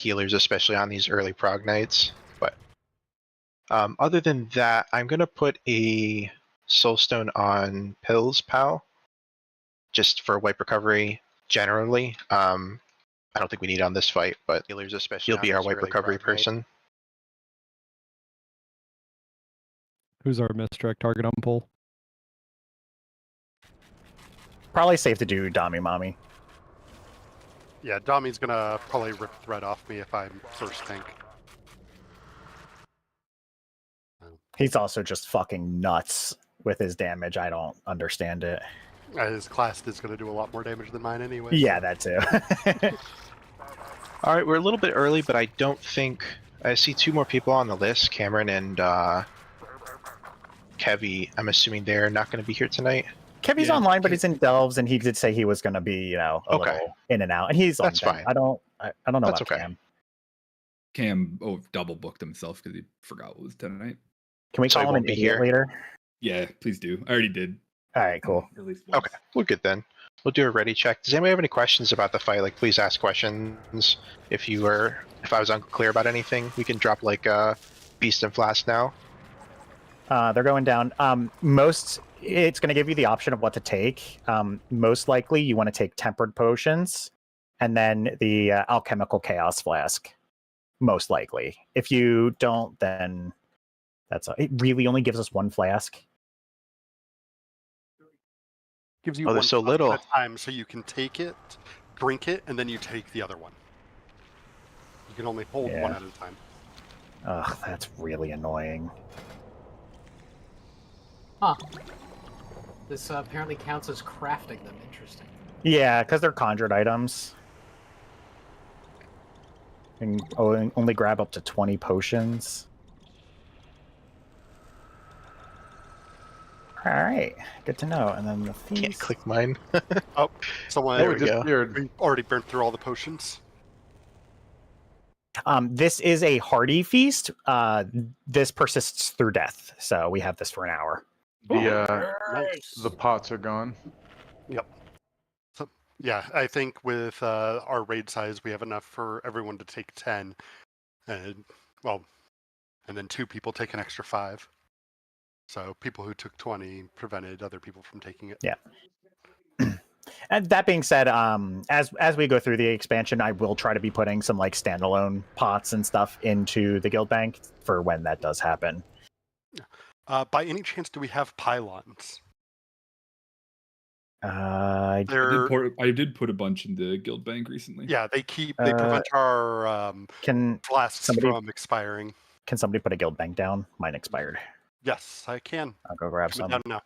healers, especially on these early prog nights. But other than that, I'm gonna put a soulstone on Pills Pal, just for wipe recovery generally. I don't think we need on this fight, but healers especially. He'll be our wipe recovery person. Who's our misdirect target on pull? Probably safe to do Dami Mommy. Yeah, Dami's gonna probably rip thread off me if I'm first tank. He's also just fucking nuts with his damage. I don't understand it. His class is gonna do a lot more damage than mine anyway. Yeah, that too. All right, we're a little bit early, but I don't think I see 2 more people on the list, Cameron and Kevy. I'm assuming they're not going to be here tonight. Kevy's online, but he's in Delves, and he did say he was going to be, you know, a little in and out. And he's That's on fine. I don't know That's about okay. Cam. Cam double booked himself because he forgot what was tonight. Can we So call he him won't an be idiot here? later? Yeah, please do. I already did. All right, cool. At least once. Okay, we're good then. We'll do a ready check. Does anybody have any questions about the fight? Like, please ask questions. If I was unclear about anything, we can drop like Beast and Flask now. They're going down. It's going to give you the option of what to take. Most likely, you want to take Tempered Potions, and then the Alchemical Chaos Flask. Most likely. If you don't, then it really only gives us 1 flask. Gives you Oh, one there's so flask little. at a time, so you can take it, drink it, and then you take the other one. You can only hold one at a time. Ugh, that's really annoying. Huh. This apparently counts as crafting them. Interesting. Yeah, because they're conjured items. And only grab up to 20 potions. All right, good to know. And then the feast. Can't click mine. Oh, someone There we go. we already burnt through all the potions. This is a hardy feast. This persists through death, so we have this for an hour. The pots are gone. Yep. So yeah, I think with our raid size, we have enough for everyone to take 10, and then 2 people take an extra 5. So people who took 20 prevented other people from taking it. Yeah. And that being said, as we go through the expansion, I will try to be putting some like standalone pots and stuff into the guild bank for when that does happen. By any chance, do we have pylons? I did put a bunch in the guild bank recently. Yeah, they prevent our flasks from expiring. Can somebody put a guild bank down? Mine expired. Yes, I can. I'll go grab some. No.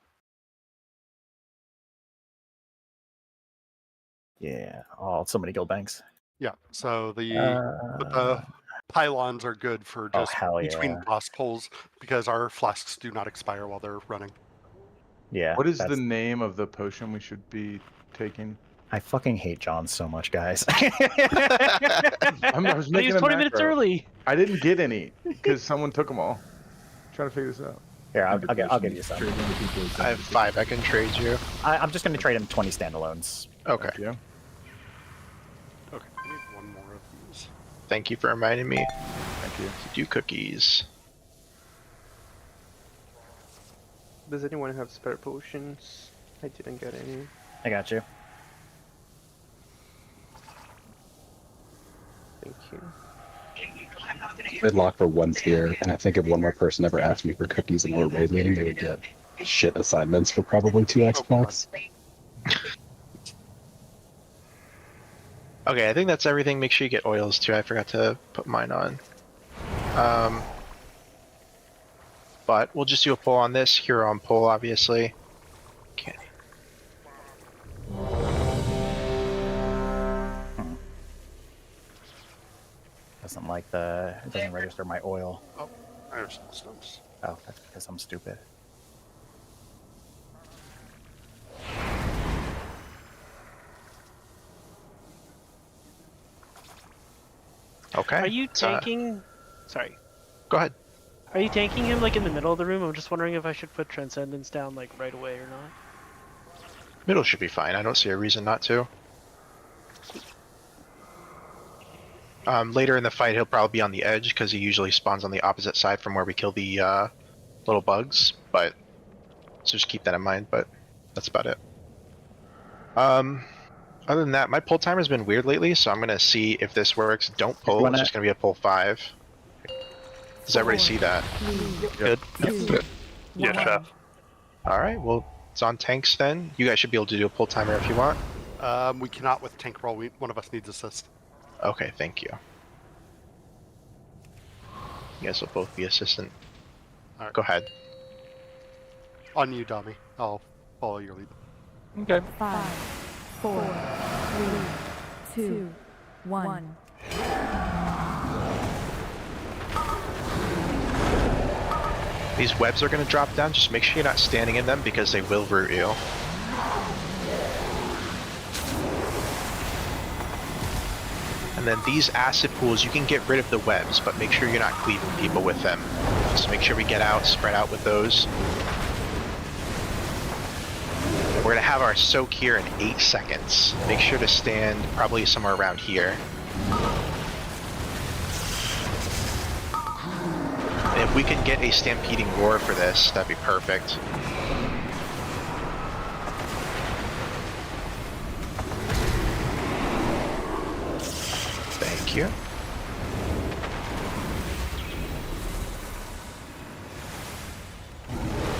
Yeah, so many guild banks. Yeah, so the pylons are good for just between boss pulls because our flasks do not expire while they're running. Yeah. What is the name of the potion we should be taking? I fucking hate John so much, guys. I was making he was 20 minutes early. I didn't get any because someone took them all. I'm trying to figure this out. Here, I'll give you some. I have 5 I can trade you. I'm just going to trade him 20 standalones. Okay. Thank you. Okay, I need 1 more of these. Thank you for reminding me. Thank you. To do cookies. Does anyone have spare potions? I didn't get any. I got you. Thank you. I'd lock for 1 tier, and I think if one more person ever asked me for cookies in our raid meeting, they would get shit assignments for probably 2 Xbox. Okay, I think that's everything. Make sure you get oils too. I forgot to put mine on. But we'll just do a poll on this. Hero on poll, obviously. Okay. It doesn't register my oil. Oh, there's stones. Oh, that's because I'm stupid. Okay. Are you tanking? Sorry. Go ahead. Are you tanking him like in the middle of the room? I'm just wondering if I should put Transcendence down like right away or not. Middle should be fine. I don't see a reason not to. Later in the fight, he'll probably be on the edge because he usually spawns on the opposite side from where we kill the little bugs. But so just keep that in mind. But that's about it. Other than that, my pull timer has been weird lately, so I'm gonna see if this works. Don't pull. wanna- It's just gonna be a pull 5. Does everybody see that? Good. Yeah, chef. All right. Well, it's on tanks then. You guys should be able to do a pull timer if you want. We cannot with tank roll. One of us needs assist. Okay. Thank you. You guys will both be assistant. All right. Go ahead. On you, Dami. I'll follow your lead. Okay. 5, 4, 3, 2, 1. These webs are going to drop down. Just make sure you're not standing in them because they will root you. And then these acid pools, you can get rid of the webs, but make sure you're not cleaving people with them. Just make sure we get out, spread out with those. We're going to have our soak here in 8 seconds. Make sure to stand probably somewhere around here. And if we can get a stampeding roar for this, that'd be perfect. Thank you.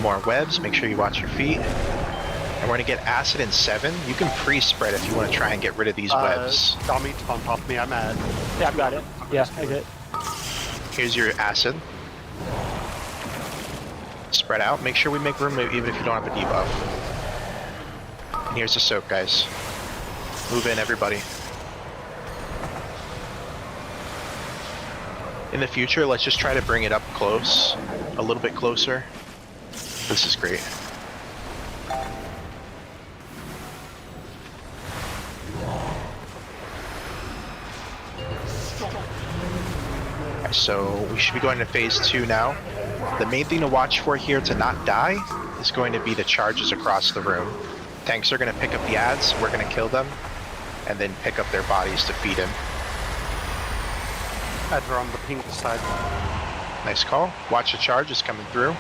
More webs, make sure you watch your feet. And we're gonna get acid in 7. You can pre-spread if you want to try and get rid of these webs. Dami, on top of me. I'm at. Yeah, I've got it. Yeah, I get it. Here's your acid. Spread out. Make sure we make room even if you don't have a debuff. And here's the soak, guys. Move in, everybody. In the future, let's just try to bring it up close. A little bit closer. This is great. So we should be going to phase 2 now. The main thing to watch for here to not die is going to be the charges across the room. Tanks are going to pick up the ads, we're going to kill them, and then pick up their bodies to feed him. Ads are on the pink side. Nice call. Watch the charges coming through.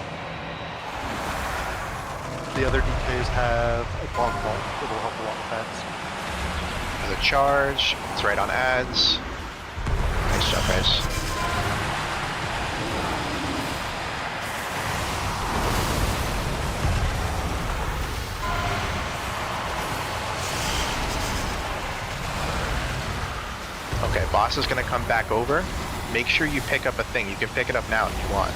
The other DKs have a bomb vault. It'll help a lot with ads. Another charge. It's right on ads. Nice job, guys. Okay, boss is going to come back over. Make sure you pick up a thing. You can pick it up now if you want.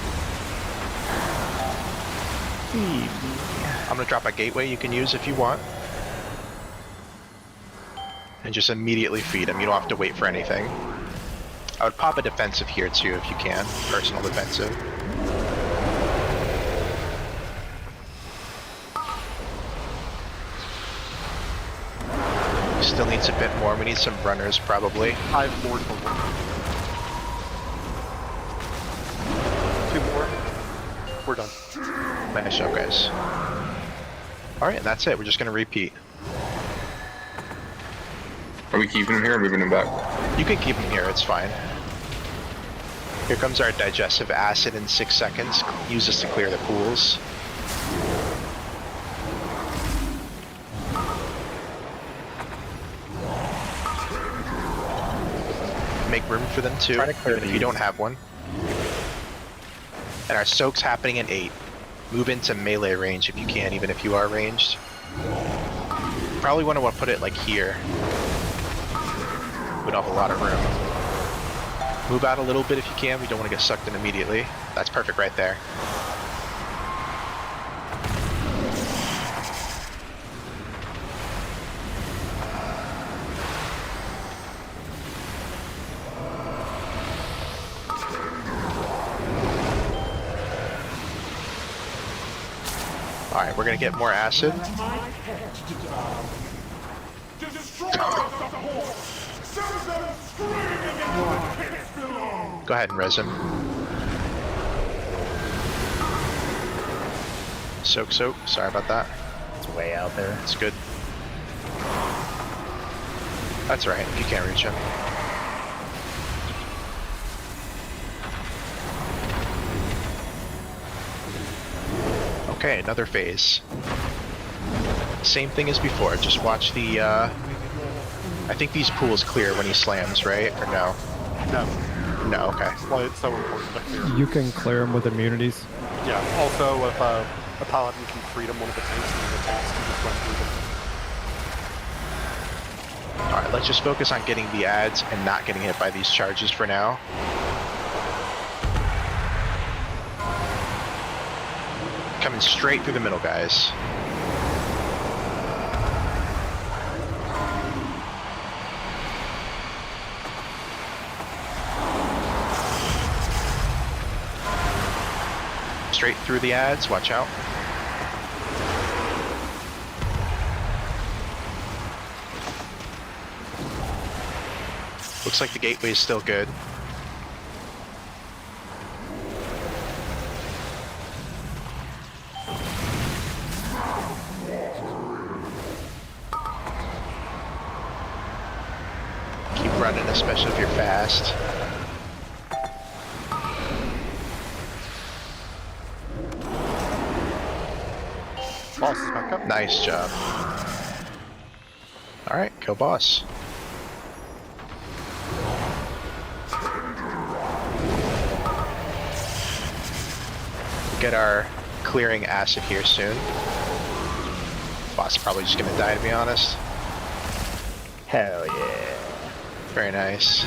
I'm going to drop a gateway you can use if you want. And just immediately feed him. You don't have to wait for anything. I would pop a defensive here too if you can. Personal defensive. Still needs a bit more. We need some runners probably. 5 more total. 2 more. We're done. Nice job, guys. Alright, and that's it. We're just going to repeat. Are we keeping him here or moving him back? You can keep him here, it's fine. Here comes our digestive acid in 6 seconds. Use this to clear the pools. Make room for them too, even if you don't have one. And our soak's happening in 8. Move into melee range if you can, even if you are ranged. Probably want to put it like here. We don't have a lot of room. Move out a little bit if you can. We don't want to get sucked in immediately. That's perfect right there. Alright, we're gonna get more acid. Go ahead and res him. Soak. Sorry about that. It's way out there. It's good. That's right, if you can't reach him. Okay, another phase. Same thing as before, just watch the, I think these pools clear when he slams, right? Or no? No. No, okay. That's why it's so important to clear. You can clear them with immunities. Yeah, also if a paladin can freedom one of the tanks, and the tanks can just run through them. Alright, let's just focus on getting the ads and not getting hit by these charges for now. Coming straight through the middle, guys. Straight through the ads, watch out. Looks like the gateway is still good. Keep running, especially if you're fast. Boss is back up. Nice job. Alright, kill boss. Get our clearing acid here soon. Boss is probably just gonna die, to be honest. Hell yeah. Very nice.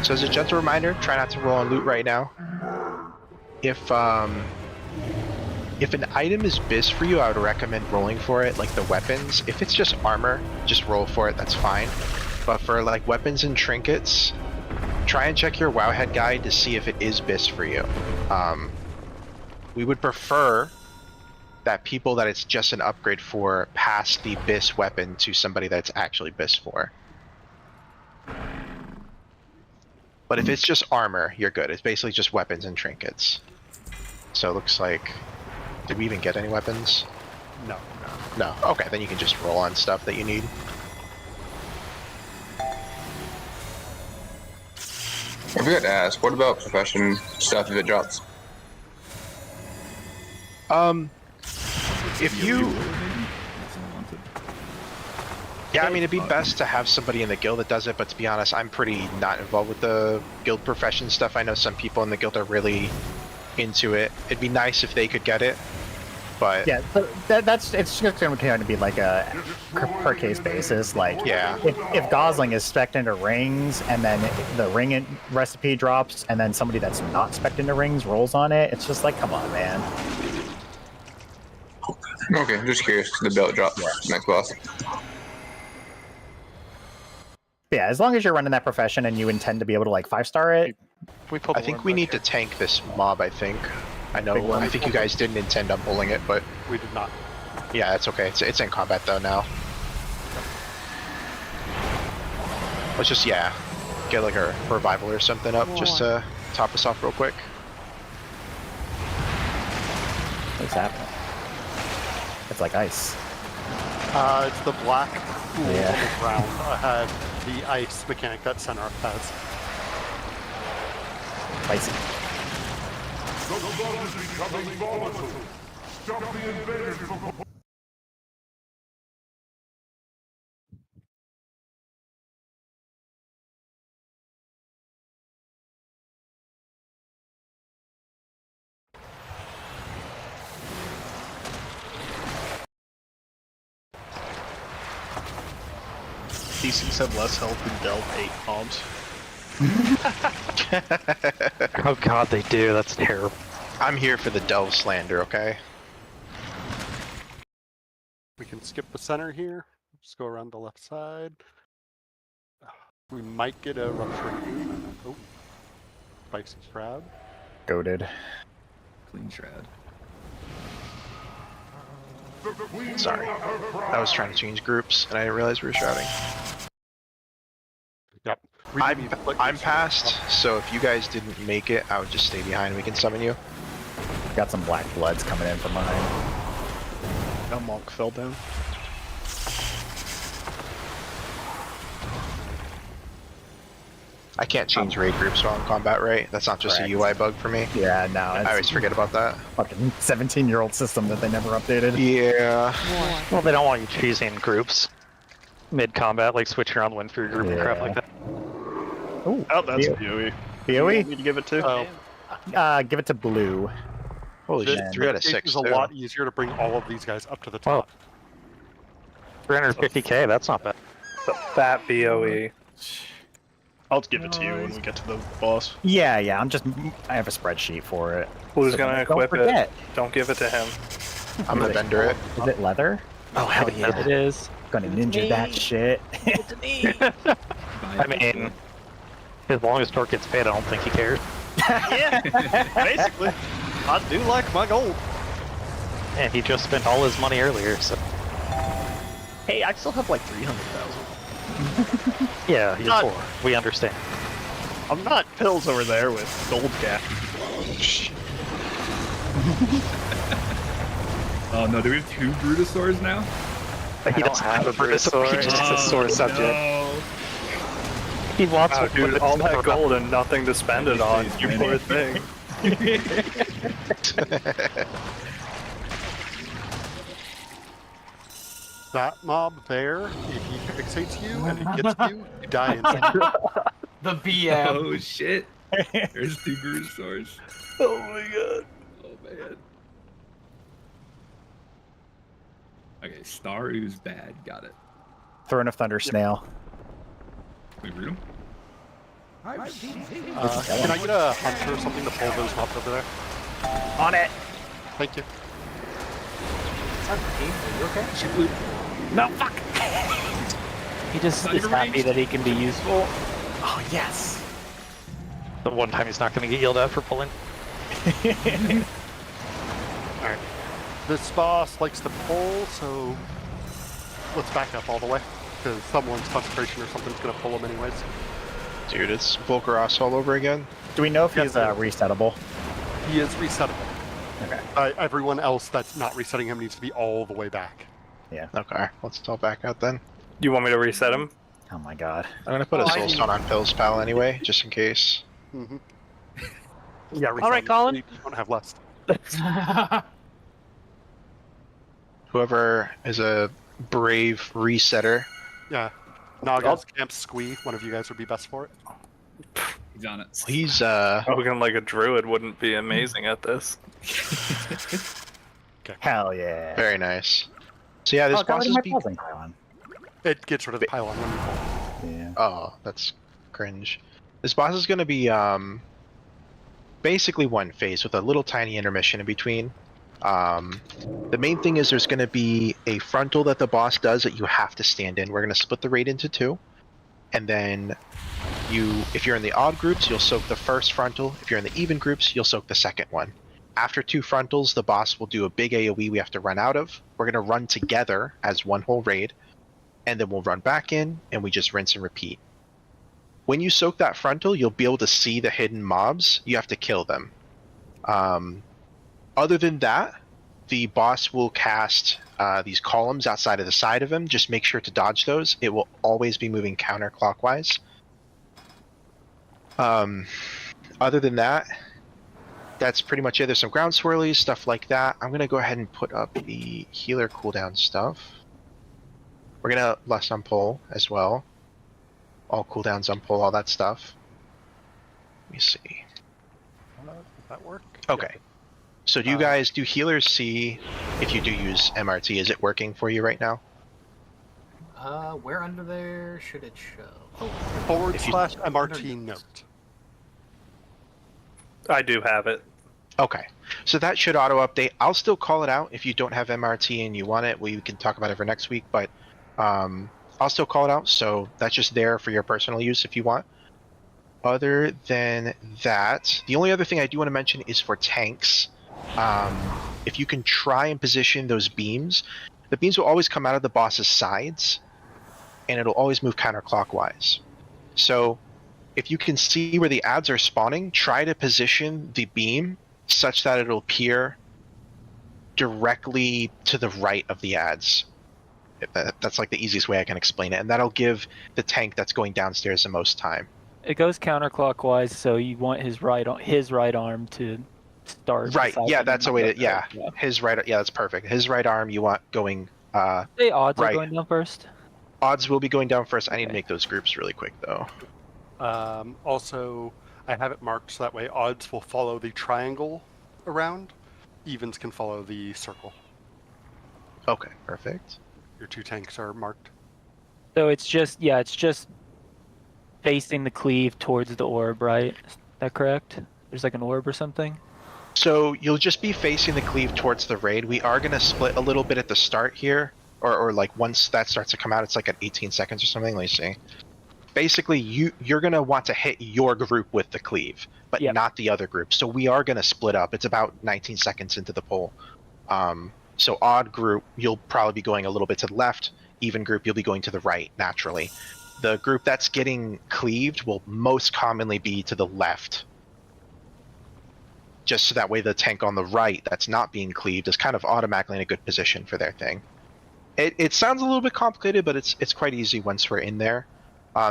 So as a gentle reminder, try not to roll on loot right now. If an item is biz for you, I would recommend rolling for it, like the weapons. If it's just armor, just roll for it, that's fine. But for like weapons and trinkets, try and check your Wowhead guide to see if it is bis for you. We would prefer that people that it's just an upgrade for pass the bis weapon to somebody that's actually bis for. But if it's just armor, you're good. It's basically just weapons and trinkets. So it looks like... Did we even get any weapons? No. No. Okay, then you can just roll on stuff that you need. I forgot to ask, what about profession stuff if it drops? If you... Yeah, I mean, it'd be best to have somebody in the guild that does it, but to be honest, I'm pretty not involved with the guild profession stuff. I know some people in the guild are really into it. It'd be nice if they could get it, but... Yeah, it's just going to be like a per case basis. Like, yeah. If Gosling is spec'd into rings, and then the ring recipe drops, and then somebody that's not spec'd into rings rolls on it, it's just like, come on, man. Okay, just curious. The belt drops next boss. Yeah, as long as you're running that profession and you intend to be able to like 5-star it. I think we need to tank this mob, I think. I know, I think you guys didn't intend on pulling it, but... We did not. Yeah, that's okay. It's in combat though now. Let's just, yeah, get like a revival or something up just to top us off real quick. What's happening? It's like ice. It's the black pool on the ground. I had the ice mechanic that Senarth has. Spicy. The blood is becoming volatile. Stop the invaders from... D6 have less health than Delve 8 mobs. Oh god, they do. That's terrible. I'm here for the delve slander, okay? We can skip the center here. Just go around the left side. We might get a rupturing. Oh, spicy shroud. Goated. Clean shroud. Sorry. I was trying to change groups and I didn't realize we were shouting. Yep. I'm past, so if you guys didn't make it, I would just stay behind. We can summon you. Got some black bloods coming in from behind. A monk fell down. I can't change raid groups while in combat, right? That's not just Correct. a UI bug for me. Yeah, no. I It's always forget about that. fucking 17-year-old system that they never updated. Yeah. Well, they don't want you choosing groups mid-combat, like switching around win for your group and crap like that. Ooh, Oh, that's BOE. BOE. BOE? Need to give it to? Oh, Give it to blue. Holy this shit, 3 out of 6. is a too. lot easier to bring all of these guys up to the Well, top. 350k, that's not bad. The fat BOE. I'll give it to you when we get to the boss. Yeah, I have a spreadsheet for it. Who's So gonna don't equip forget. it? Don't give it to him. I'm gonna vendor it. Is it leather? Oh, hell yeah. It is. Gonna ninja that shit. I mean, as long as Torque gets paid, I don't think he cares. Yeah, basically. I do like my gold. And he just spent all his money earlier, so. Hey, I still have like 300,000. Yeah, you're Not- poor. We understand. I'm not pills over there with gold gap. Oh no, do we have 2 Brutosaurs now? He doesn't have a Brutosaur. He's just a sore subject. No. He wants Wow, to dude, all that gold and nothing to spend it on. You poor thing. That mob there, if he fixates you and it gets you, you die instantly. The BM. Oh shit. There's 2 Brutosaurs. Oh my god. Oh man. Okay, Star Ooze bad. Got it. Throne of Thunder Snail. Can we root him? Can I get a hunter or something to pull those mobs over there? On it! Thank you. Are you okay? No, fuck! He just Not is even happy ranged. that he can be useful. Oh, yes! The one time he's not going to get yelled at for pulling. Alright. This boss likes to pull, so let's back up all the way. Because someone's concentration or something's going to pull him anyways. Dude, it's Volcaros all over again. Do we know if Yes, he's sir. resettable? He is resettable. Okay. Everyone else that's not resetting him needs to be all the way back. Yeah. Okay, let's all back out then. You want me to reset him? Oh my god. I'm gonna put a Oh, I Soulstone on Phil's pal anyway, just in case. Mm-hmm. Yeah, reset All right, him. Colin. You don't have less. Whoever is a brave resetter. Yeah. Naga's Camp Squee, one of you guys would be best for it. He's on it. He's Looking like a druid wouldn't be amazing at this. Hell yeah. very nice. So yeah, this got boss rid of is my be- pausing pylon. It gets rid of the pylon when you pull. Yeah. Oh, that's cringe. This boss is gonna be basically one phase with a little tiny intermission in between. The main thing is there's gonna be a frontal that the boss does that you have to stand in. We're gonna split the raid into 2, and then if you're in the odd groups, you'll soak the first frontal. If you're in the even groups, you'll soak the second one. After 2 frontals, the boss will do a big AoE we have to run out of. We're gonna run together as one whole raid, and then we'll run back in, and we just rinse and repeat. When you soak that frontal, you'll be able to see the hidden mobs. You have to kill them. Other than that, the boss will cast these columns outside of the side of him. Just make sure to dodge those. It will always be moving counterclockwise. Other than that, that's pretty much it. There's some ground swirlies, stuff like that. I'm going to go ahead and put up the healer cooldown stuff. We're going to lust on pull as well. All cooldowns on pull, all that stuff. Let me see. Does that work? Okay. So do you guys, do healers see if you do use MRT? Is it working for you right now? Where under there should it show? Oh, Forward If you- slash MRT note. I do have it. Okay. So that should auto update. I'll still call it out if you don't have MRT and you want it. We can talk about it for next week, but I'll still call it out. So that's just there for your personal use if you want. Other than that, the only other thing I do want to mention is for tanks. If you can try and position those beams, the beams will always come out of the boss's sides, and it'll always move counterclockwise. So if you can see where the ads are spawning, try to position the beam such that it'll appear directly to the right of the ads. That's like the easiest way I can explain it, and that'll give the tank that's going downstairs the most time. It goes counterclockwise, so you want his right arm to start. Right. beside Yeah, him that's a and way not to. Yeah, go. his right. Yeah, that's perfect. His right arm you want going. Say odds are right. going down first. Odds will be going down first. I need to Okay. make those groups really quick though. Also, I have it marked so that way odds will follow the triangle around. Evens can follow the circle. Okay, perfect. Your 2 tanks are marked. So it's just facing the cleave towards the orb, right? Is that correct? There's like an orb or something? So you'll just be facing the cleave towards the raid. We are going to split a little bit at the start here, or like once that starts to come out, it's like at 18 seconds or something. Let me see. Basically, you're going to want to hit your group with the cleave, but not the other group. So we are going to split up. It's about 19 seconds into the poll. So odd group, you'll probably be going a little bit to the left. Even group, you'll be going to the right naturally. The group that's getting cleaved will most commonly be to the left. Just so that way the tank on the right that's not being cleaved is kind of automatically in a good position for their thing. It sounds a little bit complicated, but it's quite easy once we're in there.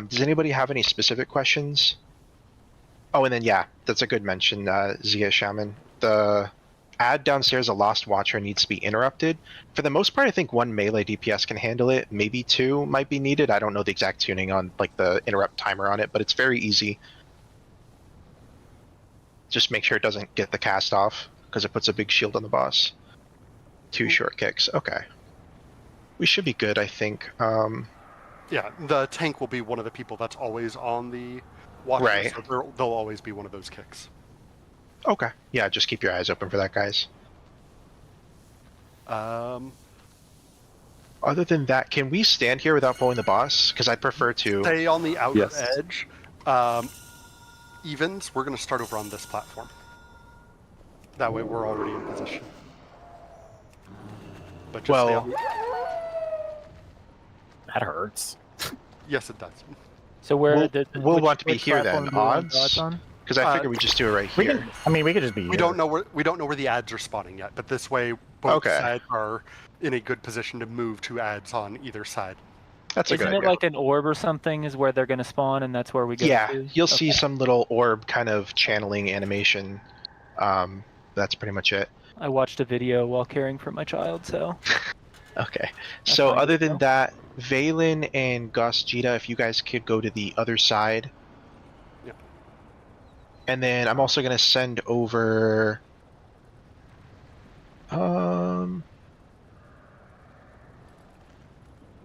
Does anybody have any specific questions? Oh, and then yeah, that's a good mention, Zia Shaman. The ad downstairs, a Lost Watcher, needs to be interrupted. For the most part, I think 1 melee DPS can handle it. Maybe 2 might be needed. I don't know the exact tuning on like the interrupt timer on it, but it's very easy. Just make sure it doesn't get the cast off, because it puts a big shield on the boss. 2 short kicks. Okay. We should be good, I think. Yeah, the tank will be one of the people that's always on the watcher, Right. so they'll always be one of those kicks. Okay. Yeah, just keep your eyes open for that, guys. Other than that, can we stand here without pulling the boss? Because I'd prefer to... Stay on the outer Yes. edge. Evens, we're going to start over on this platform. That way we're already in position. But just stay on... That hurts. Yes, it does. So where we'll want to be here then. Odds? on? Because I figure we just do it right here. We could just be. We don't know where the ads are spawning yet, but this way both sides are in a good position to move to ads on either side. That's a good Isn't it idea. like an orb or something is where they're going to spawn, and that's where we go Yeah, to? you'll see some little orb kind of channeling animation. That's pretty much it. I watched a video while caring for my child, so... Okay. So other than that, Valen and Gus Jita, if you guys could go to the other side. Yeah. And then I'm also gonna send over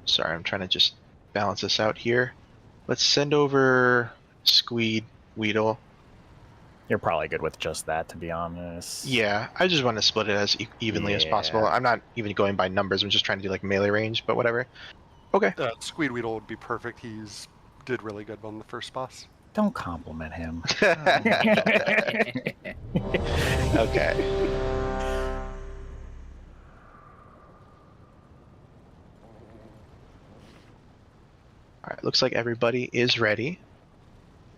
sorry, I'm trying to just balance this out here. Let's send over Squeed Weedle. You're probably good with just that, to be honest. Yeah, I just want to split it as evenly as possible. I'm not even going by numbers. I'm just trying to do like melee range, but whatever. Okay. Squeedweedle would be perfect. Did really good on the first boss. Don't compliment him. Okay. Alright, looks like everybody is ready.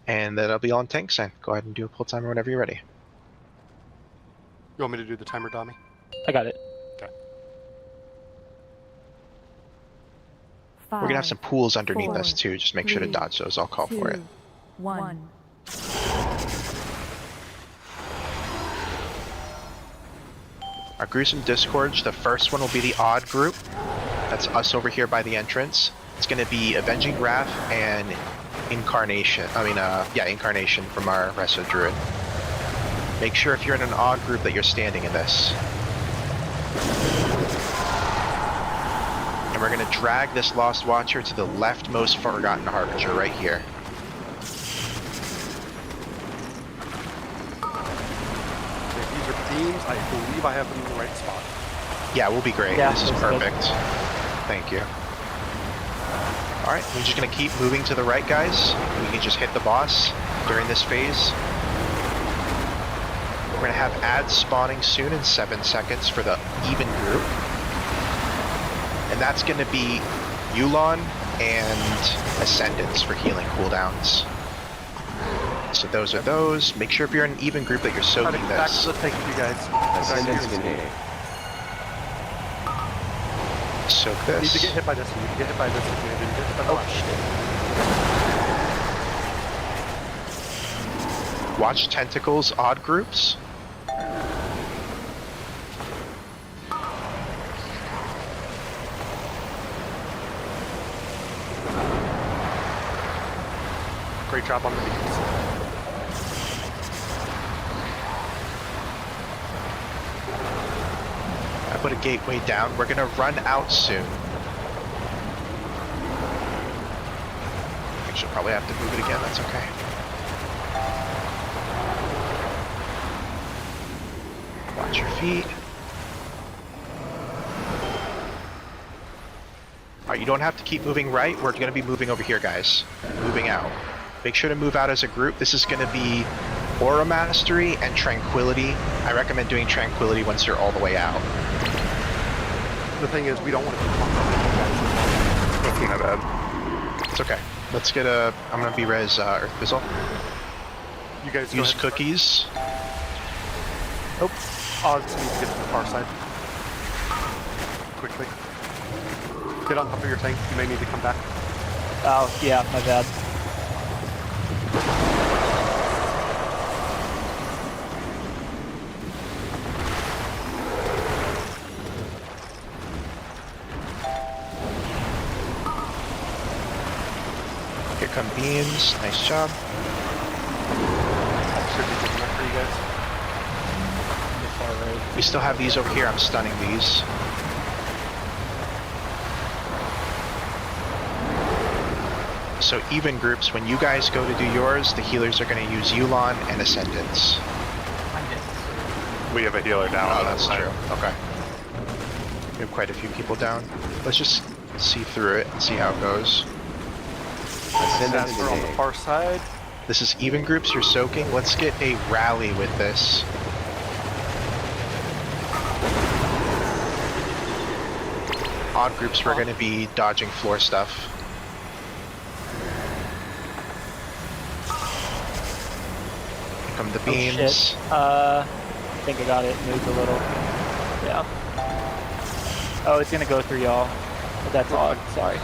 And that'll be on tank sign. Go ahead and do a pull timer whenever you're ready. You want me to do the timer, Dami? I got it. Okay. We're gonna have some pools underneath us too. Just make sure to dodge those. I'll call for it. 1. Our gruesome discords, the first one will be the odd group. That's us over here by the entrance. It's gonna be Avenging Wrath and Incarnation. Incarnation from our Resto Druid. Make sure if you're in an odd group that you're standing in this. And we're gonna drag this Lost Watcher to the leftmost Forgotten Harbinger right here. Okay, these are beams. I believe I have them in the right spot. Yeah, we'll be great. Yeah, this is that's good. perfect. Thank you. Alright, we're just going to keep moving to the right, guys. We can just hit the boss during this phase. We're going to have ads spawning soon in 7 seconds for the even group. And that's going to be Yulon and Ascendants for healing cooldowns. So those are those. Make sure if you're in an even group that you're soaking this. Let's take you guys. Ascendants can hit. Soak You need this. to get hit by this. You need to get hit by this. You didn't get hit by the last. Watch tentacles, odd groups. Great job on the beats. I put a gateway down. We're gonna run out soon. I should probably have to move it again. That's okay. Watch your feet. Alright, you don't have to keep moving right. We're gonna be moving over here, guys. Moving out. Make sure to move out as a group. This is gonna be Aura Mastery and Tranquility. I recommend doing Tranquility once you're all the way out. The thing is, we don't want to keep on That's my bad. It's okay. Let's get a... I'm gonna B-res Earth Fizzle. You guys use cookies. Oh, odds need to get to the far side. Quickly. Get on top of your tank. You may need to come back. Oh, yeah, my bad. Here come beams. Nice job. That should be good enough for you guys. Far right. We still have these over here. I'm stunning these. So even groups, when you guys go to do yours, the healers are going to use Yulon and Ascendants. We have a healer down. Oh, that's true. Okay. We have quite a few people down. Let's just see through it and see how it goes. Ascendants are on the far side. This is even groups, you're soaking. Let's get a rally with this. Odd groups, we're going to be dodging floor stuff. Here come the beams. Oh, shit. I think I got it moved a little. Yeah. Oh, it's gonna go through y'all. But that's odd. Sorry.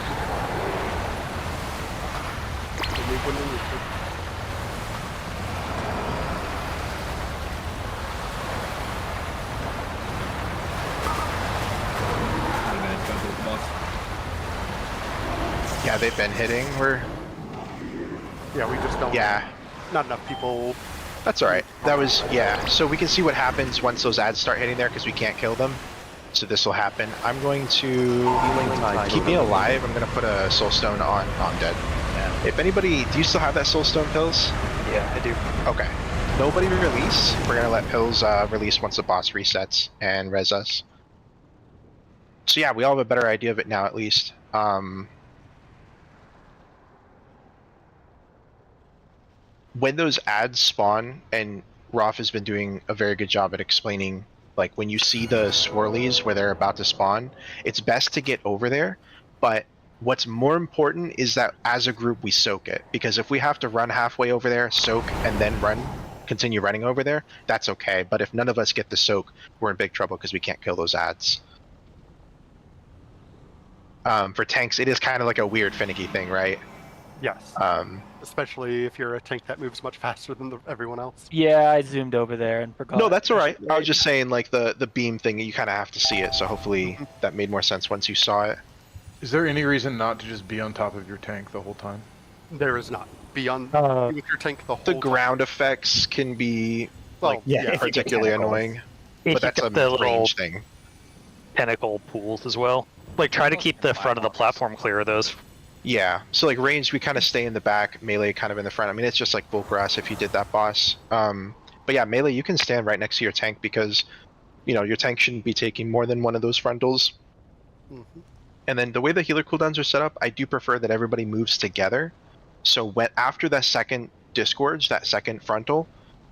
Yeah, they've been hitting. Yeah, we just don't. Yeah. Not enough people. That's alright. That was, yeah. So we can see what happens once those ads start hitting there because we can't kill them. So this will happen. I'm going to keep me alive. I'm going to put a soul stone on. Oh, I'm dead. Yeah. If anybody, do you still have that soul stone, Pills? Yeah, I do. Okay. Nobody release. We're going to let Pills release once the boss resets and res us. So yeah, we all have a better idea of it now at least. When those ads spawn, and Roth has been doing a very good job at explaining, like when you see the swirlies where they're about to spawn, it's best to get over there. But what's more important is that as a group we soak it, because if we have to run halfway over there, soak, and then continue running over there, that's okay. But if none of us get the soak, we're in big trouble because we can't kill those ads. For tanks, it is kind of like a weird finicky thing, right? Yes. Especially if you're a tank that moves much faster than everyone else. Yeah, I zoomed over there and forgot. No, that's all right. I was just saying, like the beam thing, you kind of have to see it. So hopefully that made more sense once you saw it. Is there any reason not to just be on top of your tank the whole time? There is not. Be on with your tank the whole The time. ground effects can be Well, like particularly annoying, but that's a the little range thing. pinnacle pools as well. Like try to keep the front of the platform clear of those. Yeah, so like range, we kind of stay in the back, melee kind of in the front. I mean, it's just like full grass if you did that boss. But yeah, melee, you can stand right next to your tank because, you know, your tank shouldn't be taking more than one of those frontals. And then the way the healer cooldowns are set up, I do prefer that everybody moves together. So when after that second disgorge, that second frontal,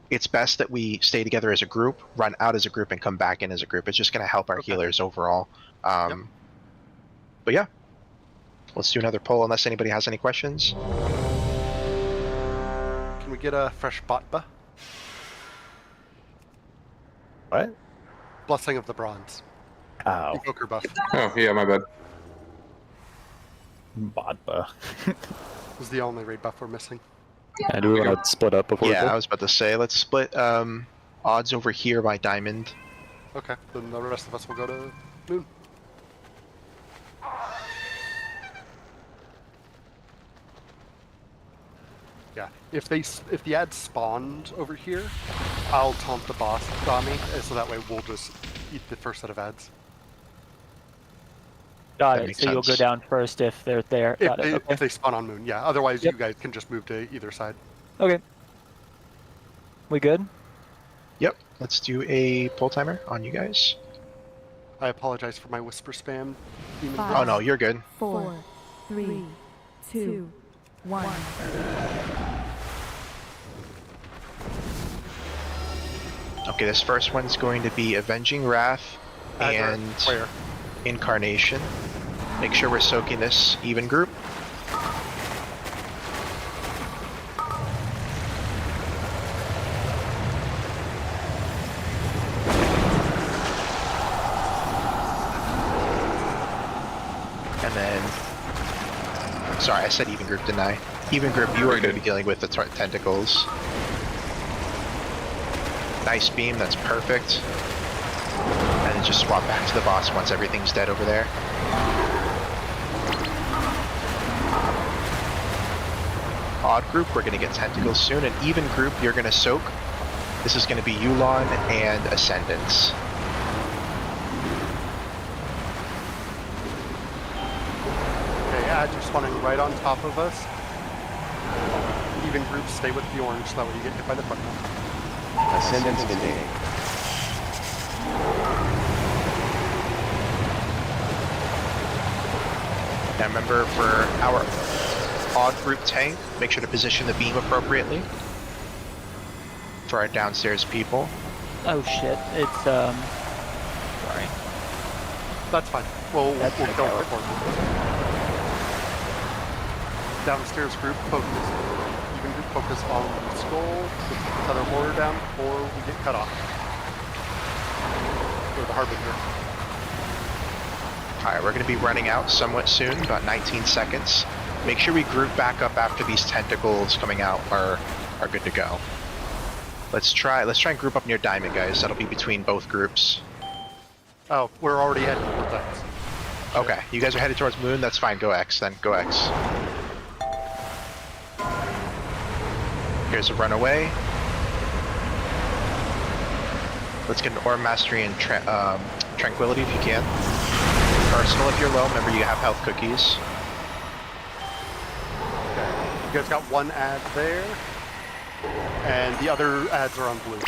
it's best that we stay together as a group, run out as a group, and come back in as a group. It's just going to help our healers overall. But yeah. Let's do another poll unless anybody has any questions. Can we get a fresh botba? What? Blessing of the Bronze. Oh. Invoker buff. Oh, yeah, my bad. Botba. Is the only raid buff we're missing. And do we want to split up before we Yeah, go? I was about to say, let's split odds over here by diamond. Okay, then the rest of us will go to moon. Yeah, if the ads spawned over here, I'll taunt the boss Dami, so that way we'll just eat the first set of ads. Got That it. makes So you'll go sense. down first if they're there. Got it. Okay. If they spawn on moon, yeah. Otherwise, Yep. you guys can just move to either side. Okay. We good? Yep, let's do a pull timer on you guys. I apologize for my whisper spam. Demon Five. Oh no, you're good. 4, 3, 2, 1. Okay, this first one's going to be Avenging Wrath and Where? Incarnation. Make sure we're soaking this even group. And then, sorry, I said even group, didn't I? Even group, you are going to be dealing with the tentacles. Nice beam, that's perfect. And then just swap back to the boss once everything's dead over there. Odd group, we're going to get tentacles soon. And even group, you're going to soak. This is going to be Yulon and Ascendance. Okay, ads are spawning right on top of us. Even groups stay with the orange, so that way you get hit by the front one. Ascendance containing. Now remember, for our odd group tank, make sure to position the beam appropriately for our downstairs people. Oh shit! It's Sorry. That's fine. We'll go okay. for it. Downstairs group, focus. Even group, focus on the skull. Put the other horror down before we get cut off. Or the Harbinger. Alright, we're going to be running out somewhat soon, about 19 seconds. Make sure we group back up after these tentacles coming out are good to go. Let's try and group up near Diamond, guys. That'll be between both groups. Oh, we're already heading towards X. Okay, you guys are headed towards Moon. That's fine. Go X, then. Go X. Here's a runaway. Let's get an Orb Mastery and Tranquility if you can. Personal if you're low. Remember, you have health cookies. Okay. You guys got one ad there. And the other ads are on blue.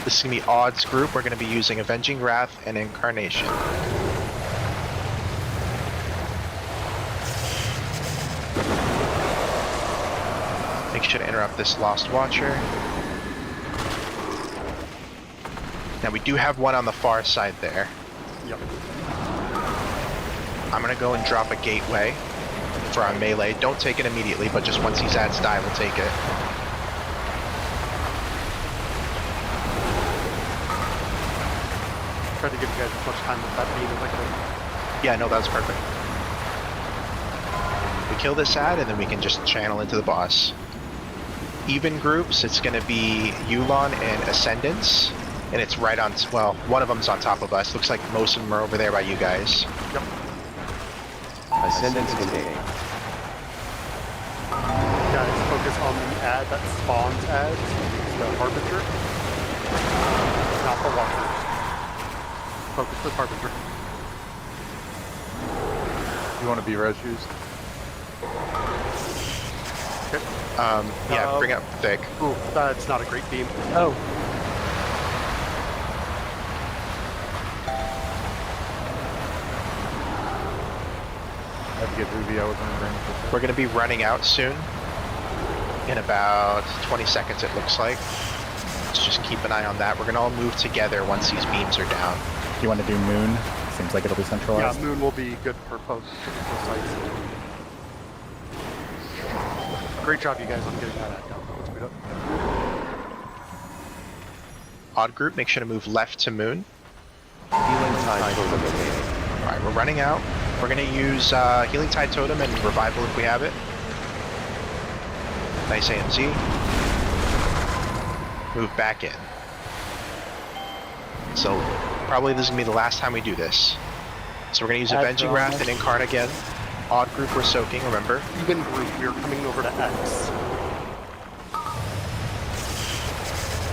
This is going to be Odds group. We're going to be using Avenging Wrath and Incarnation. Make sure to interrupt this Lost Watcher. Now we do have one on the far side there. Yep. I'm going to go and drop a gateway for our melee. Don't take it immediately, but just once these ads die, we'll take it. Try to give you guys as much time with that beam as I could. Yeah, no, that was perfect. We kill this ad, and then we can just channel into the boss. Even groups, it's going to be Yulon and Ascendance, and it's right on, well, one of them's on top of us. Looks like most of them are over there by you guys. Yep. Ascendance containing. Guys, focus on the ad that spawns ads. The Harbinger. Not the Walkers. Focus the Harbinger. You want to be res used? Okay. Yeah, bring up thick. Ooh, that's not a great beam. Oh. I have to get through the I was in We're going to be running out soon. In about 20 seconds, it looks like. Let's just keep an eye on that. We're going to all move together once these beams are down. You want to do Moon? Seems like it'll be centralized. Yeah, Moon will be good for both sides. Great job, you guys, on getting that ad down. Let's speed up. Odd group, make sure to move left to Moon. Healing Tide Totem remaining. Alright, we're running out. We're going to use Healing Tide Totem and Revival if we have it. Nice AMZ. Move back in. So probably this is gonna be the last time we do this. So we're gonna use Avenging Wrath and Incarn again. Odd group we're soaking, remember? Even group, we are coming over to X.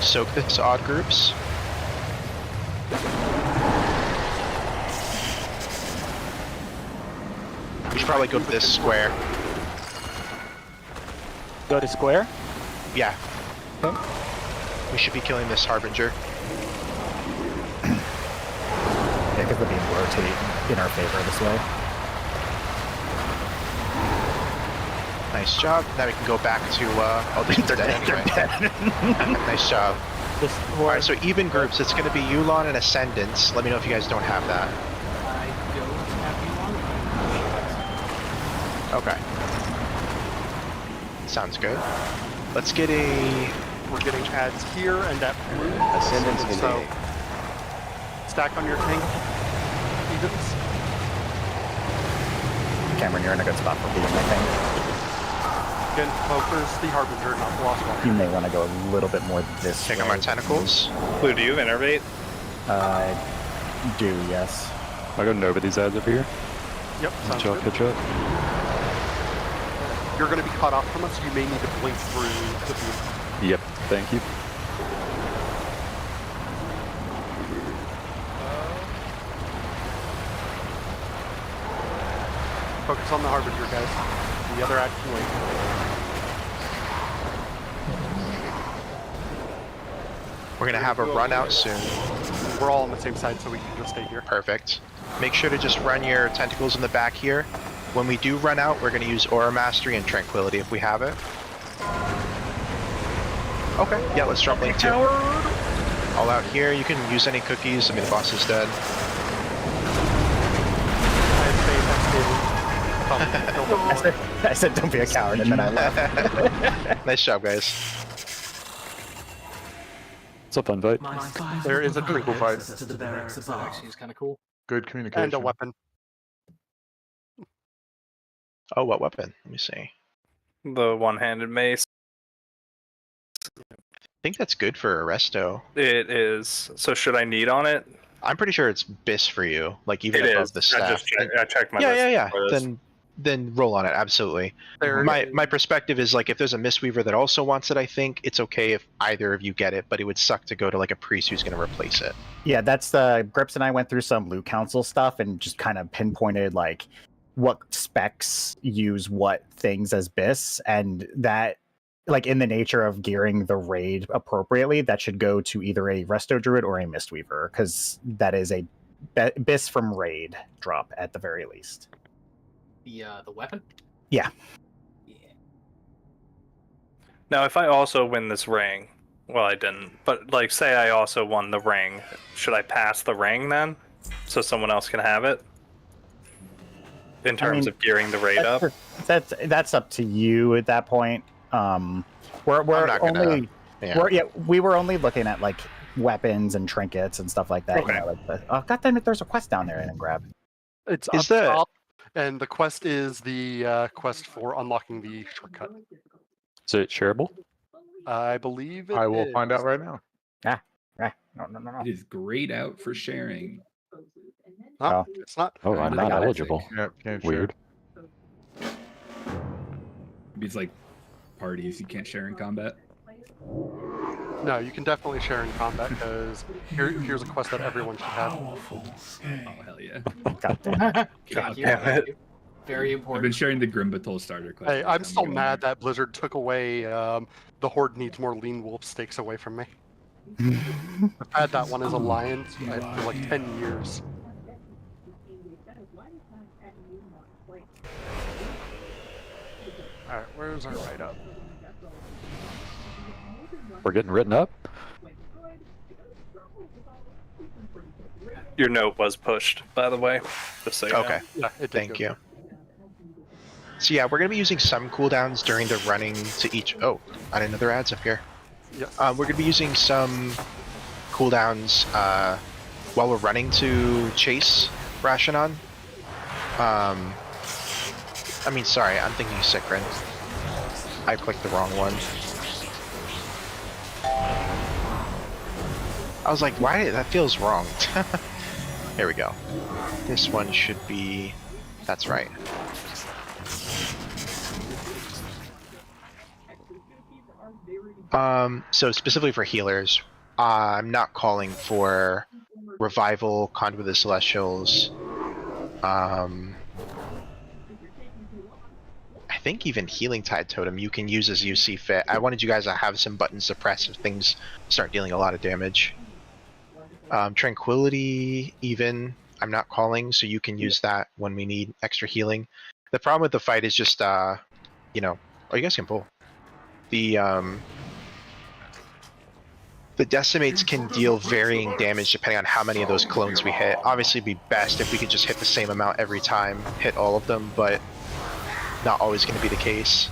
Soak this odd groups. We should probably go to this square. Go to square? Yeah. Okay. We should be killing this Harbinger. Yeah, because the beam will rotate in our favor this way. Nice job. Now we can go back to, oh, they're dead anyway. Nice job. Alright, so even groups, it's going to be Yulon and Ascendants. Let me know if you guys don't have that. I don't have you on. Okay. Sounds good. Let's get a... We're getting ads here and at blue. Ascendants in So, A. stack on your tank. Evens. Cameron, you're in a good spot for beam, I think. Again, focus the Harbinger, not the Lost One. You may want to go a little bit more this Check way. out my tentacles. Blue, do you have innervate? Do, yes. I'll go Nova these ads over here. Yep, sounds Chuck, good. catch up. You're going to be cut off from us, so you may need to blink through the beam. Yep, thank you. Focus on the Harbinger, guys. The other ad can wait. We're going to have a run out soon. We're all on the same side, so we can just stay here. Perfect. Make sure to just run your tentacles in the back here. When we do run out, we're going to use Aura Mastery and Tranquility if we have it. Okay, yeah, let's drop Link too. All out here, you can use any cookies. I mean, the boss is dead. I said don't be a coward, and then I left. Nice job, guys. It's a fun fight. There is a trickle fight. To the barracks above. Actually, is kind of cool. Good communication. And a weapon. Oh, what weapon? Let me see. The one-handed mace. I think that's good for Arresto. It is. So should I need on it? I'm pretty sure it's BIS for you, like even It above is. the staff. I checked my yeah, list yeah, yeah. for this. Then roll on it. Absolutely. There My perspective is like if there's a Mistweaver that also wants it, I think it's okay if either of you get it, but it would suck to go to like a priest who's going to replace it. Yeah, that's the Grips and I went through some loot council stuff and just kind of pinpointed like what specs use what things as BIS, and that like in the nature of gearing the raid appropriately, that should go to either a Resto Druid or a Mistweaver, because that is a BIS from raid drop at the very least. The weapon? Yeah. Now, if I also win this ring, well, I didn't, but like say I also won the ring, should I pass the ring then, so someone else can have it? In terms of gearing the raid up? That's up to you at that point. We're not gonna- only yeah. we were only looking at like weapons and trinkets and stuff like that. Okay. You know, like God damn it, there's a quest down there I didn't grab. It's Is up that- top, and the quest is the quest for unlocking the shortcut. Is it shareable? I believe it I will is. find out right now. No. It is grayed out for sharing. Huh? It's not. Oh, I'm I not got it. eligible. Yep, can't share. Weird. Maybe it's like parties you can't share in combat. No, you can definitely share in combat because here's a quest that everyone should have. Oh hell yeah! God damn. Thank you. damn it. Very I've important. been sharing the Grimbatol starter quest. Hey, every I'm time still we go mad there. that Blizzard took away the Horde needs more lean wolf stakes away from me. I've had that one as a lion for like 10 years. Alright, where's our write-up? We're getting written up. Your note was pushed, by the way. Just so you know. Okay. Yeah, it did Thank go. you. So yeah, we're gonna be using some cooldowns during the running to each. Oh, I didn't know there are ads up here. Yes. We're gonna be using some cooldowns while we're running to chase Rashanon. I mean, sorry, I'm thinking Sikrin. I clicked the wrong one. I was like, why? That feels wrong. Here we go. This one should be... That's right. So specifically for healers, I'm not calling for Revival, Conduit of the Celestials. I think even Healing Tide Totem you can use as you see fit. I wanted you guys to have some button suppress if things start dealing a lot of damage. Tranquility, even, I'm not calling, so you can use that when we need extra healing. The problem with the fight is just, you know, oh, you guys can pull. The decimates can deal varying damage depending on how many of those clones we hit. Obviously, it'd be best if we could just hit the same amount every time, hit all of them, but not always going to be the case.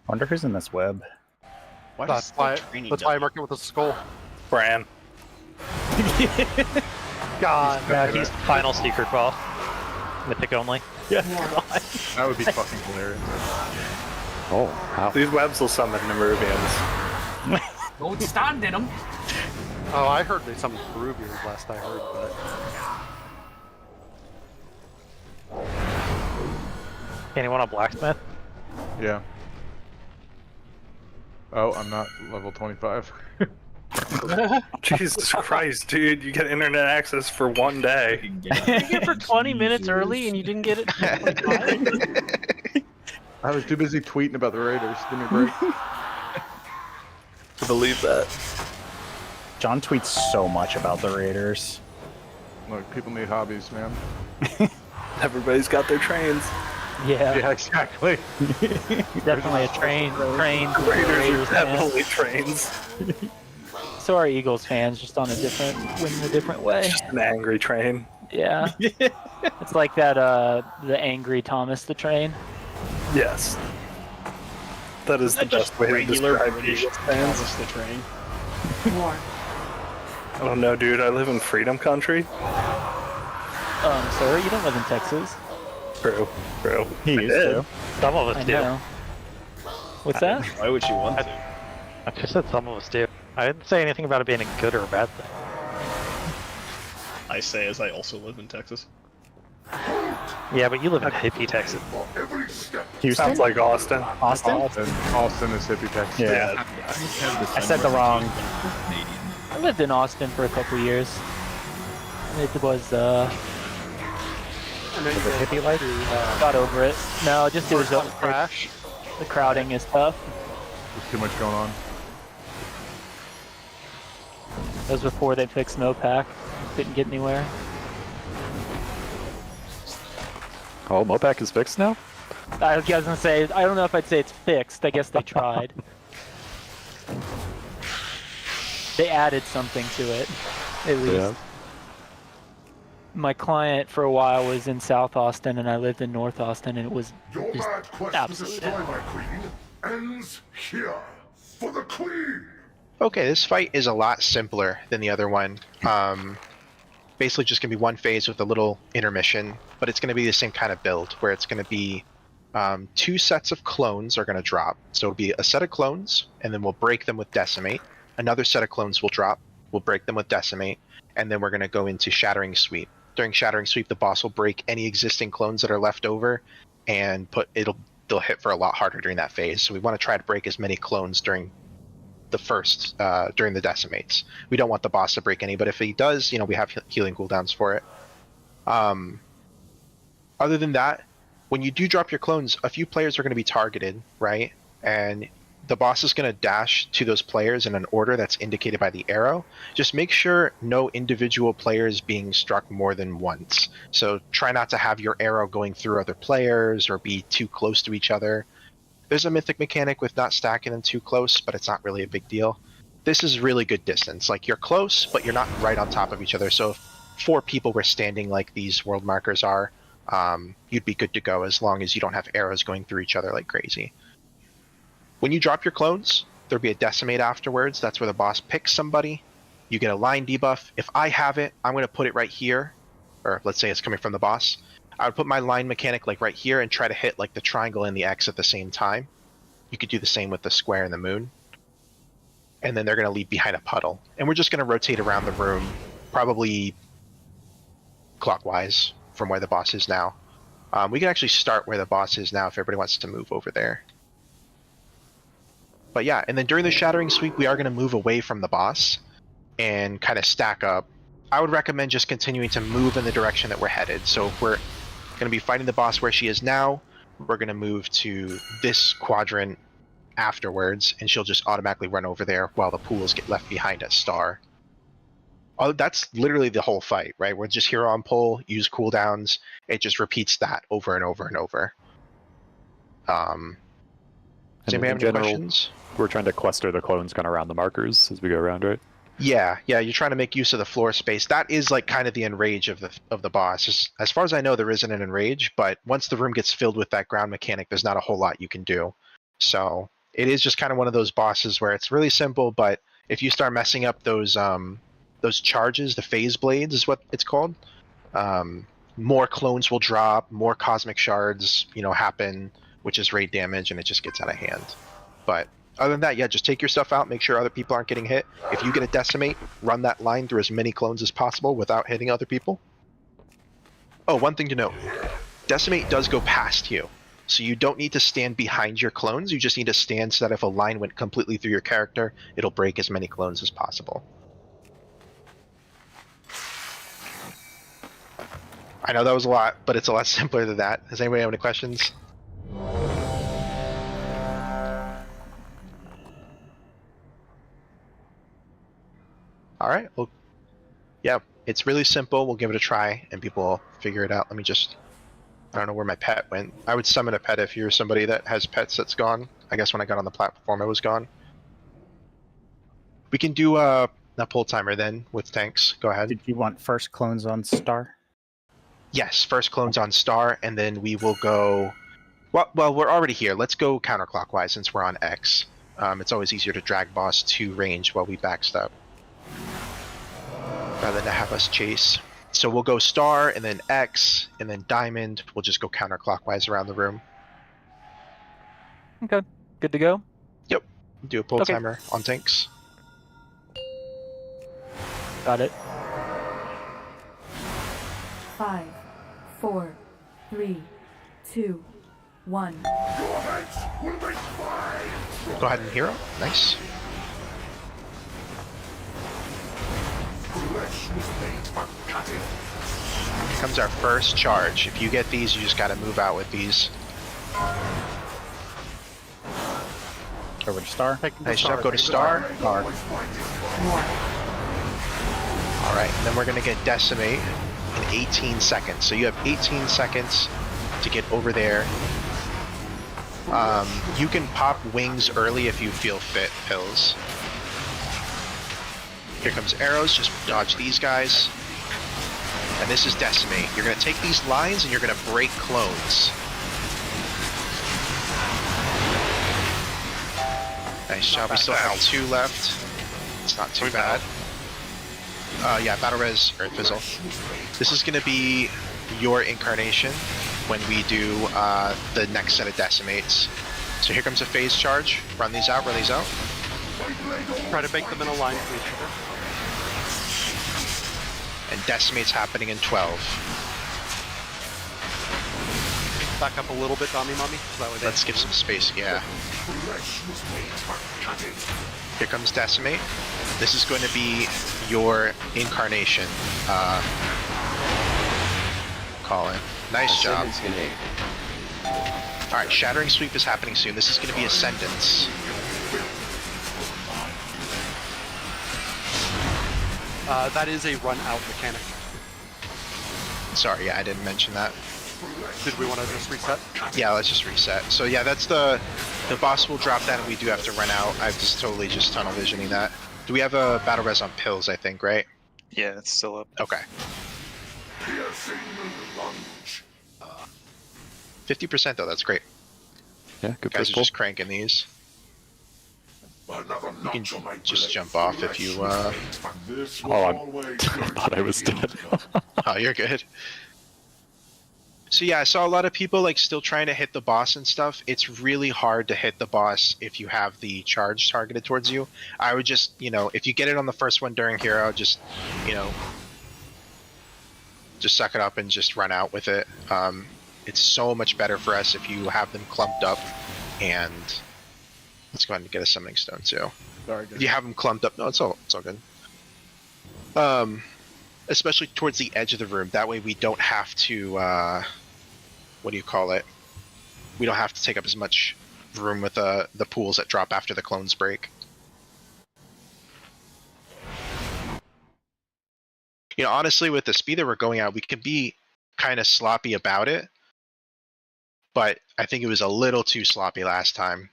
Wonder who's in this web. That's why I mark it with a skull. Bran. God. No, he's final secret ball. Mythic only. Yeah. That would be fucking hilarious. Oh, wow. These webs will summon Nerubians. Don't stand in them. Oh, I heard they summoned Peruvians last I heard, but... Anyone on blacksmith? Yeah. Oh, I'm not level 25. Jesus Christ, dude! You get internet access for one day. You get here for 20 minutes early and you didn't get it. I was too busy tweeting about the Raiders. Give me a break. To believe that. John tweets so much about the Raiders. Look, people need hobbies, man. Everybody's got their trains. Yeah. Yeah, exactly. Definitely a train. Raiders are definitely trains. So are Eagles fans, just on a different way. Just an angry train. Yeah. It's like that the angry Thomas the Train. Yes. That is the best way to describe Eagles fans. Thomas the Train. Oh no, dude! I live in Freedom Country. Sir, you don't live in Texas. True. He used to. Some of us I do. know. What's that? Why would you want to? I just said some of us do. I didn't say anything about it being a good or a bad thing. I say as I also live in Texas. Yeah, but you live in hippie Texas. Houston? Sounds like Austin. Austin? Austin is hippie Texas. Yeah. I said the wrong. I lived in Austin for a couple years. It was hippie life? got over it. No, just it was Crash. the crowding is tough. There's too much going on. That was before they fixed Mopac. Didn't get anywhere. Oh, Mopac is fixed now? I was gonna say, I don't know if I'd say it's fixed. I guess they tried. They added something to it, at least. Yeah. My client for a while was in South Austin, and I lived in North Austin, and it was Your just mad quest to absolutely destroy my queen ends here for the queen. Okay, this fight is a lot simpler than the other one. Basically just going to be one phase with a little intermission, but it's going to be the same kind of build, where it's going to be 2 sets of clones are going to drop. So it'll be a set of clones, and then we'll break them with Decimate. Another set of clones will drop, we'll break them with Decimate, and then we're going to go into Shattering Sweep. During Shattering Sweep, the boss will break any existing clones that are left over, and they'll hit for a lot harder during that phase. So we want to try to break as many clones during the Decimates. We don't want the boss to break any, but if he does, we have healing cooldowns for it. Other than that, when you do drop your clones, a few players are going to be targeted, right? And the boss is going to dash to those players in an order that's indicated by the arrow. Just make sure no individual player is being struck more than once. So try not to have your arrow going through other players or be too close to each other. There's a mythic mechanic with not stacking them too close, but it's not really a big deal. This is really good distance. Like, you're close, but you're not right on top of each other. So if 4 people were standing like these world markers are, you'd be good to go as long as you don't have arrows going through each other like crazy. When you drop your clones, there'll be a decimate afterwards. That's where the boss picks somebody. You get a line debuff. If I have it, I'm going to put it right here. Or let's say it's coming from the boss. I would put my line mechanic like right here and try to hit like the triangle and the X at the same time. You could do the same with the square and the moon. And then they're going to leave behind a puddle. And we're just going to rotate around the room, probably clockwise from where the boss is now. We can actually start where the boss is now if everybody wants to move over there. But yeah, and then during the Shattering Sweep, we are going to move away from the boss and kind of stack up. I would recommend just continuing to move in the direction that we're headed. So if we're going to be fighting the boss where she is now, we're going to move to this quadrant afterwards, and she'll just automatically run over there while the pools get left behind at star. Oh, that's literally the whole fight, right? We're just hero on pull, use cooldowns. It just repeats that over and over and over. Does anybody have any questions? We're trying to cluster the clones kind of around the markers as we go around, right? Yeah, you're trying to make use of the floor space. That is like kind of the enrage of the boss. As far as I know, there isn't an enrage, but once the room gets filled with that ground mechanic, there's not a whole lot you can do. So it is just kind of one of those bosses where it's really simple, but if you start messing up those charges, the phase blades is what it's called, more clones will drop, more cosmic shards, happen, which is raid damage, and it just gets out of hand. But other than that, yeah, just take your stuff out, make sure other people aren't getting hit. If you get a decimate, run that line through as many clones as possible without hitting other people. Oh, one thing to note, decimate does go past you. So you don't need to stand behind your clones, you just need to stand so that if a line went completely through your character, it'll break as many clones as possible. I know that was a lot, but it's a lot simpler than that. Does anybody have any questions? All right, well, yeah, it's really simple. We'll give it a try, and people will figure it out. Let me just, I don't know where my pet went. I would summon a pet if you're somebody that has pets that's gone. I guess when I got on the platform, it was gone. We can do a pull timer then with tanks. Go ahead. Did you want first clones on star? Yes, first clones on star, and then we will go... Well, we're already here. Let's go counterclockwise since we're on X. It's always easier to drag boss to range while we backstep, rather than to have us chase. So we'll go star, and then X, and then diamond. We'll just go counterclockwise around the room. Okay, good to go? Yep. Do a pull timer on tanks. Got it. 5, 4, 3, 2, 1. Go ahead and hero. Nice. Here comes our first charge. If you get these, you just gotta move out with these. Over to star. Nice job. Go to star. Alright, and then we're gonna get decimate in 18 seconds. So you have 18 seconds to get over there. You can pop wings early if you feel fit, pills. Here comes arrows, just dodge these guys. And this is decimate. You're gonna take these lines and you're gonna break clones. Nice job, we still have 2 left. It's not too bad. Yeah, battle res, Earth Fizzle. This is gonna be your incarnation when we do the next set of decimates. So here comes a phase charge. Run these out, run these out. Try to make them in a line to each other. And decimates happening in 12. Back up a little bit, Dami Mummy. Let's give some space, yeah. Here comes decimate. This is going to be your incarnation. Colin. Nice job. Alright, Shattering Sweep is happening soon. This is going to be Ascendance. That is a run out mechanic. Sorry, yeah, I didn't mention that. Did we want to just reset? Yeah, let's just reset. So yeah, that's the boss will drop that and we do have to run out. I've just totally just tunnel visioning that. Do we have a battle res on pills, I think, right? Yeah, it's still up. Okay. 50% though, that's great. Yeah, good Guys first are pull. just cranking these. You can just jump off if you. Oh, I thought I was dead. Oh, you're good. So yeah, I saw a lot of people like still trying to hit the boss and stuff. It's really hard to hit the boss if you have the charge targeted towards you. I would just, if you get it on the first one during hero, just, just suck it up and just run out with it. It's so much better for us if you have them clumped up. And let's go ahead and get a summoning stone too. Sorry, If you have them clumped up, no, it's all good. Especially towards the edge of the room. That way we don't have to. What do you call it? We don't have to take up as much room with the pools that drop after the clones break. Honestly, with the speed that we're going at, we can be kind of sloppy about it. But I think it was a little too sloppy last time.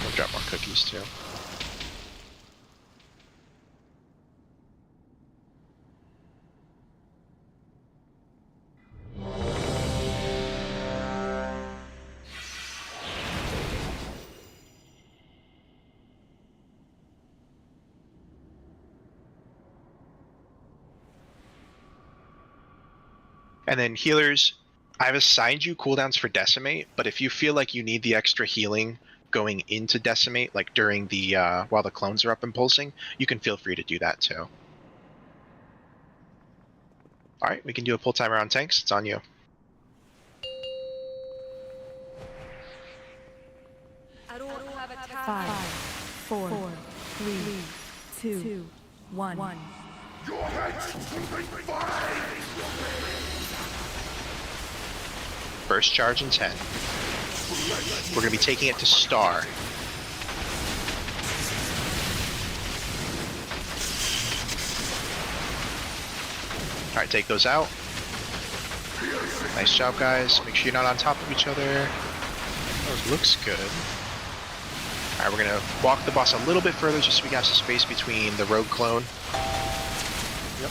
I'll drop more cookies too. And then healers, I've assigned you cooldowns for Decimate, but if you feel like you need the extra healing going into Decimate, like during the while the clones are up and pulsing, you can feel free to do that too. Alright, we can do a pull timer on tanks. It's on you. Five, four, three, two, one. Your head's moving fine! First charge in 10. We're going to be taking it to Star. Alright, take those out. Nice job, guys. Make sure you're not on top of each other. Oh, looks good. Alright, we're going to walk the boss a little bit further just so we got some space between the rogue clone. Yep.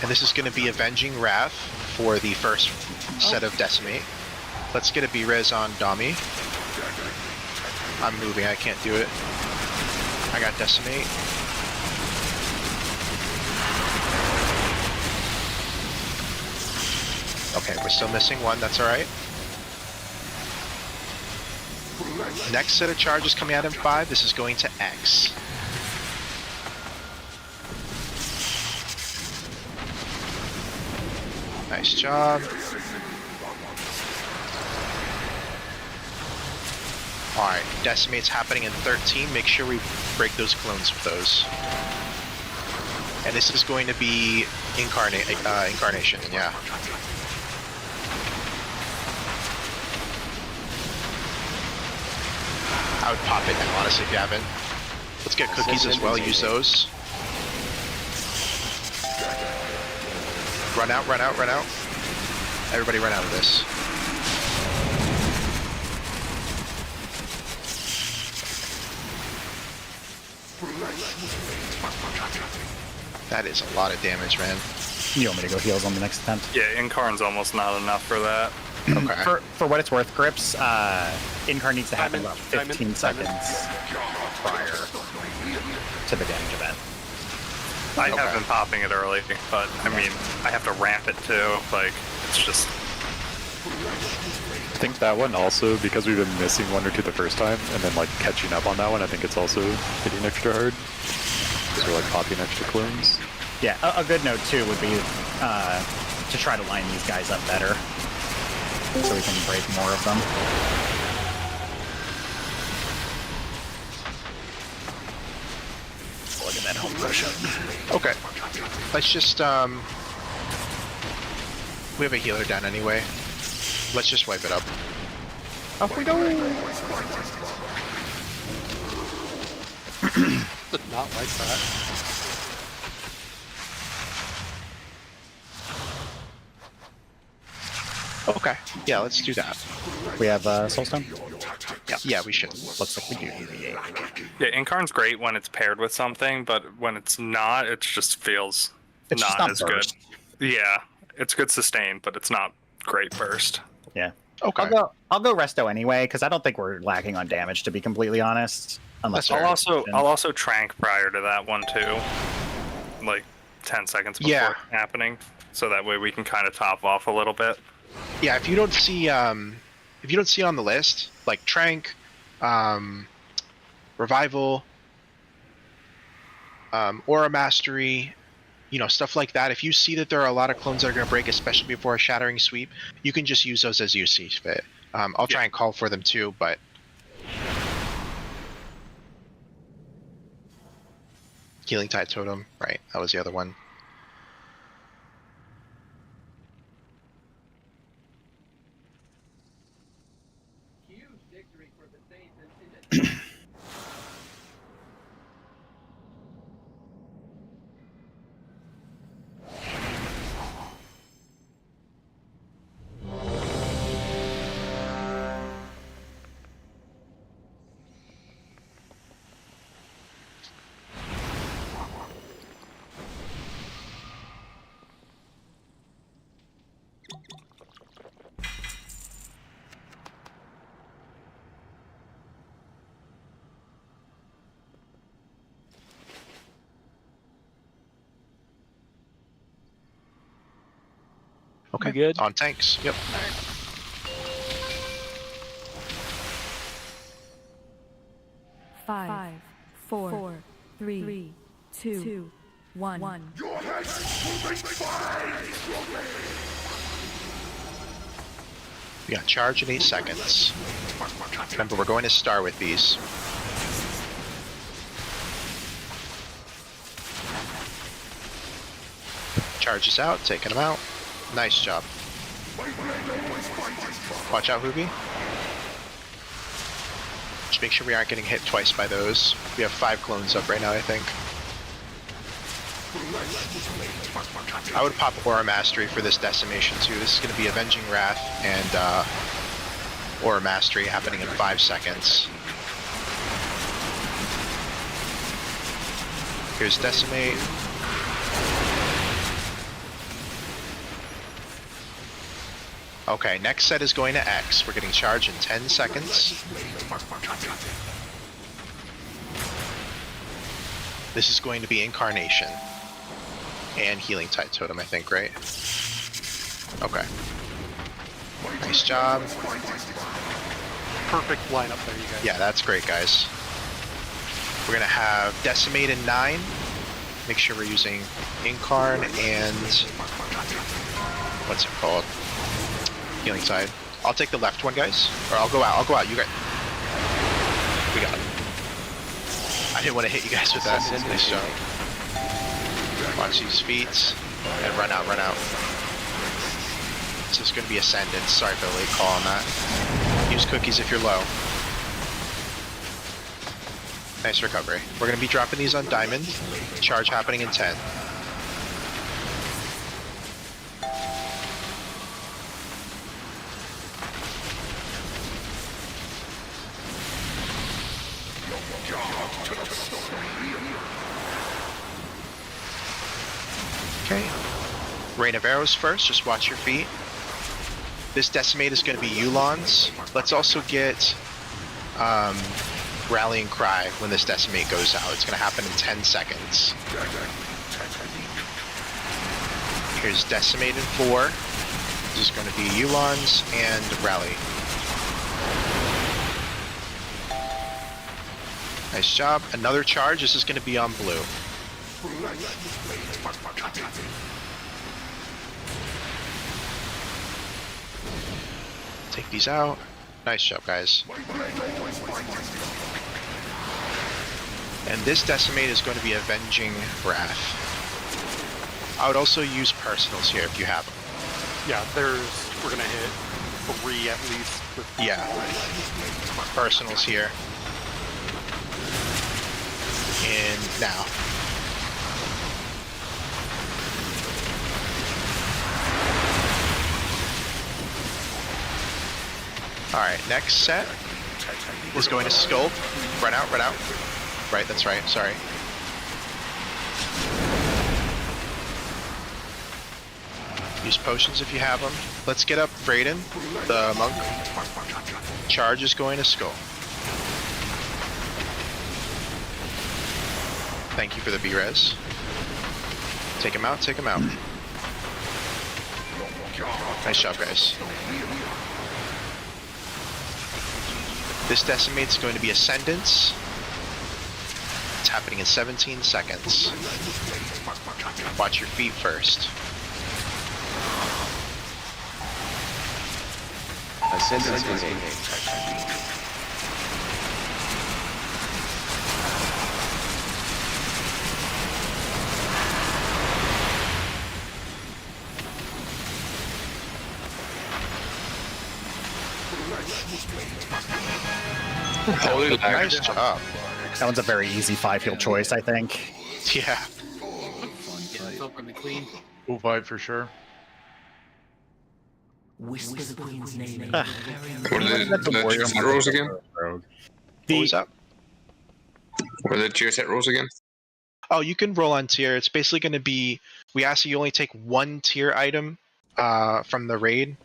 And this is going to be Avenging Wrath for the first set of Decimate. Let's get a B-Res on Dami. I'm moving, I can't do it. I got Decimate. Okay, we're still missing one, that's alright. Next set of charges coming out in 5, this is going to X. Nice job. Alright, Decimate's happening in 13. Make sure we break those clones with those. And this is going to be Incarnation, yeah. I would pop it now, honestly, if you haven't. Let's get cookies as well, use those. Run out, run out, run out. Everybody run out of this. That is a lot of damage, man. You want me to go heals on the next attempt? Yeah, Incarn's almost not enough for that. Okay. For what it's worth, Grips, Incar needs to happen about 15 seconds prior to the damage event. I have been popping it early, but I mean, I have to ramp it too. Like, it's just. I think that one also, because we've been missing one or two the first time, and then like catching up on that one, I think it's also hitting extra hard. Because we're like popping extra clones. Yeah, a good note too would be to try to line these guys up better, so we can break more of them. Look at that home push-up. Okay. Let's just, we have a healer down anyway. Let's just wipe it up. Off we go! Did not like that. Okay. Yeah, let's do that. We have Soulstone? Yep. Yeah, we should. Looks like we do need the 8. Yeah, Incarn's great when it's paired with something, but when it's not, it just feels It's just not not as burst. good. Yeah, it's good sustain, but it's not great burst. Yeah. Okay. I'll go resto anyway because I don't think we're lacking on damage, to be completely honest. Unless I'll also trank prior to that one too, like 10 seconds before Yeah. it's happening, so that way we can kind of top off a little bit. Yeah, if you don't see on the list like Trank, Revival, Aura Mastery, stuff like that. If you see that there are a lot of clones that are going to break, especially before a Shattering Sweep, you can just use those as you see fit. I'll try and call for them too, but Healing Tide Totem, right? That was the other one. Okay. Good. On tanks. Yep. Five, four, three, two, one. Your head is moving fine! We got charge in 8 seconds. Remember, we're going to star with these. Charge is out, taking them out. Nice job. Watch out, Hoobie. Just make sure we aren't getting hit twice by those. We have 5 clones up right now, I think. I would pop Aura Mastery for this decimation too. This is going to be Avenging Wrath and Aura Mastery happening in 5 seconds. Here's Decimate. Okay, next set is going to X. We're getting charged in 10 seconds. This is going to be Incarnation. And Healing Tide Totem, I think, right? Okay. Nice job. Perfect lineup there, you guys. Yeah, that's great, guys. We're going to have Decimate in 9. Make sure we're using Incarn and... what's it called? Healing Tide. I'll take the left one, guys. Or I'll go out. You guys... we got it. I didn't want to hit you guys with that. Nice job. Watch these feet. And run out. This is going to be Ascendant. Sorry for the late call on that. Use cookies if you're low. Nice recovery. We're going to be dropping these on Diamond. Charge happening in 10. Okay. Rain of Arrows first, just watch your feet. This Decimate is going to be Yulon's. Let's also get Rallying Cry when this Decimate goes out. It's going to happen in 10 seconds. Here's Decimate in 4. This is going to be Yulon's and Rally. Nice job. Another charge. This is going to be on blue. Take these out. Nice job, guys. And this Decimate is going to be Avenging Wrath. I would also use Personals here if you have them. Yeah, we're going to hit 3 at least. Yeah. Personals here. And now. Alright, next set. is going to sculpt. Run out, run out. Right, that's right, sorry. Use potions if you have them. Let's get up Brayden, the monk. Charge is going to skull. Thank you for the B-res. Take him out, take him out. Nice job, guys. This decimate's going to be Ascendance. It's happening in 17 seconds. Watch your feet first. Ascendance innate. Holy Nice job. That one's a very easy 5-heal choice, I think. Yeah. From the queen. Full fight for sure. What are the tier set rules again? What was up? What are the tier set rules again? Oh, you can roll on tier. It's basically going to be, we ask you only take one tier item from the raid.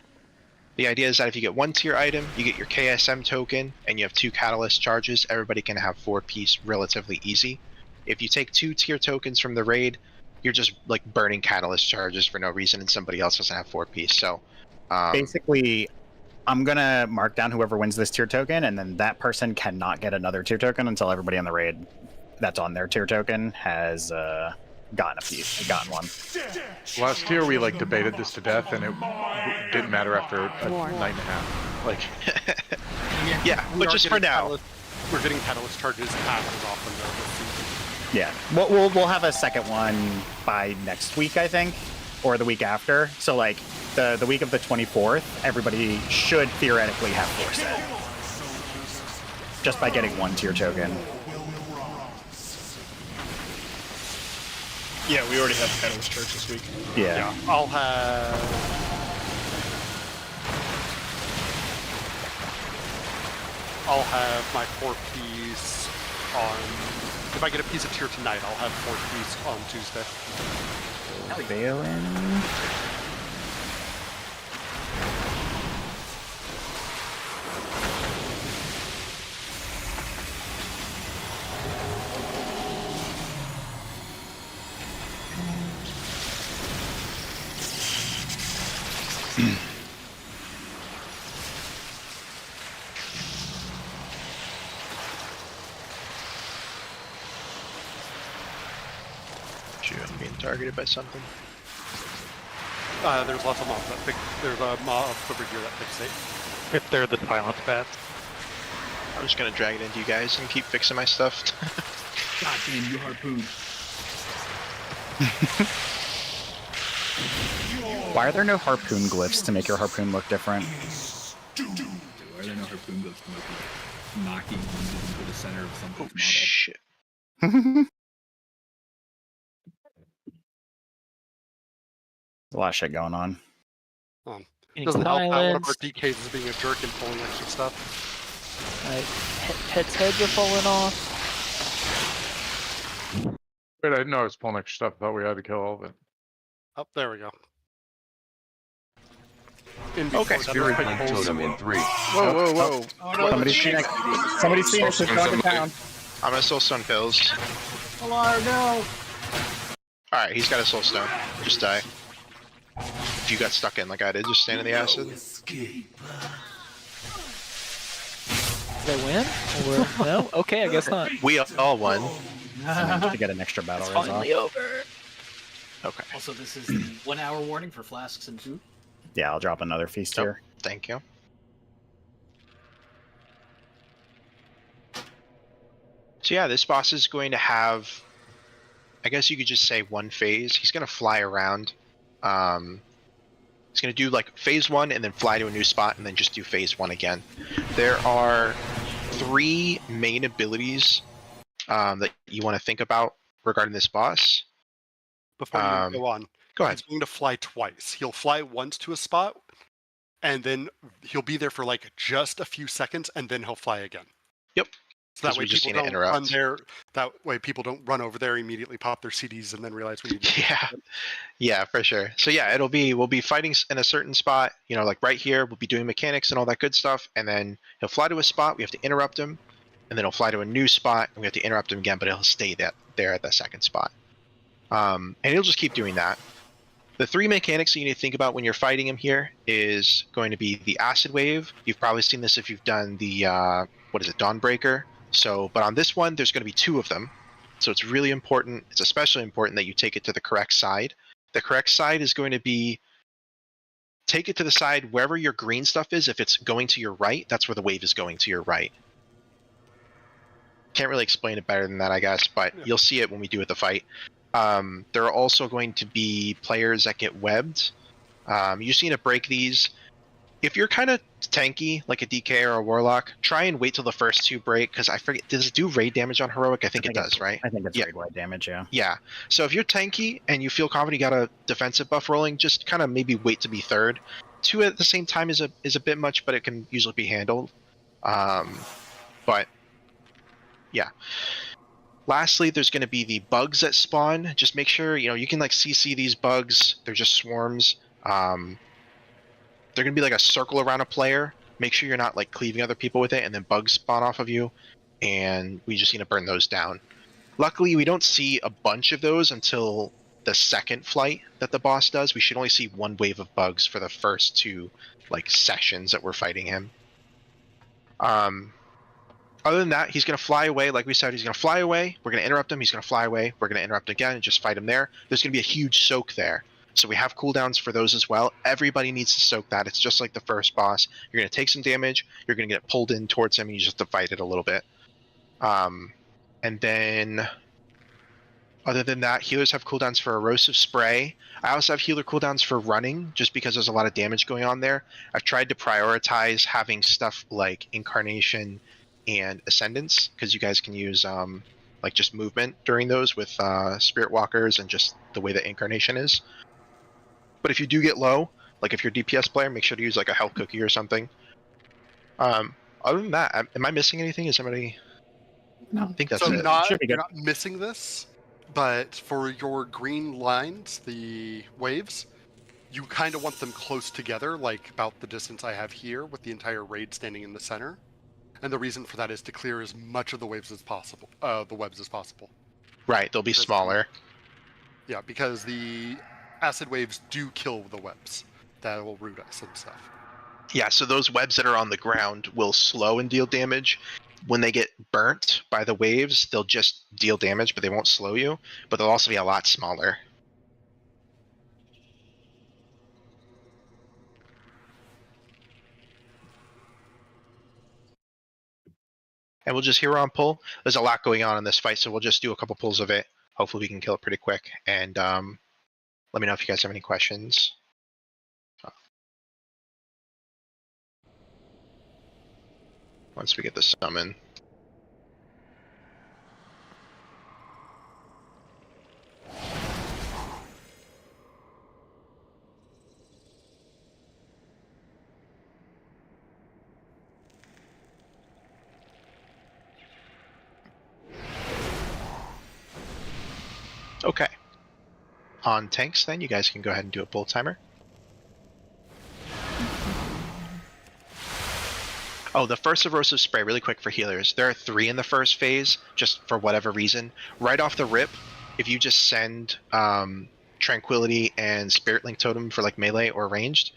The idea is that if you get one tier item, you get your KSM token, and you have 2 catalyst charges. Everybody can have 4-piece relatively easy. If you take 2 tier tokens from the raid, you're just like burning catalyst charges for no reason, and somebody else doesn't have 4-piece. So basically, I'm gonna mark down whoever wins this tier token, and then that person cannot get another tier token until everybody on the raid that's on their tier token has gotten one. Last year we like debated this to death, and it didn't matter after a night and a half. Like, yeah, but just for now, we're getting catalyst charges as often though. Yeah, we'll have a second one by next week, I think, or the week after. So like the week of the 24th, everybody should theoretically have 4 set just by getting 1 tier token. Yeah, we already have Catalyst Church this week. Yeah. I'll have my 4-piece on. If I get a piece of tier tonight, I'll have 4-piece on Tuesday. Balin. I'm being targeted by something. There's lots of mobs that pick. There's a mob over here that picks 8. If they're the silence bats. I'm just gonna drag it into you guys and keep fixing my stuff. God damn, you harpoon. Why are there no harpoon glyphs to make your harpoon look different? Why are there no harpoon glyphs to make you knocking into the center of something's model? Shit. A lot of shit going on. Doesn't help that one of our DKs is being a jerk and pulling extra stuff. Pet's heads are falling off. wait, I didn't know I was pulling extra stuff. I thought we had to kill all of it. Oh, there we go. Okay. Spirit Link Totem in 3. Whoa, whoa, whoa. Oh no, Somebody's Phoenix is going down. I'm gonna Soulstone pills. Alarm, no! Alright, he's got a Soulstone. Just die. If you got stuck in like I did, just stand in the acid. Did they win? Or no? Okay, I guess not. We all won. To get an extra battle It's res finally off. over. Okay. Also, this is the 1-hour warning for flasks and food. Yeah, I'll drop another feast here. Thank you. So yeah, this boss is going to have, I guess you could just say, 1 phase. He's going to fly around. He's going to do like phase 1 and then fly to a new spot and then just do phase 1 again. There are 3 main abilities that you want to think about regarding this boss. Before you go on, go ahead. He's going to fly twice. He'll fly once to a spot, and then he'll be there for like just a few seconds, and then he'll fly again. Yep. So that 'Cause way we just people need to don't run interrupt. there. That way people don't run over there, immediately pop their CDs, and then realize we need to. Yeah. Yeah, for sure. So yeah, we'll be fighting in a certain spot, like right here, we'll be doing mechanics and all that good stuff, and then he'll fly to a spot, we have to interrupt him, and then he'll fly to a new spot, and we have to interrupt him again, but he'll stay there at the second spot. And he'll just keep doing that. The 3 mechanics that you need to think about when you're fighting him here is going to be the acid wave. You've probably seen this if you've done the Dawnbreaker. But on this one, there's going to be 2 of them. So it's really important. It's especially important that you take it to the correct side. The correct side is going to be take it to the side wherever your green stuff is. If it's going to your right, that's where the wave is going to your right. Can't really explain it better than that, I guess, but you'll see it when we do it the fight. There are also going to be players that get webbed. You just need to break these. If you're kind of tanky, like a DK or a Warlock, try and wait till the first 2 break, because I forget, does it do raid damage on Heroic? I think it does, right? I think it's raid-wide damage, yeah. Yeah. So if you're tanky and you feel confident you got a defensive buff rolling, just kind of maybe wait to be third. 2 at the same time is a bit much, but it can usually be handled. But yeah. Lastly, there's going to be the bugs that spawn. Just make sure, you can like CC these bugs. They're just swarms. They're going to be like a circle around a player. Make sure you're not like cleaving other people with it, and then bugs spawn off of you. And we just need to burn those down. Luckily, we don't see a bunch of those until the second flight that the boss does. We should only see 1 wave of bugs for the first 2 sessions that we're fighting him. Other than that, he's going to fly away. Like we said, he's going to fly away. We're going to interrupt him. He's going to fly away. We're going to interrupt again and just fight him there. There's going to be a huge soak there. So we have cooldowns for those as well. Everybody needs to soak that. It's just like the first boss. You're going to take some damage. You're going to get pulled in towards him, and you just have to fight it a little bit. And then, other than that, healers have cooldowns for Erosive Spray. I also have healer cooldowns for running, just because there's a lot of damage going on there. I've tried to prioritize having stuff like Incarnation and Ascendance, because you guys can use just movement during those with Spirit Walkers and just the way that Incarnation is. But if you do get low, like if you're a DPS player, make sure to use like a health cookie or something. Other than that, am I missing anything? Is somebody? No. I think that's So it. you're not missing this, but for your green lines, the waves, you kind of want them close together, like about the distance I have here, with the entire raid standing in the center. And the reason for that is to clear as much of the waves as possible. The webs as possible. Right, they'll be smaller. Yeah, because the acid waves do kill the webs that will root us and stuff. Yeah, so those webs that are on the ground will slow and deal damage. When they get burnt by the waves, they'll just deal damage, but they won't slow you. But they'll also be a lot smaller. And we'll just hero on pull. There's a lot going on in this fight, so we'll just do a couple pulls of it. Hopefully we can kill it pretty quick. And let me know if you guys have any questions. Once we get the summon. Okay. On tanks, then, you guys can go ahead and do a pull timer. Oh, the first Erosive Spray, really quick for healers. There are 3 in the first phase, just for whatever reason. Right off the rip, if you just send Tranquility and Spirit Link Totem for like melee or ranged,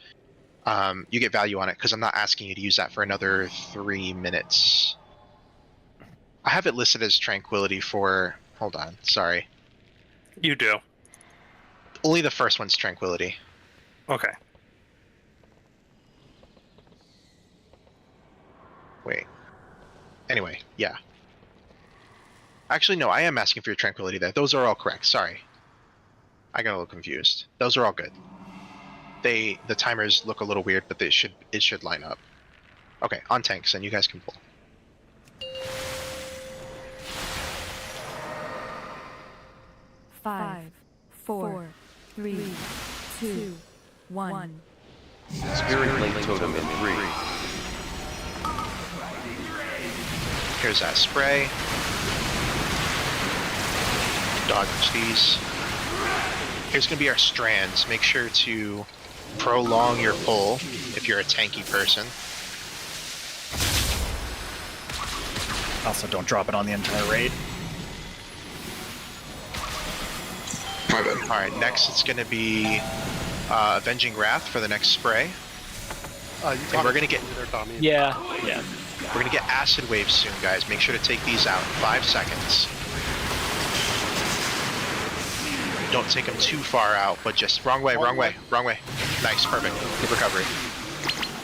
you get value on it, because I'm not asking you to use that for another 3 minutes. I have it listed as Tranquility for... Hold on, sorry. You do. Only the first one's Tranquility. Okay. Wait. Anyway, yeah. Actually, no, I am asking for your Tranquility there. Those are all correct, sorry. I got a little confused. Those are all good. The timers look a little weird, but it should line up. Okay, on tanks, and you guys can pull. Five, four, 3, 2, 1. Spirit Link Totem in 3. Here's that spray. Dodge these. Here's going to be our strands. Make sure to prolong your pull if you're a tanky person. Also, don't drop it on the entire raid. My bad. Alright, next it's going to be Avenging Wrath for the next spray. And we're going to get... Yeah. We're going to get Acid Waves soon, guys. Make sure to take these out in 5 seconds. Don't take them too far out, but just wrong way. Nice, perfect. Good recovery.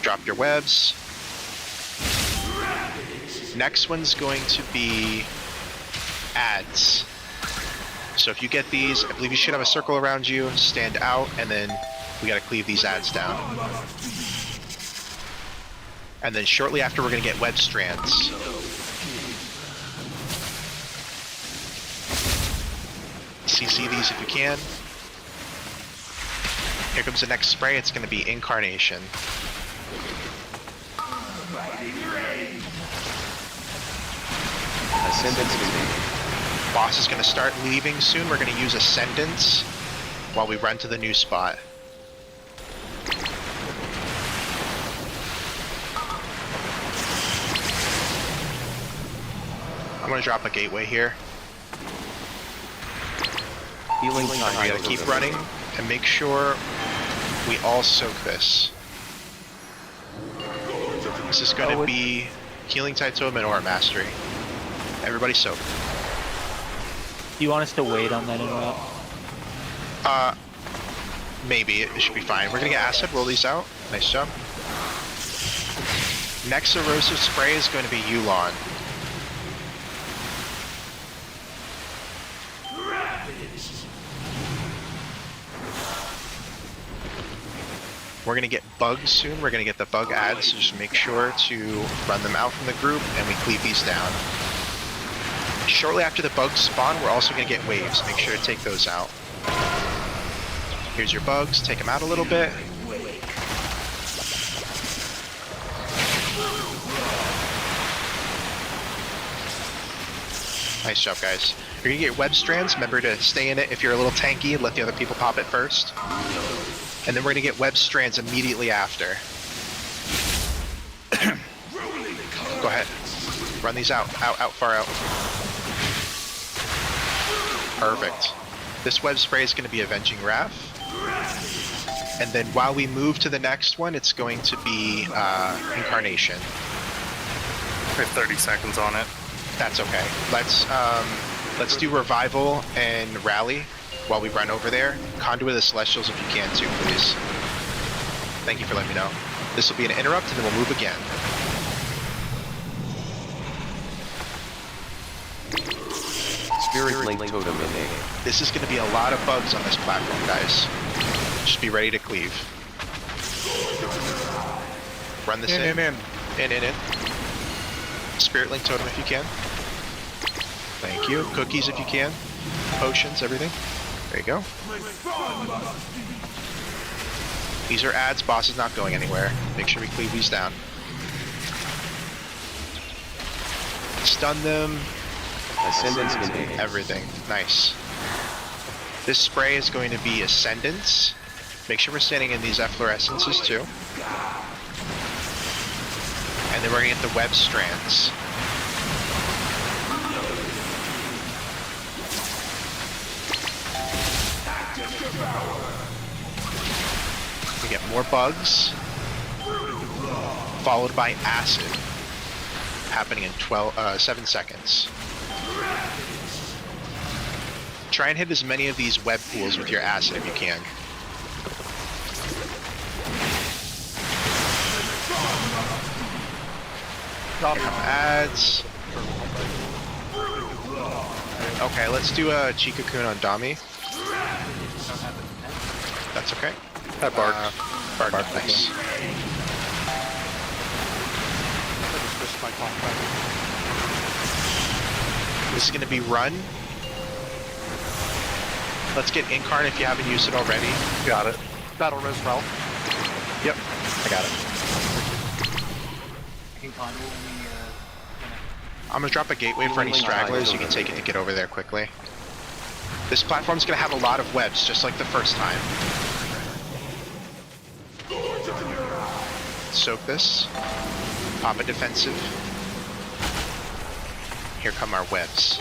Drop your webs. Next one's going to be ads. So if you get these, I believe you should have a circle around you, stand out, and then we gotta cleave these ads down. And then shortly after, we're gonna get web strands. CC these if you can. Here comes the next spray. It's going to be Incarnation. Ascendance. Boss is going to start leaving soon. We're going to use Ascendance while we run to the new spot. I'm going to drop a gateway here. Healing We gotta keep running and make sure we all soak this. This is gonna be Healing Tide Totem and Aura Mastery. Everybody soak. Do you want us to wait on that interrupt? Maybe. It should be fine. We're gonna get Acid, roll these out. Nice job. Next Erosive Spray is going to be Yulon. We're going to get bugs soon. We're going to get the bug ads, so just make sure to run them out from the group, and we cleave these down. Shortly after the bugs spawn, we're also going to get waves. Make sure to take those out. Here's your bugs. Take them out a little bit. Nice job, guys. You're going to get web strands. Remember to stay in it if you're a little tanky and let the other people pop it first. And then we're going to get web strands immediately after. Go ahead. Run these out, far out. Perfect. This web spray is going to be Avenging Wrath. And then while we move to the next one, it's going to be Incarnation. We have 30 seconds on it. That's okay. Let's do Revival and Rally while we run over there. Conduit of the Celestials if you can too, please. Thank you for letting me know. This will be an interrupt and then we'll move again. Spirit Link Totem in. This is going to be a lot of bugs on this platform, guys. Just be ready to cleave. Run this in. In. Spirit Link Totem if you can. Thank you. Cookies if you can. Potions, everything. There you go. These are ads. Boss is not going anywhere. Make sure we cleave these down. Stun them. Ascendance. Everything. Nice. This spray is going to be Ascendance. Make sure we're standing in these efflorescences too. And then we're going to get the web strands. We get more bugs, followed by acid, happening in 7 seconds. Try and hit as many of these web pools with your acid if you can. Ads. Okay, let's do a Chikakun on Dami. That's okay. That bark. Bark, nice. This is going to be run. Let's get Incarn if you haven't used it already. Got it. Battle Res Ralph. Yep, I got it. I'm gonna drop a gateway for any stragglers. You can take it to get over there quickly. This platform's gonna have a lot of webs, just like the first time. Soak this. Pop a defensive. Here come our webs.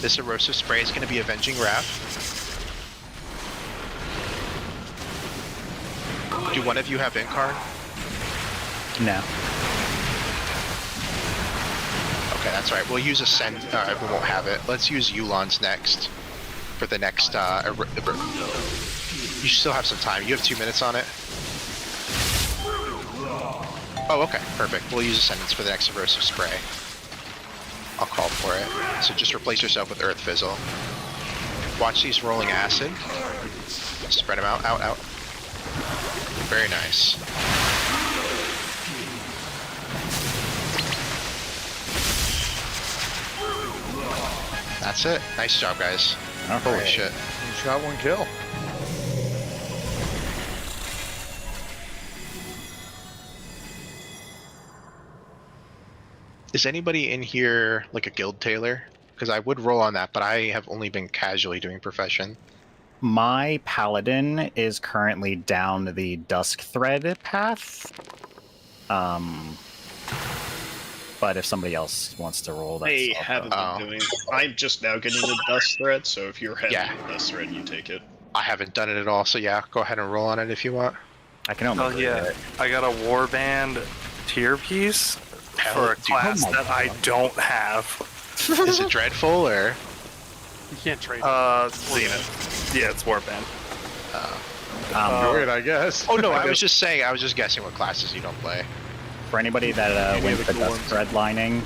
This erosive spray is going to be Avenging Wrath. Do one of you have Incarn? No. Okay, that's right. We'll use Ascend. We won't have it. Let's use Yulon's next for the next. You still have some time. You have 2 minutes on it. Oh, okay, perfect. We'll use Ascendance for the next erosive spray. I'll call for it. So just replace yourself with Earth Fizzle. Watch these rolling acid. Spread them out, out. Very nice. That's it. Nice job, guys. Holy shit. One shot, one kill. Is anybody in here like a guild tailor? Because I would roll on that, but I have only been casually doing profession. My paladin is currently down the dusk thread path. But if somebody else wants to roll, that's I haven't been doing. I'm just now getting the dust thread, so if you're heavy in dust thread, you take it. I haven't done it at all, so yeah, go ahead and roll on it if you want. I can only. Oh yeah, I got a warband tier piece for a class that I don't have. Is it dreadful or? You can't trade. Zenith. Yeah, it's warband. Good, I guess. Oh no, I was just saying. I was just guessing what classes you don't play. For anybody that wins the dusk thread lining,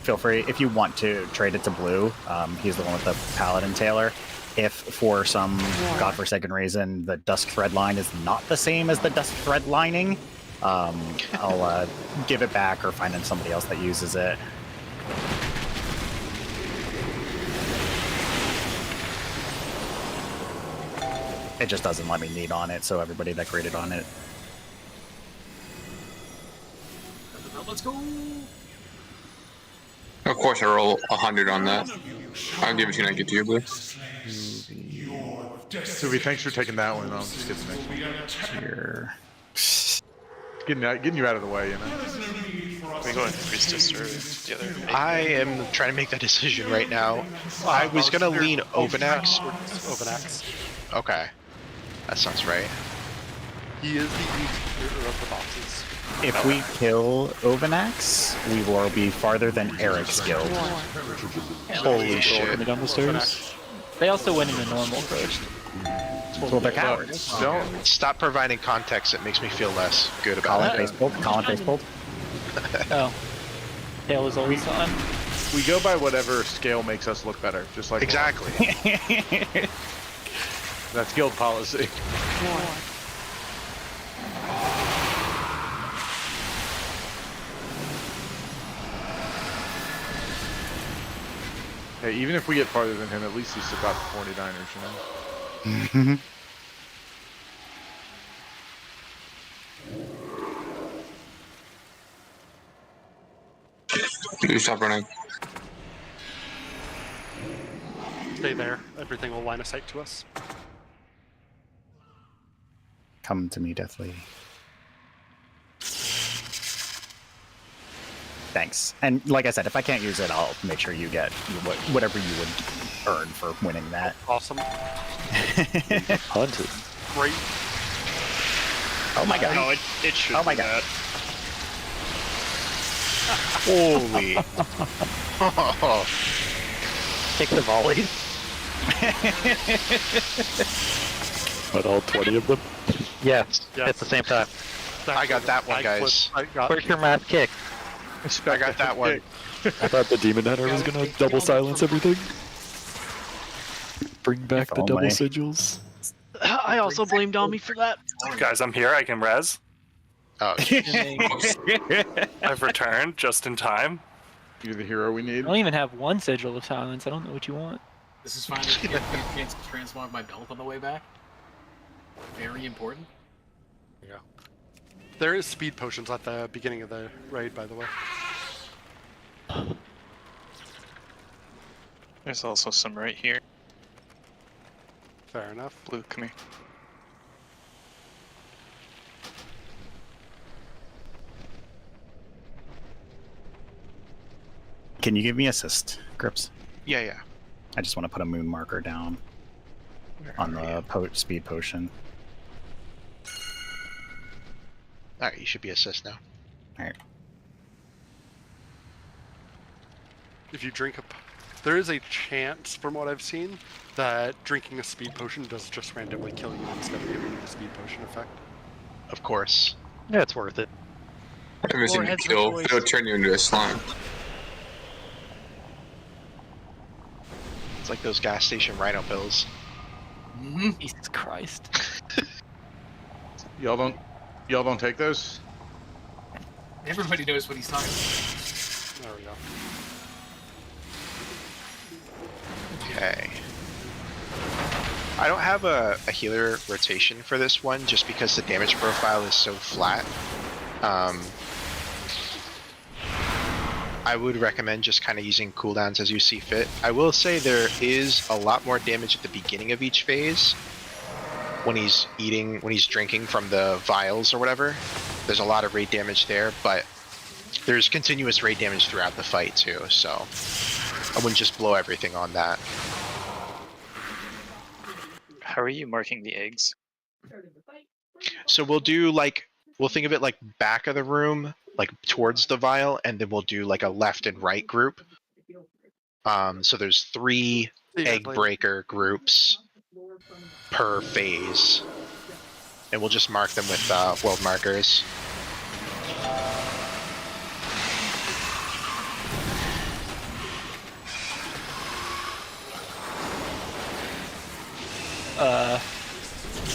feel free if you want to trade it to Blue. He's the one with the paladin tailor. If for some godforsaken reason the dusk thread line is not the same as the dusk thread lining, I'll give it back or find somebody else that uses it. It just doesn't let me need on it, so everybody that graded on it. Let's go. Of course, I roll 100 on that. I'll give it to you and I get to you, Blue. Subi, thanks for taking that one. I'll just get the next one. Here. Getting you out of the way, you know. We go with Priestess or the other. I am trying to make that decision right now. I was gonna lean Ovanax. Ovanax. Okay, that sounds right. He is the easier of the bosses. If we kill Ovanax, we will be farther than Eric's guild. Holy shit. Coming down the stairs. They also went into normal first. Well, they're cowards. Don't stop providing context. It makes me feel less good about it. Colin face pulled. Oh. Tail is always on. We go by whatever scale makes us look better, just like exactly. That's guild policy. Hey, even if we get farther than him, at least he's still got the 49ers, you know? You stop running. Stay there. Everything will line of sight to us. Come to me, Deathly. Thanks. And like I said, if I can't use it, I'll make sure you get whatever you would earn for winning that. Awesome. Hunted. Great. Oh my god. No, it should. Oh my do god. That. Holy. Take the volleys. But all 20 of them? Yes, at the same time. I got that one, guys. Where's your math kick? I got that one. I thought the Demon Hunter was gonna double silence everything. Bring back the double sigils. I also blame Domi for that. Guys, I'm here. I can res. Oh, I've returned just in time. You're the hero we I need. don't even have one sigil of silence. I don't know what you want. This is finally giving me a chance to transmog my belt on the way back. Very important. Yeah. There is speed potions at the beginning of the raid, by the way. There's also some right here. Fair enough. Blue, come here. Can you give me assist, Grips? Yeah, yeah. I just want to put a moon marker down on the speed potion. Alright, you should be assist now. Alright. If you drink there is a chance, from what I've seen, that drinking a speed potion does just randomly kill you instead of giving you the speed potion effect. Of course. Yeah, it's worth it. I've never seen it kill. It'll turn you into a slime. It's like those gas station rhino pills. Jesus Christ. Y'all don't take those? Everybody knows what he's talking about. There we go. Okay. I don't have a healer rotation for this one just because the damage profile is so flat. I would recommend just kind of using cooldowns as you see fit. I will say there is a lot more damage at the beginning of each phase when he's drinking from the vials or whatever. There's a lot of raid damage there, but there's continuous raid damage throughout the fight too, so I wouldn't just blow everything on that. How are you marking the eggs? So we'll think of it like back of the room, like towards the vial, and then we'll do like a left and right group. So there's 3 egg breaker groups per phase, and we'll just mark them with world markers.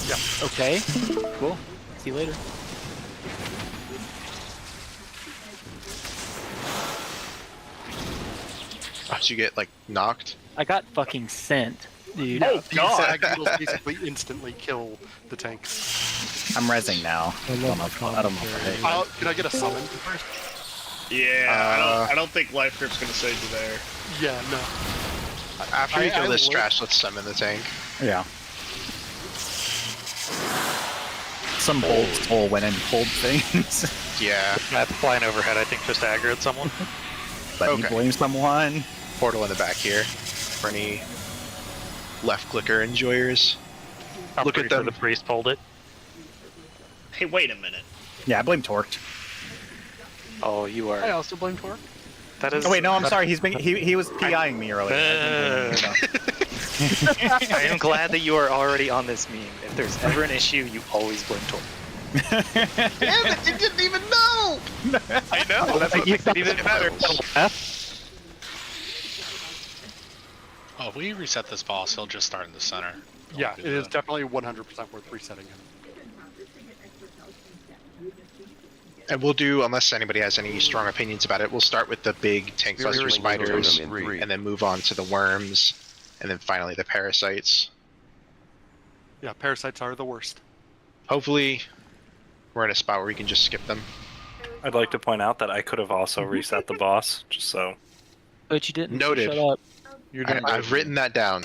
Yeah. Okay. Cool. See you later. Oh, did you get like knocked? I got fucking sent, dude. Oh god! Will basically instantly kill the tank. I'm rezzing now. I don't know. Can I get a summon? Yeah, I don't think Life Grip's gonna save you there. Yeah, no. After you kill this trash, let's summon the tank. Yeah. Some bold soul went and pulled things. Yeah. That's flying overhead, I think, just aggroed someone. Let me blame someone. Portal in the back here for any left clicker enjoyers. I'm Look pretty at them. sure the priest pulled it. Hey, wait a minute. Yeah, I blame Torqued. Oh, you are. I also blame Torque. That is. Oh wait, no, I'm sorry. He was PIing me earlier. I am glad that you are already on this meme. If there's ever an issue, you always blame Tor. Damn it, you didn't even know! I know, that's what makes it even better. Oh, if we reset this boss, he'll just start in the center. Yeah, it is definitely 100% worth resetting him. And we'll do, unless anybody has any strong opinions about it, we'll start with the big tank buster spiders, and then move on to the worms, and then finally the parasites. Yeah, parasites are the worst. Hopefully, we're in a spot where we can just skip them. I'd like to point out that I could have also reset the boss, just so. But you didn't. Noted. Shut up. I've written that down.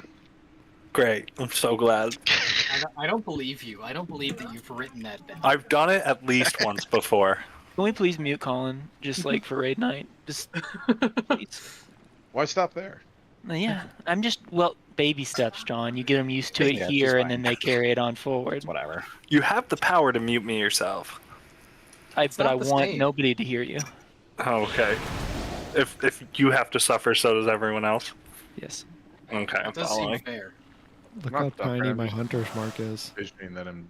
Great, I'm so glad. I don't believe you. I don't believe that you've written that down. I've done it at least once before. Can we please mute Colin? Just like for raid night? Just please. Why stop there? Yeah, I'm just, baby steps, John. You get them used to it Yeah, here, she's and fine. then they carry it on forward. Whatever. You have the power to mute me yourself. But I want nobody to hear you. Oh, okay. If you have to suffer, so does everyone else. Yes. Okay, I'm It does following. seem fair. Look Not how that tiny bad. my hunter's mark is. Visioning that in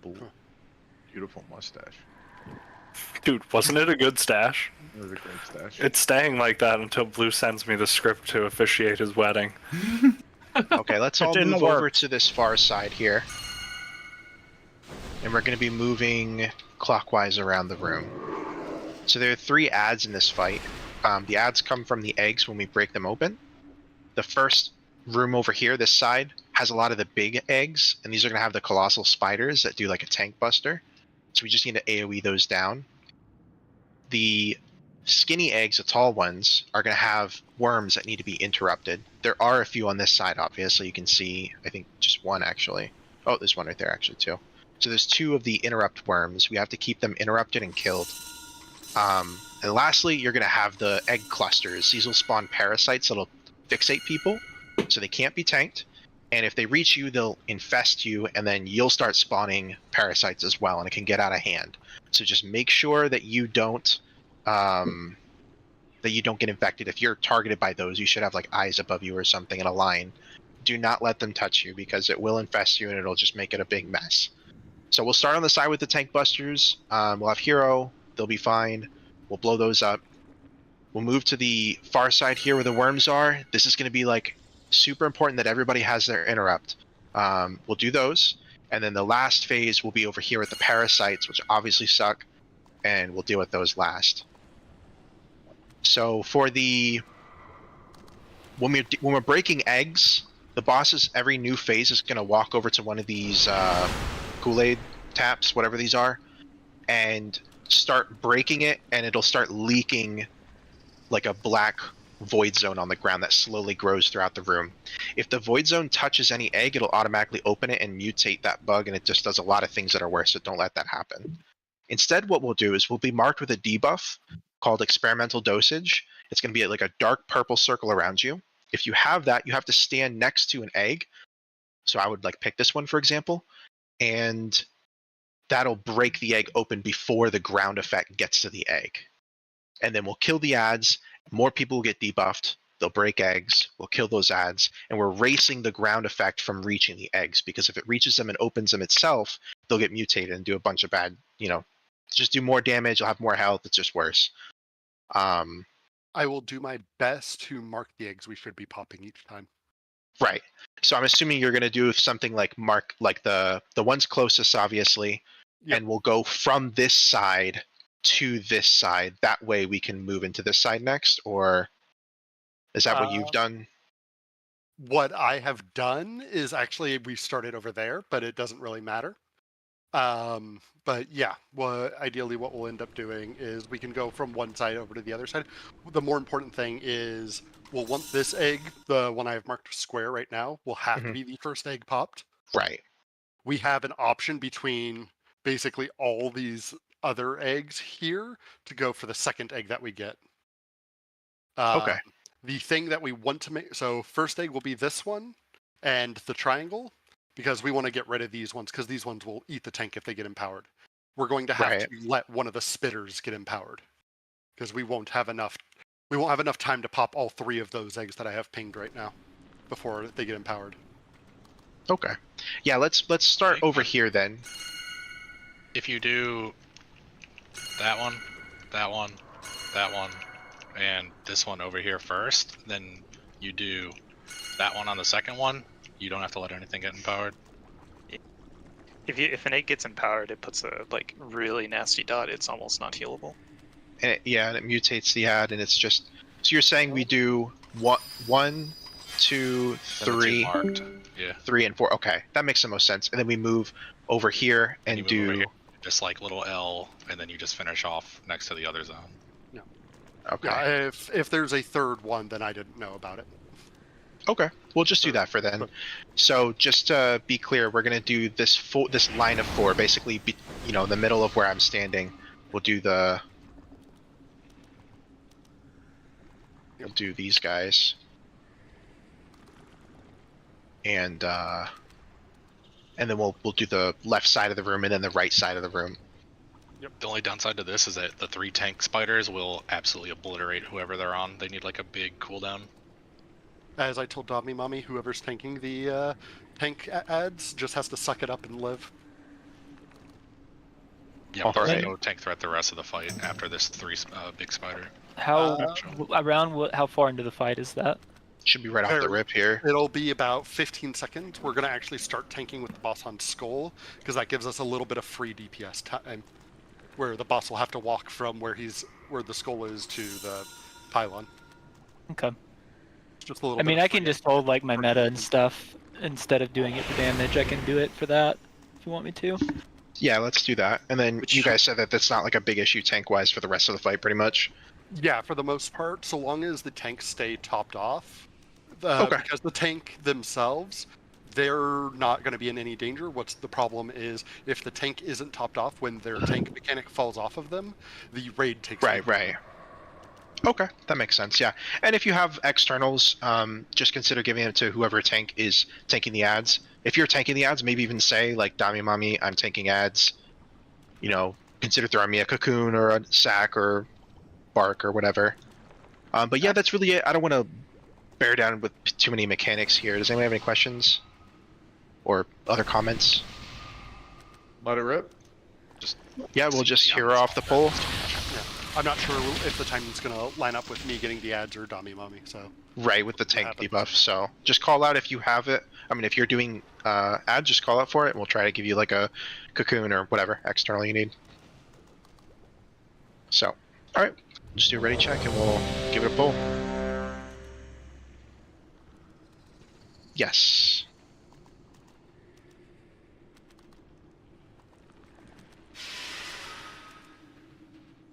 beautiful mustache. Dude, wasn't it a good stash? It was a great stash. It's staying like that until Blue sends me the script to officiate his wedding. Okay, let's all didn't move work. over to this far side here. And we're going to be moving clockwise around the room. So there are 3 adds in this fight. the ads come from the eggs when we break them open. The first room over here, this side, has a lot of the big eggs, and these are going to have the colossal spiders that do like a tank buster. So we just need to AoE those down. The skinny eggs, the tall ones, are going to have worms that need to be interrupted. There are a few on this side, obviously. You can see, I think, just one actually. Oh, there's one right there actually too. So there's 2 of the interrupt worms. We have to keep them interrupted and killed. And lastly, you're going to have the egg clusters. These will spawn parasites that'll fixate people, so they can't be tanked. And if they reach you, they'll infest you, and then you'll start spawning parasites as well, and it can get out of hand. So just make sure that you don't get infected. If you're targeted by those, you should have like eyes above you or something in a line. Do not let them touch you because it will infest you and it'll just make it a big mess. So we'll start on the side with the tank busters. We'll have hero. They'll be fine. We'll blow those up. We'll move to the far side here where the worms are. This is going to be like super important that everybody has their interrupt. We'll do those. And then the last phase will be over here with the parasites, which obviously suck. And we'll deal with those last. So for the when we're breaking eggs, the bosses every new phase is going to walk over to one of these Kool-Aid taps, whatever these are, and start breaking it, and it'll start leaking like a black void zone on the ground that slowly grows throughout the room. If the void zone touches any egg, it'll automatically open it and mutate that bug, and it just does a lot of things that are worse, so don't let that happen. Instead, what we'll do is we'll be marked with a debuff called experimental dosage. It's going to be like a dark purple circle around you. If you have that, you have to stand next to an egg. So I would like pick this one, for example, and that'll break the egg open before the ground effect gets to the egg. And then we'll kill the ads. More people will get debuffed. They'll break eggs. We'll kill those ads. And we're racing the ground effect from reaching the eggs, because if it reaches them and opens them itself, they'll get mutated and do a bunch of bad, just do more damage. You'll have more health. It's just worse. I will do my best to mark the eggs we should be popping each time. Right. So I'm assuming you're going to do something like mark like the ones closest, obviously, and we'll go from this side to this side. That way we can move into this side next, or is that what you've done? What I have done is actually we started over there, but it doesn't really matter. But yeah, ideally what we'll end up doing is we can go from one side over to the other side. The more important thing is we'll want this egg, the one I have marked square right now, will have to be the first egg popped. Right. We have an option between basically all these other eggs here to go for the second egg that we get. Okay. The thing that we want to make, so first egg will be this one and the triangle, because we want to get rid of these ones, because these ones will eat the tank if they get empowered. We're going to have to let one of the spitters get empowered, because we won't have enough time to pop all 3 of those eggs that I have pinged right now before they get empowered. Okay. Yeah, let's start over here then. If you do that one, that one, that one, and this one over here first, then you do that one on the second one, you don't have to let anything get empowered. If an egg gets empowered, it puts a really nasty dot. It's almost not healable. And it mutates the ad, and it's just. So you're saying we do 1, 2, 3, marked. Yeah. 3 and 4. Okay, that makes the most sense. And then we move over here and do over here, just like little L, and then you just finish off next to the other zone. Yeah. Okay. Yeah, if there's a third one, then I didn't know about it. Okay, we'll just do that for then. So just to be clear, we're gonna do this line of 4, basically, in the middle of where I'm standing. We'll do we'll do these guys, and then we'll do the left side of the room and then the right side of the room. Yep. The only downside to this is that the 3 tank spiders will absolutely obliterate whoever they're on. They need like a big cooldown. As I told Dami Mommy, whoever's tanking the tank ads just has to suck it up and live. Yeah, there's no tank threat the rest of the fight after this 3 big spider. How far into the fight is that? Should be right off the rip here. It'll be about 15 seconds. We're going to actually start tanking with the boss on Skull, because that gives us a little bit of free DPS time, where the boss will have to walk from where the Skull is to the pylon. Okay. Just a little I bit mean, of I can just hold like my meta and stuff instead of doing it for damage. I can do it for that if you want me to. Yeah, let's do that. And then you guys said that that's not like a big issue tank-wise for the rest of the fight, pretty much. Yeah, for the most part, so long as the tanks stay topped off. Okay. Because the tank themselves, they're not going to be in any danger. What's the problem is if the tank isn't topped off, when their tank mechanic falls off of them, the raid takes over. Right. Okay, that makes sense, yeah. And if you have externals, just consider giving it to whoever tank is tanking the ads. If you're tanking the ads, maybe even say, like, Dami Mami, I'm tanking ads. You know, consider throwing me a cocoon or a sack or bark or whatever. But yeah, that's really it. I don't want to bear down with too many mechanics here. Does anyone have any questions? Or other comments? Let it rip. Yeah, we'll just hero off the pole. Yeah. I'm not sure if the timing's going to line up with me getting the ads or Dami Mami, so... Right, with the tank debuff, so just call out if you have it. I mean, if you're doing ads, just call out for it, and we'll try to give you like a cocoon or whatever external you need. So, alright, just do a ready check and we'll give it a pull. Yes.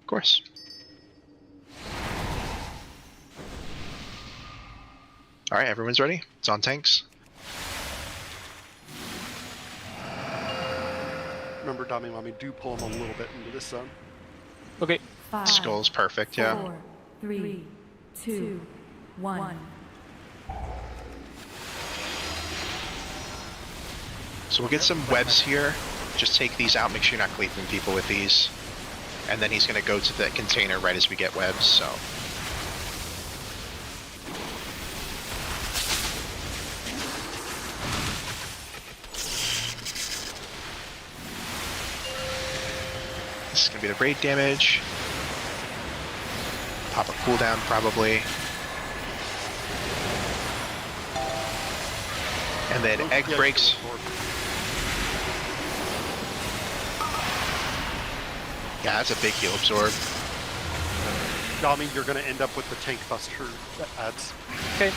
Of course. Alright, everyone's ready? It's on tanks. Remember, Dami Mami, do pull them a little bit into this zone. Okay. 5, Skull's perfect, yeah. 4, 3, 2, 1. So we'll get some webs here. Just take these out, make sure you're not cleaving people with these. And then he's going to go to the container right as we get webs, so... This is going to be the raid damage. Pop a cooldown, probably. And then egg breaks. Yeah, that's a big heal absorb. Dami, you're going to end up with the tank buster ads. Okay.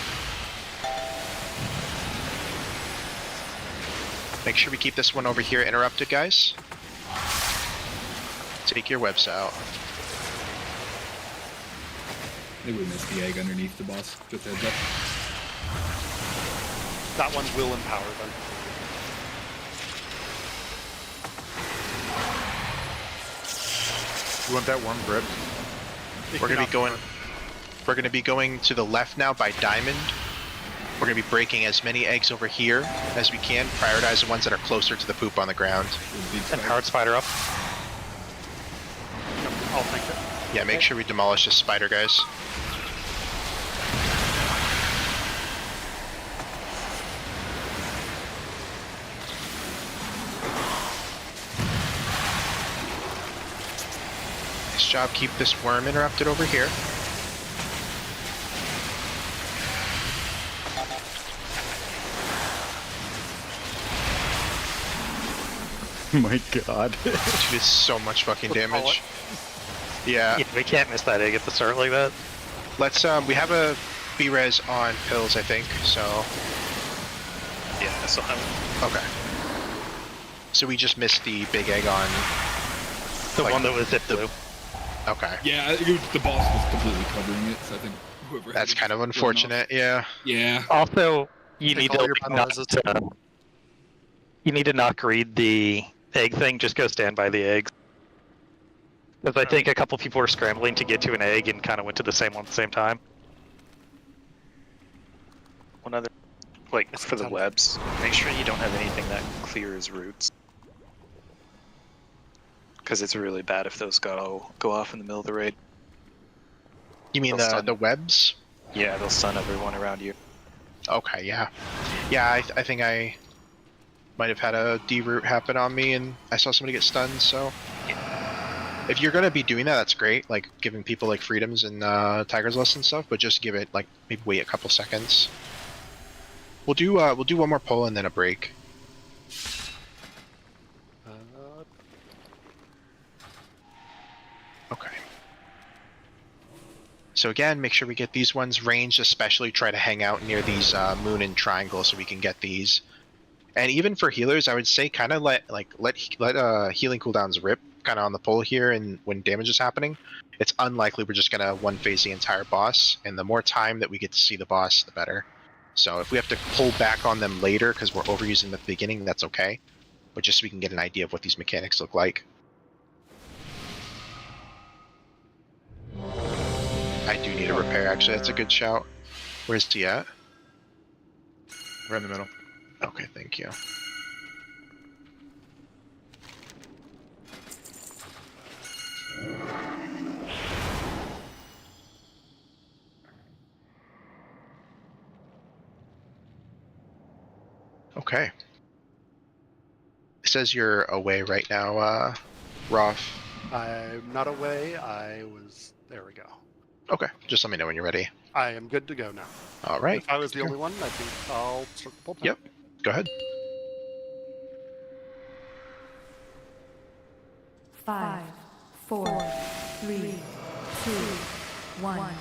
Make sure we keep this one over here interrupted, guys. Take your webs out. They would miss the egg underneath the boss. Just heads up. That one will empower them. You want that worm grip? We're gonna be going to the left now by diamond. We're gonna be breaking as many eggs over here as we can. Prioritize the ones that are closer to the poop on the ground. Empowered spider up. I'll take it. Yeah, make sure we demolish this spider, guys. Nice job. Keep this worm interrupted over here. Oh my god. Dude, it's so much fucking damage. Yeah. We can't miss that egg at the start like that. Let's, we have a B-res on pills, I think, so... Yeah, I still have it. Okay. So we just missed the big egg on... The one that was zip blue. Okay. Yeah, the boss was completely covering it, so I think whoever... That's kind of unfortunate, yeah. Yeah. Also, you need to you need to not greed the egg thing, just go stand by the eggs. Because I think a couple people were scrambling to get to an egg and kind of went to the same one at the same time. One other, like for the webs, make sure you don't have anything that clears roots. Because it's really bad if those go off in the middle of the raid. You mean the webs? Yeah, they'll stun everyone around you. Okay, yeah. Yeah, I think I might have had a D-root happen on me and I saw somebody get stunned, so... If you're gonna be doing that, that's great, like giving people like freedoms and Tiger's List and stuff, but just give it like maybe wait a couple seconds. We'll do one more pull and then a break. Okay. So again, make sure we get these ones ranged, especially try to hang out near these moon and triangle so we can get these. And even for healers, I would say kind of let healing cooldowns rip kind of on the pull here, and when damage is happening, it's unlikely we're just gonna one phase the entire boss. And the more time that we get to see the boss, the better. So if we have to pull back on them later because we're overusing them at the beginning, that's okay. But just so we can get an idea of what these mechanics look like. I do need a repair, actually. That's a good shout. Where's he at? Right in the middle. Okay, thank you. Okay. It says you're away right now, Roth. I'm not away. I was. There we go. Okay, just let me know when you're ready. I am good to go now. All right. If I was the only one, I think I'll start the pull time. Yep. Go ahead. 5, 4, 3, 2, 1.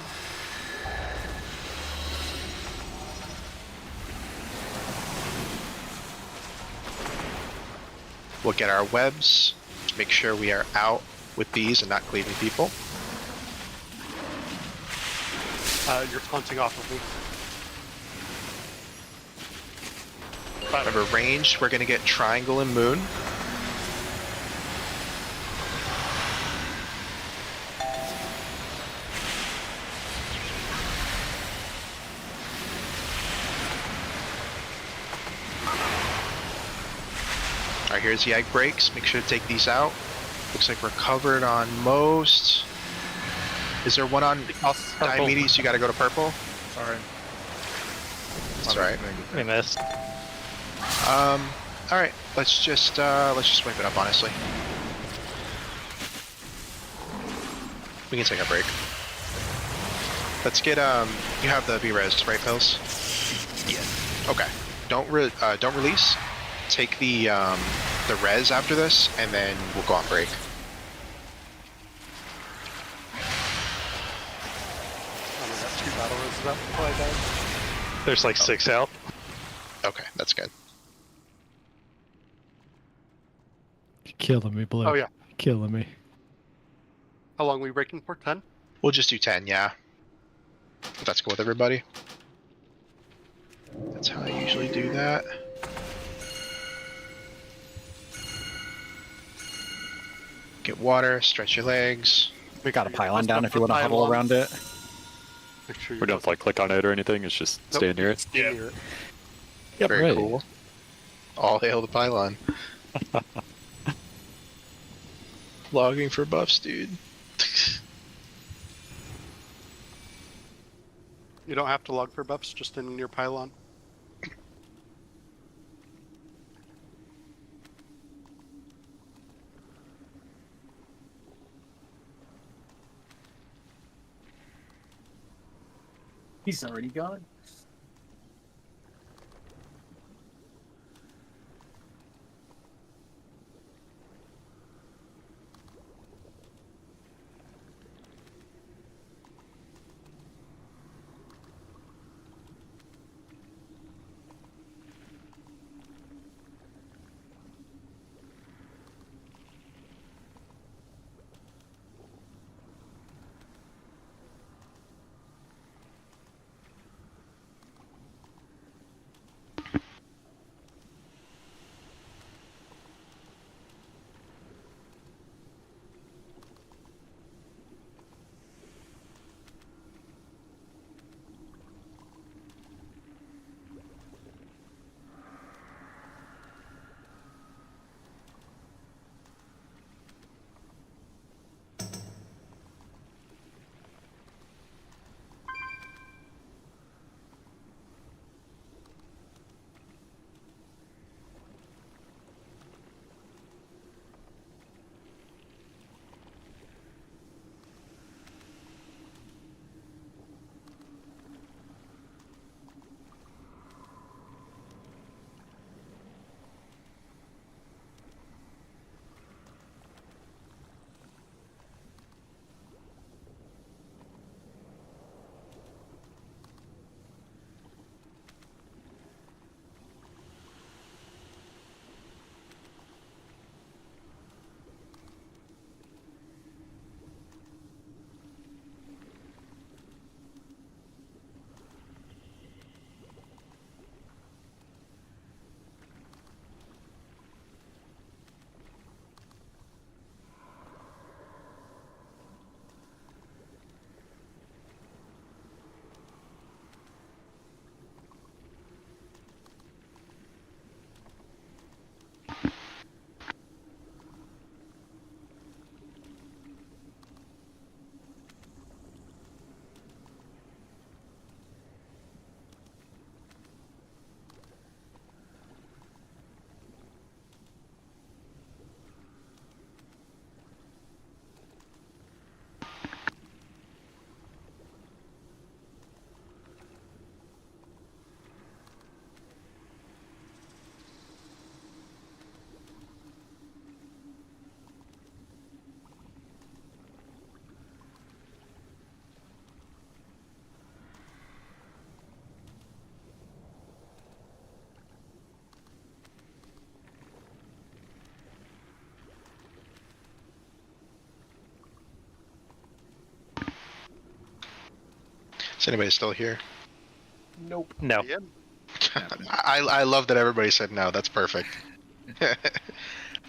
We'll get our webs. Make sure we are out with these and not cleaving people. You're taunting off of me. Remember, ranged, we're going to get triangle and moon. Alright, here's the egg breaks. Make sure to take these out. Looks like we're covered on most. Is there one on Diomedes? You gotta go to purple? Sorry. That's alright. We missed. Alright, let's just wipe it up, honestly. We can take a break. Let's get, you have the B-res, right, Pills? Yeah. Okay. Don't release. Take the res after this, and then we'll go on break. I got 2 battle roses up before I died. There's like 6 health. Okay, that's good. You're killing me, Blue. Oh, yeah. You're killing me. How long are we breaking for? 10? We'll just do 10, yeah. If that's cool with everybody. That's how I usually do that. Get water, stretch your legs. We got a pylon down if you want to huddle around it. We don't have to like click on it or anything, it's just stay near it. Stay near it. Yep, Very right. cool. All hail the pylon. Logging for buffs, dude. You don't have to log for buffs, just in your pylon. He's already gone. Is anybody still here? Nope. No. I love that everybody said no. That's perfect.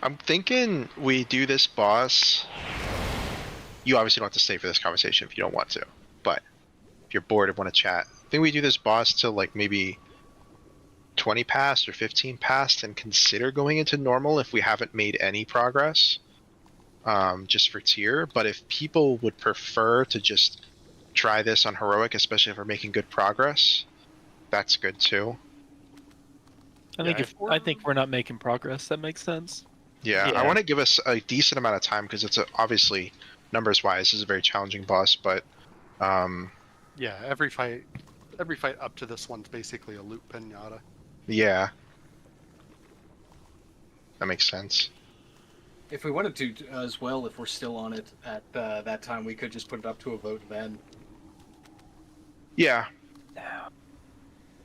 I'm thinking we do this boss. You obviously don't have to stay for this conversation if you don't want to, but if you're bored and want to chat, I think we do this boss till like maybe 20 past or 15 past and consider going into normal if we haven't made any progress, just for tier. But if people would prefer to just try this on heroic, especially if we're making good progress, that's good too. I think we're not making progress. That makes sense. Yeah, I want to give us a decent amount of time because it's obviously numbers wise is a very challenging boss, but Yeah, every fight up to this one's basically a loot pinata. yeah, that makes sense. If we wanted to as well, if we're still on it at that time, we could just put it up to a vote then. Yeah.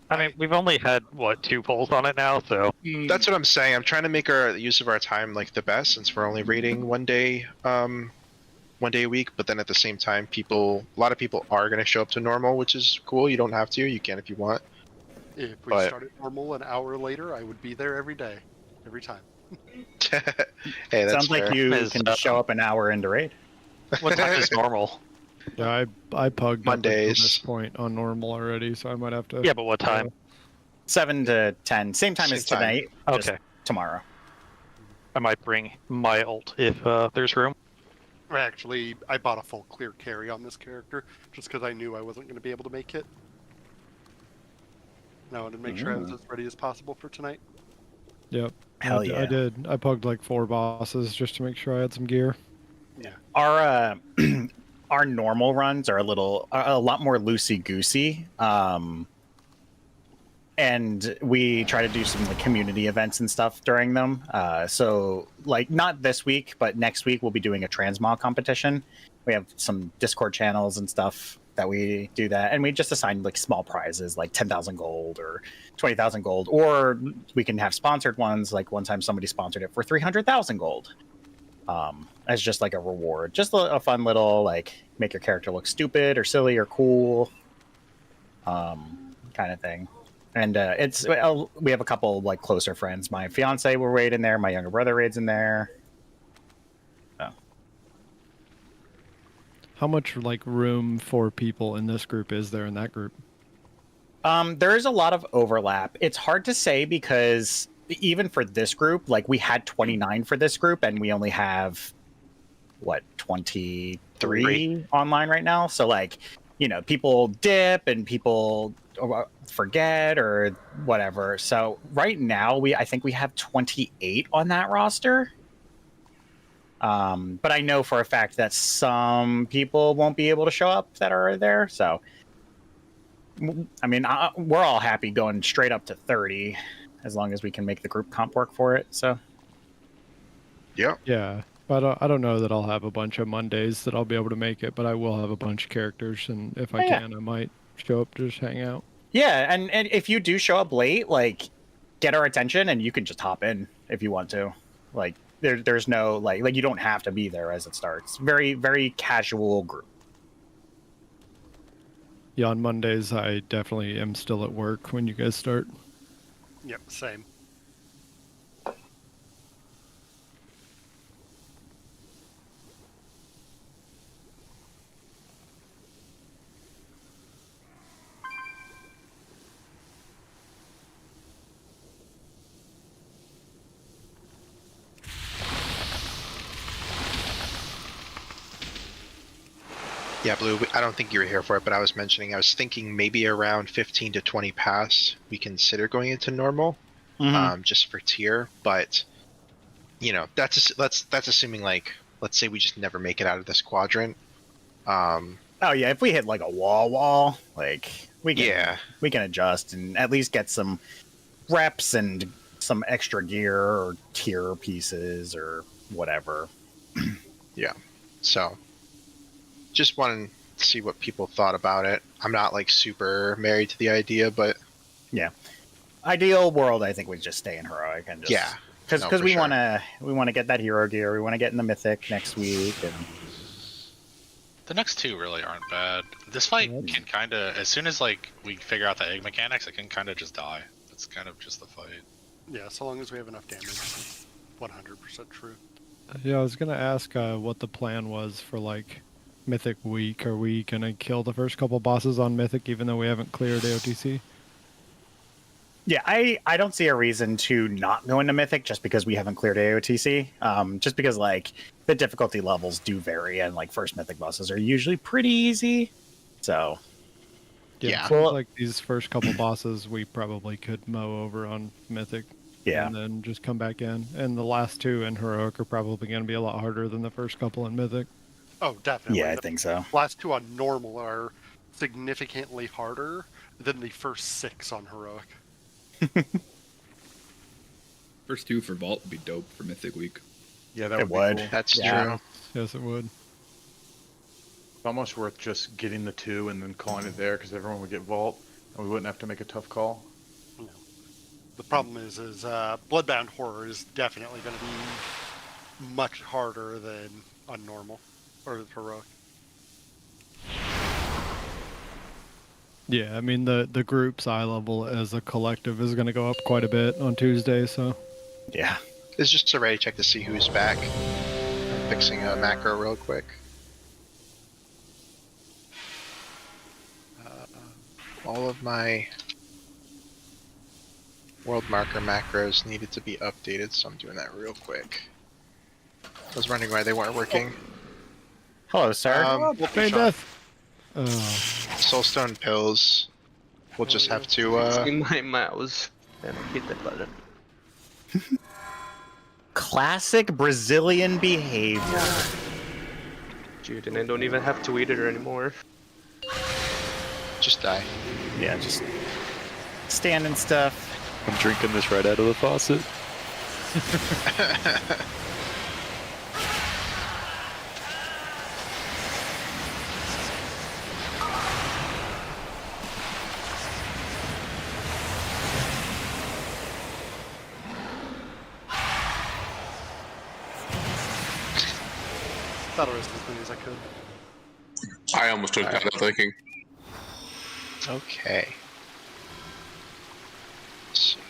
I mean, we've only had, what, 2 polls on it now, so... That's what I'm saying. I'm trying to make our use of our time like the best since we're only rating one day a week, but then at the same time a lot of people are going to show up to normal, which is cool. You don't have to. You can if you want. If we started normal an hour later, I would be there every day. Every time. Hey, that's Sounds like fair. you can just show up an hour into raid. What time is normal? Yeah, I pugged Mondays. up until this point on normal already, so I might have to. Yeah, but what time? 7 to 10. Same time as Same time. tonight. just Okay. Tomorrow. I might bring my ult if there's room. Actually, I bought a full clear carry on this character just because I knew I wasn't going to be able to make it. And I wanted to make sure I was as ready as possible for tonight. Yep. Hell yeah. I did. I pugged like 4 bosses just to make sure I had some gear. Yeah. Our our normal runs are a lot more loosey goosey. And we try to do some like community events and stuff during them. So like not this week, but next week we'll be doing a transmog competition. We have some Discord channels and stuff that we do that, and we just assign like small prizes like 10,000 gold or 20,000 gold, or we can have sponsored ones. Like one time somebody sponsored it for 300,000 gold. As just like a reward, just a fun little like make your character look stupid or silly or cool, kind of thing. And we have a couple like closer friends. My fiance will raid in there. My younger brother raids in there. How much like room for people in this group is there in that group? There is a lot of overlap. It's hard to say because even for this group, like we had 29 for this group, and we only have 23 online right now. So like, people dip and people forget or whatever. So right now I think we have 28 on that roster. But I know for a fact that some people won't be able to show up that are there. So, I mean, we're all happy going straight up to 30 as long as we can make the group comp work for it. So, yeah. But I don't know that I'll have a bunch of Mondays that I'll be able to make it, but I will have a bunch of characters, and if I can, I might show up to just hang out. Yeah, and if you do show up late, like, get our attention, and you can just hop in if you want to. Like, there's no like you don't have to be there as it starts. Very, very casual group. Yeah, on Mondays I definitely am still at work when you guys start. Yep, same. Yeah, Blue, I don't think you were here for it, but I was thinking maybe around 15 to 20 past, we consider going into normal, just for tier. But, that's assuming like, let's say we just never make it out of this quadrant. Oh yeah, if we hit like a wall, like we can adjust and at least get some reps and some extra gear or tier pieces or whatever. Yeah, so just wanted to see what people thought about it. I'm not like super married to the idea, but yeah, ideal world, I think we just stay in heroic and just because we want to get that hero gear. We want to get in the mythic next week, and The next two really aren't bad. This fight can kind of, as soon as like we figure out the egg mechanics, it can kind of just die. It's kind of just the fight. Yeah, so long as we have enough damage, it's 100% true. Yeah, I was gonna ask what the plan was for like Mythic Week. Are we gonna kill the first couple bosses on Mythic even though we haven't cleared AOTC? Yeah, I don't see a reason to not go into Mythic just because we haven't cleared AOTC. Just because like the difficulty levels do vary, and like first Mythic bosses are usually pretty easy. So Yeah, it seems like these first couple bosses we probably could mow over on Mythic. Yeah. And then just come back in. And the last two in Heroic are probably going to be a lot harder than the first couple in Mythic. Oh, definitely. Yeah, I think so. Last two on normal are significantly harder than the first 6 on heroic. First 2 for Vault would be dope for Mythic Week. Yeah, that It would would. be cool. That's true. Yes, it would. It's almost worth just getting the 2 and then calling it there because everyone would get Vault and we wouldn't have to make a tough call. No. The problem is Bloodbound Horror is definitely going to be much harder than on normal or heroic. Yeah, I mean the group's eye level as a collective is going to go up quite a bit on Tuesday, so yeah. It's just a ready check to see who's back. I'm fixing a macro real quick. All of my world marker macros needed to be updated, so I'm doing that real quick. I was wondering why they weren't working. Hello, sir. Soulstone pills. We'll just have to. My mouse and hit the button. Classic Brazilian behavior. Dude, and I don't even have to eat it anymore. Just die. Yeah, just stand and stuff. I'm drinking this right out of the faucet. Thought it was as many as I could. I almost took that thinking. Okay. Let's see.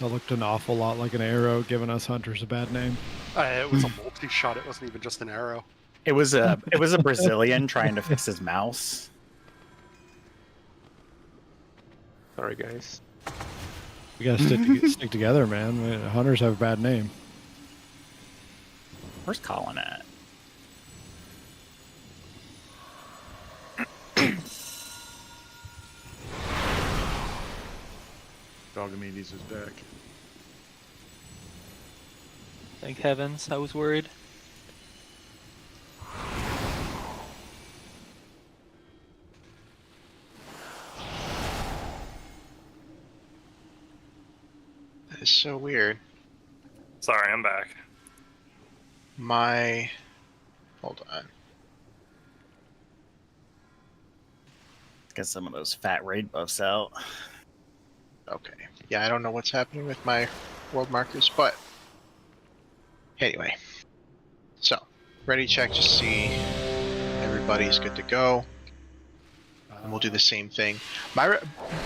that looked an awful lot like an arrow, giving us hunters a bad name. It was a multi-shot. It wasn't even just an arrow. It was a Brazilian trying to fix his mouse. Sorry, guys. We gotta stick together, man. Hunters have a bad name. Where's Colin at? Dogamides is back. Thank heavens, I was worried. That is so weird. Sorry, I'm back. Hold on. Get some of those fat raid buffs out. Okay. Yeah, I don't know what's happening with my world markers, but anyway. So, ready check to see everybody's good to go. And we'll do the same thing. My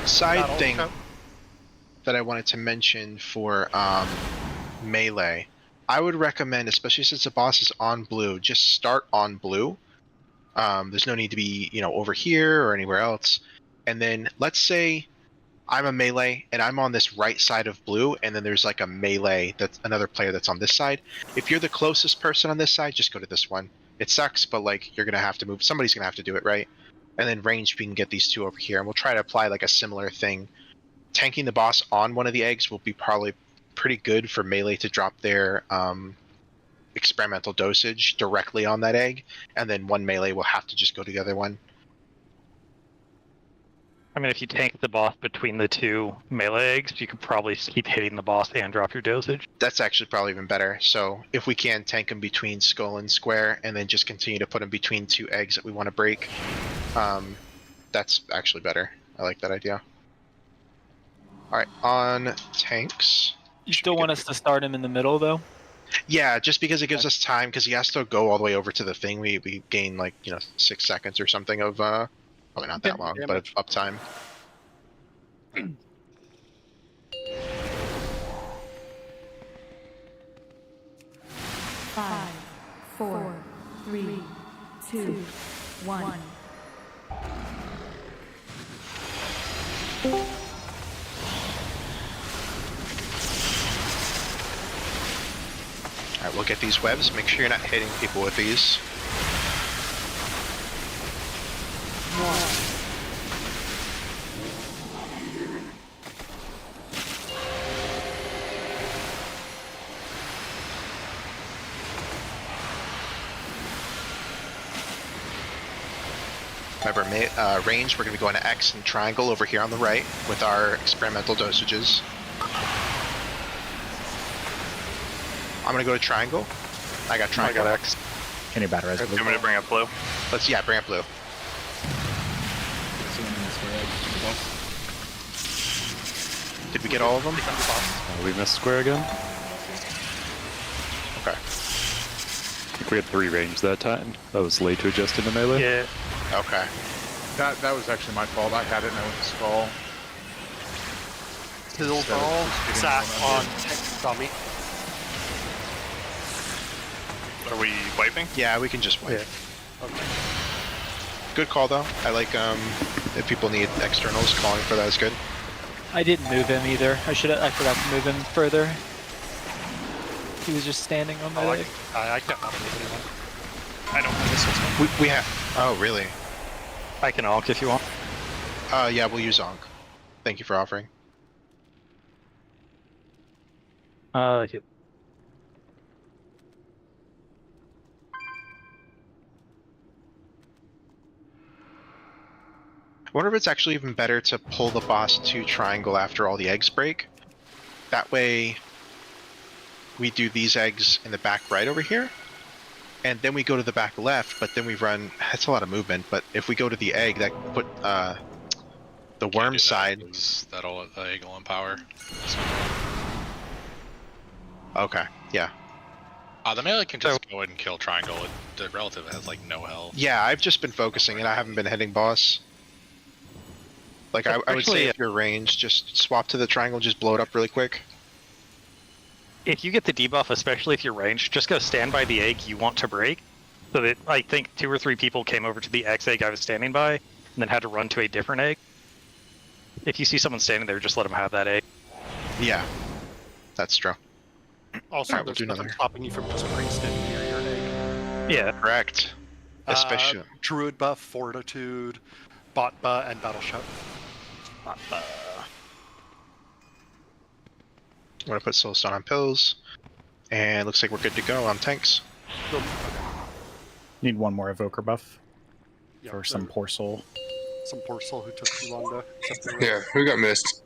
side thing that I wanted to mention for melee, I would recommend, especially since the boss is on blue, just start on blue. There's no need to be, over here or anywhere else. And then let's say I'm a melee and I'm on this right side of blue, and then there's like a melee that's another player that's on this side. If you're the closest person on this side, just go to this one. It sucks, but like you're gonna have to move. Somebody's gonna have to do it, right? And then ranged, we can get these two over here, and we'll try to apply like a similar thing. Tanking the boss on one of the eggs will be probably pretty good for melee to drop their experimental dosage directly on that egg, and then one melee will have to just go to the other one. I mean, if you tank the boss between the two melee eggs, you could probably keep hitting the boss and drop your dosage. That's actually probably even better. So if we can tank them between skull and square, and then just continue to put them between two eggs that we want to break, that's actually better. I like that idea. All right, on tanks. You still want us to start him in the middle, though? Yeah, just because it gives us time, because he has to go all the way over to the thing. We gain like 6 seconds or something of probably not that long, but of uptime. Five, 4, 3, 2, 1. Alright, we'll get these webs. Make sure you're not hitting people with these. Remember, range, we're going to be going to X and triangle over here on the right with our experimental dosages. I'm going to go to triangle. I got triangle. I got X. Can you batterize blue? You want me to bring up blue? Bring up blue. Did we get all of them? We missed square again. Okay. I think we had 3 range that time. That was late to adjust into melee. Yeah. Okay. That was actually my fault. I had it and I went to skull. Still ball. Sat on tech dummy. Are we wiping? Yeah, we can just wipe. Yeah. Okay. Good call though. I like if people need externals, calling for that is good. I didn't move him either. I forgot to move him further. He was just standing on my leg. I can't move anyone. I don't have this one. We have. Oh really? I can onk if you want. Yeah, we'll use onk. Thank you for offering. Yep. I wonder if it's actually even better to pull the boss to triangle after all the eggs break. That way, we do these eggs in the back right over here, and then we go to the back left, but then we run... That's a lot of movement, but if we go to the egg, that put the worm side... That'll egg will empower. Okay, yeah. The melee can just go ahead and kill triangle. The relative has like no health. Yeah, I've just been focusing and I haven't been hitting boss. Like, I would say if you're ranged, just swap to the triangle, just blow it up really quick. If you get the debuff, especially if you're ranged, just go stand by the egg you want to break. So that I think 2 or 3 people came over to the X egg I was standing by, and then had to run to a different egg. If you see someone standing there, just let them have that egg. Yeah, that's true. Also, All right, there's we'll do nothing another. stopping you from just standing near your egg. Yeah. Correct. Especially... Druid buff, Fortitude, Bot buff, and Battle Shout. I'm gonna put Soulstone on pills, and looks like we're good to go on tanks. Need one more evoker buff Yeah, for some poor soul. Some poor soul who took too long to accept the Yeah, who got missed?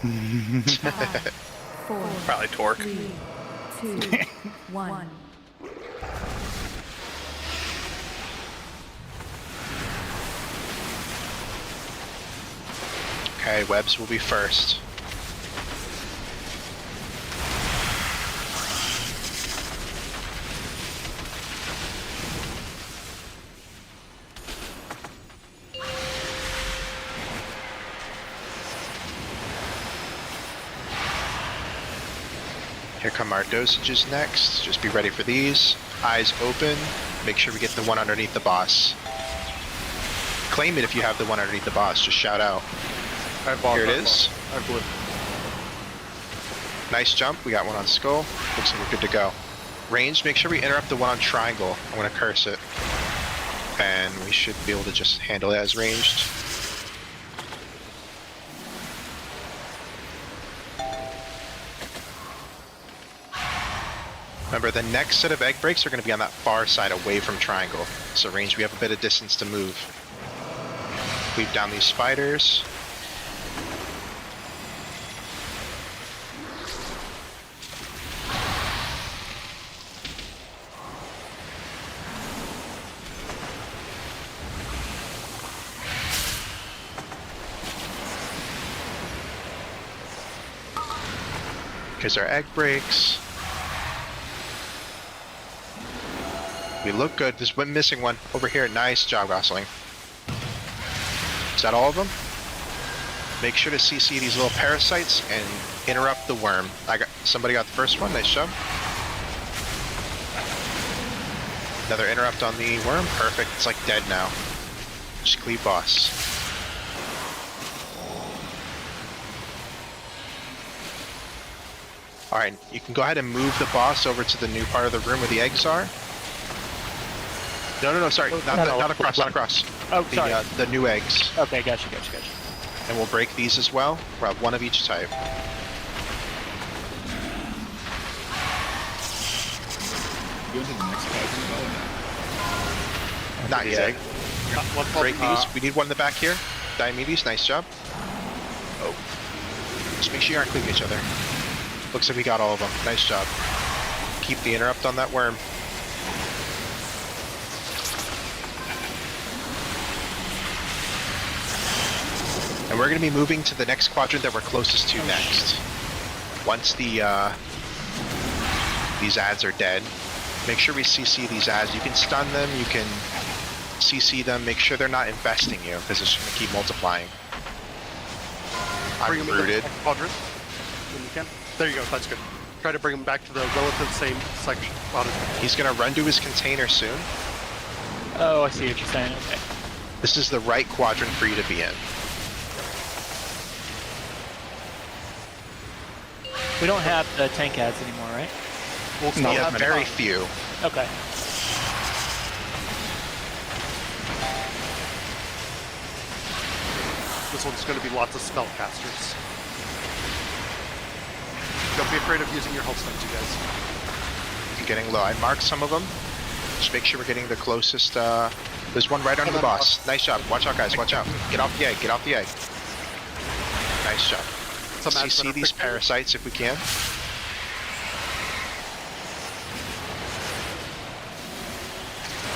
4, Probably Torque. 3, 2, 1. Okay, webs will be first. Here come our dosages next. Just be ready for these. Eyes open. Make sure we get the one underneath the boss. Claim it if you have the one underneath the boss. Just shout out. Here it is. Nice jump. We got one on skull. Looks like we're good to go. Range, make sure we interrupt the one on triangle. I'm going to curse it. And we should be able to just handle it as ranged. Remember, the next set of egg breaks are going to be on that far side away from triangle. So range, we have a bit of distance to move. Weave down these spiders. Here's our egg breaks. We look good. There's one missing one over here. Nice job, Gosling. Is that all of them? Make sure to CC these little parasites and interrupt the worm. Somebody got the first one. Nice job. Another interrupt on the worm. Perfect. It's like dead now. Just cleave boss. Alright, you can go ahead and move the boss over to the new part of the room where the eggs are. No, sorry. Not across. Oh, sorry. The new eggs. Okay, gotcha. And we'll break these as well. We'll have one of each type. Go to the next quadrant. Not yet. Break these. We need one in the back here. Diomedes, nice job. Oh. Just make sure you aren't cleaving each other. Looks like we got all of them. Nice job. Keep the interrupt on that worm. And we're going to be moving to the next quadrant that we're closest to next. Once the these ads are dead, make sure we CC these ads. You can stun them, you can CC them, make sure they're not infesting you, because it's going to keep multiplying. I'm rooted. Quadrant when you can. There you go, that's good. Try to bring him back to the relative same section. He's going to run to his container soon. Oh, I see what you're saying, okay. This is the right quadrant for you to be in. We don't have the tank ads anymore, right? We have very few. Okay. This one's going to be lots of spellcasters. Don't be afraid of using your health stones, you guys. I'm getting low. I marked some of them. Just make sure we're getting the closest. There's one right under the boss. Nice job. Watch out, guys. Watch out. Get off the egg. Get off the egg. Nice job. CC these parasites if we can.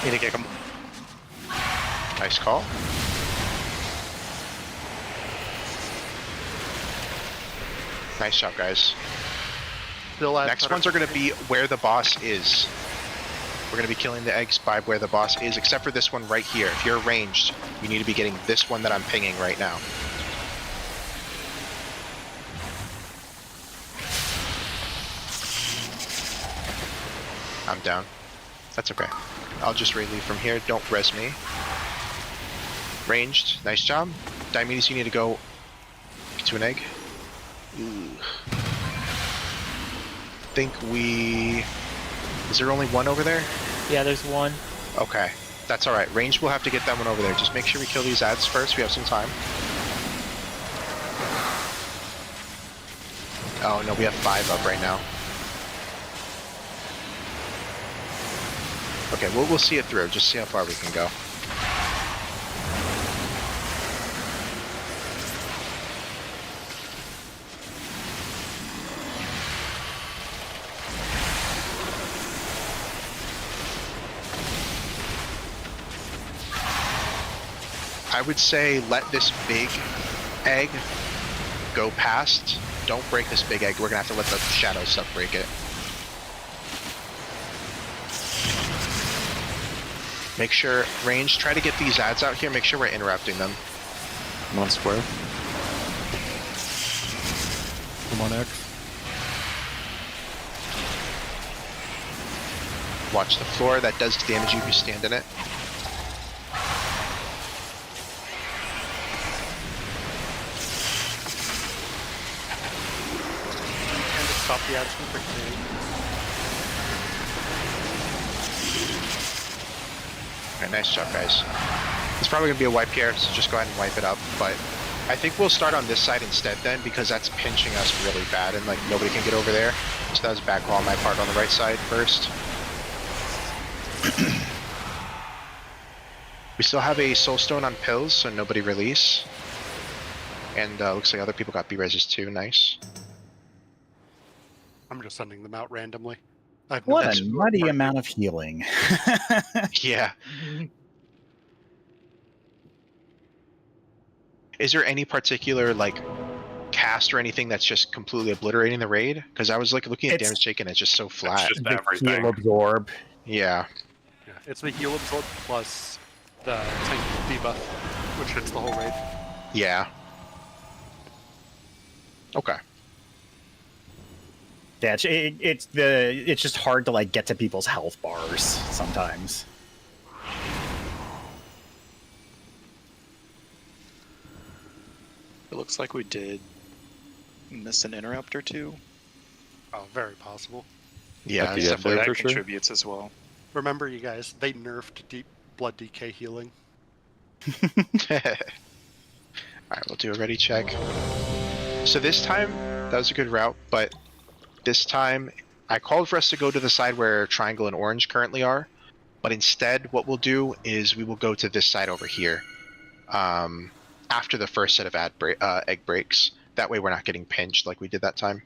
Need to kick them. Nice call. Nice job, guys. Next ones are going to be where the boss is. We're going to be killing the eggs by where the boss is, except for this one right here. If you're ranged, you need to be getting this one that I'm pinging right now. I'm down. That's okay. I'll just relieve from here. Don't res me. Ranged. Nice job. Diomedes, you need to go to an egg. Ooh. Think we... Is there only one over there? Yeah, there's one. Okay. That's alright. Ranged, we'll have to get that one over there. Just make sure we kill these ads first. We have some time. Oh, no, we have 5 up right now. Okay, we'll see it through. Just see how far we can go. I would say let this big egg go past. Don't break this big egg. We're gonna have to let the shadow stuff break it. Make sure, range, try to get these ads out here. Make sure we're interrupting them. I'm on square. I'm on X. Watch the floor. That does damage you if you stand in it. And to stop the ads from fixating. Okay, nice job, guys. It's probably going to be a wipe here, so just go ahead and wipe it up. But I think we'll start on this side instead then, because that's pinching us really bad, and like nobody can get over there. So that was bad call on my part on the right side first. We still have a soul stone on pills, so nobody release. And looks like other people got B-reses too. Nice. I'm just sending them out randomly. What a muddy amount of healing. Yeah. Is there any particular like cast or anything that's just completely obliterating the raid? Because I was like looking at damage taken, it's just so flat. The heal absorb. Yeah. It's the heal absorb plus the tank debuff, which hits the whole raid. Yeah. Okay. Yeah, it's just hard to like get to people's health bars sometimes. It looks like we did miss an interrupt or two. Oh, very possible. Yeah, At the end there, That for sure. contributes as well. Remember, you guys, they nerfed deep blood decay healing. Alright, we'll do a ready check. So this time, that was a good route, but this time, I called for us to go to the side where triangle and orange currently are, but instead, what we'll do is we will go to this side over here. After the first set of egg breaks. That way we're not getting pinched like we did that time.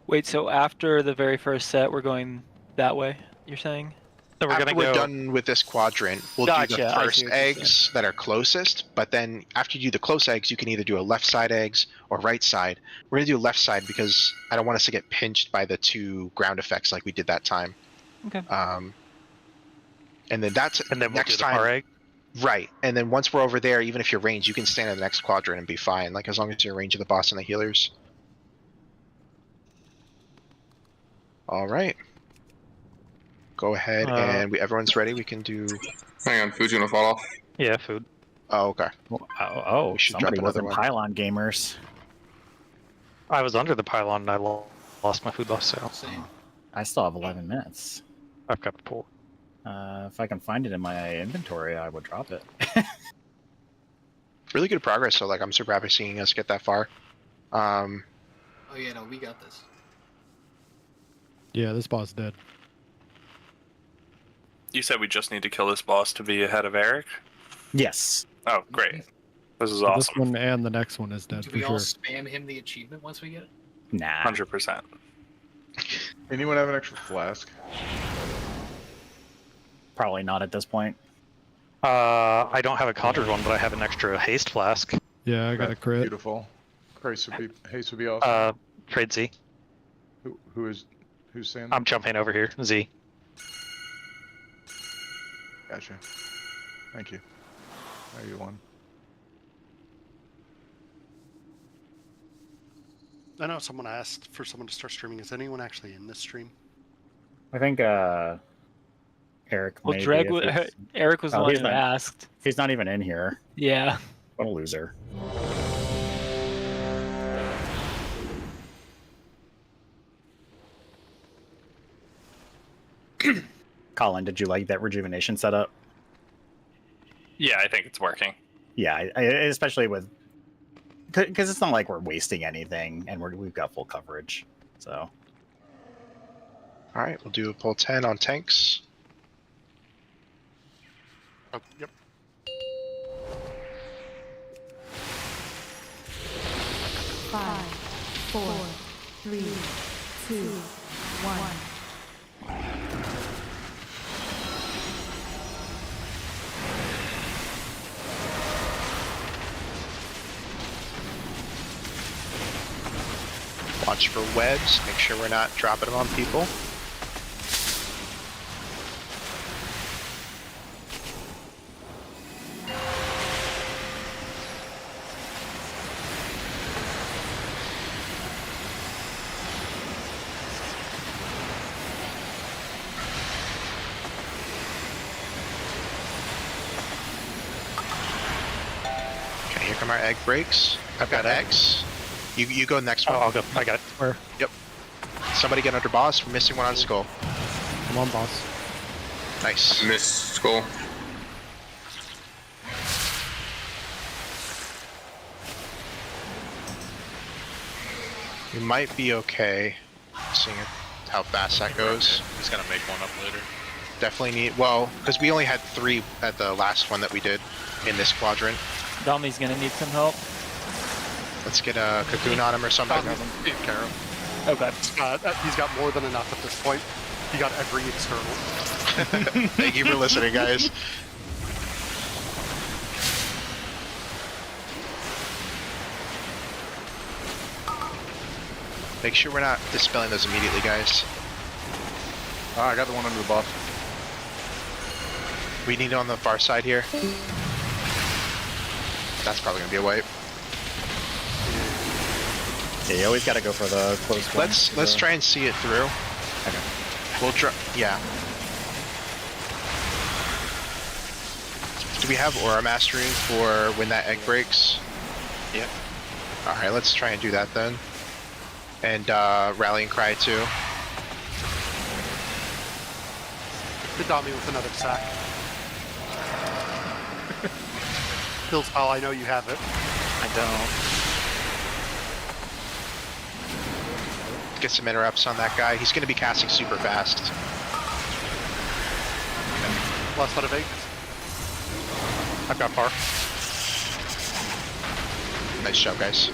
Wait, so after the very first set, we're going that way, you're saying? So we're After gonna we're go. done with this quadrant, we'll Gotcha, do the I see first what you're eggs that are closest, but then after you do the close eggs, you can either do a left side eggs or right side. We're gonna do left side because I don't want us to get pinched by the 2 ground effects like we did that time. Okay. And then that's And then we'll next do the time. par egg. Right, and then once we're over there, even if you're ranged, you can stand in the next quadrant and be fine, like as long as you're in range of the boss and the healers. Alright. Go ahead and everyone's ready, we can do... Hang on, food's gonna fall off. Yeah, food. Oh, okay. Oh, We should somebody drop another wasn't one. pylon gamers. I was under the pylon and I lost my food loss, so I still have 11 minutes. I've got the pull. If I can find it in my inventory, I would drop it. Really good progress, so like I'm super happy seeing us get that far. Oh yeah, no, we got this. Yeah, this boss is dead. You said we just need to kill this boss to be ahead of Eric? Yes. Oh, great. This is So awesome. This one and the next one is dead Do for we all sure. spam him the achievement once we get it? Nah. 100%. Anyone have an extra flask? Probably not at this point. I don't have a conjured one, but I have an extra haste flask. Yeah, I got a crit. Beautiful. Haste would be awesome. Trade Z. Who's saying? I'm jumping over here. Z. Gotcha. Thank you. There you one. I know someone asked for someone to start streaming. Is anyone actually in this stream? I think Eric. Well, maybe, Dreg, if it's- Eric was the Oh, one he's who not- asked. He's not even in here. Yeah. What a loser. Colin, did you like that rejuvenation setup? Yeah, I think it's working. Yeah, especially with because it's not like we're wasting anything, and we've got full coverage. So Alright, we'll do a pull 10 on tanks. Oh, yep. Five, 4, 3, 2, 1. Watch for webs, make sure we're not dropping them on people. Okay, here come our egg breaks. I've got eggs. You go next one. Oh, I'll go. I got it. Where? Yep. Somebody get under boss. We're missing one on skull. Come on, boss. Nice. Miss skull. We might be okay. Seeing how fast that goes. Just gotta make one up later. Definitely need, well, because we only had 3 at the last one that we did in this quadrant. Domi's gonna need some help. Let's get a cocoon on him or something. Take care of. Okay. He's got more than enough at this point. He got every external. Thank you for listening, guys. Make sure we're not dispelling those immediately, guys. I got the one under the boss. We need it on the far side here. That's probably gonna be a wipe. Yeah, you always got to go for the close one. Let's try and see it through. Okay. We'll try. Yeah. Do we have aura mastery for when that egg breaks? Yep. All right, let's try and do that then. And rallying cry too. The Dami with another sack. Pills pal, I know you have it. I don't. Get some interrupts on that guy. He's going to be casting super fast. Last lot of 8. I've got par. Nice job, guys.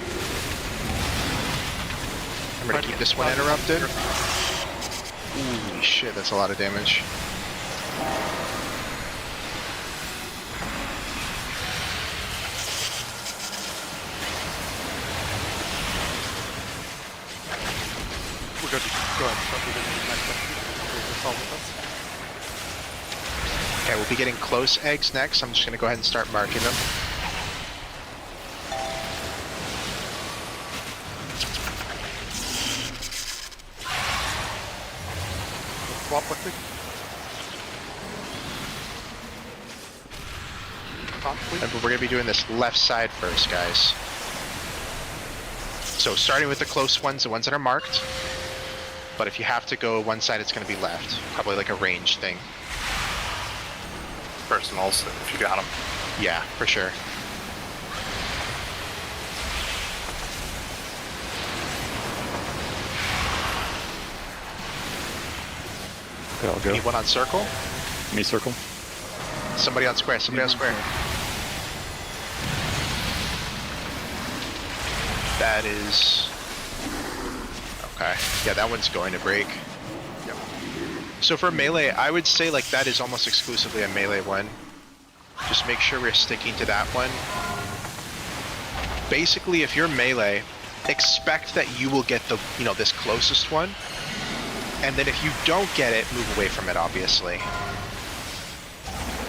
I'm going to keep this one interrupted. Holy shit, that's a lot of damage. We're good. Go ahead. Don't leave it in the next one. Okay, we'll be getting close eggs next. I'm just going to go ahead and start marking them. Swap with me. Remember, we're going to be doing this left side first, guys. So starting with the close ones, the ones that are marked. But if you have to go one side, it's going to be left. Probably like a range thing. Personals, if you got them. Yeah, for sure. Okay, I'll go. Anyone on circle? Me circle. Somebody on square. Somebody on square. That is... Okay. Yeah, that one's going to break. Yep. So for melee, I would say like that is almost exclusively a melee one. Just make sure we're sticking to that one. Basically, if you're melee, expect that you will get the, you know, this closest one. And then if you don't get it, move away from it, obviously.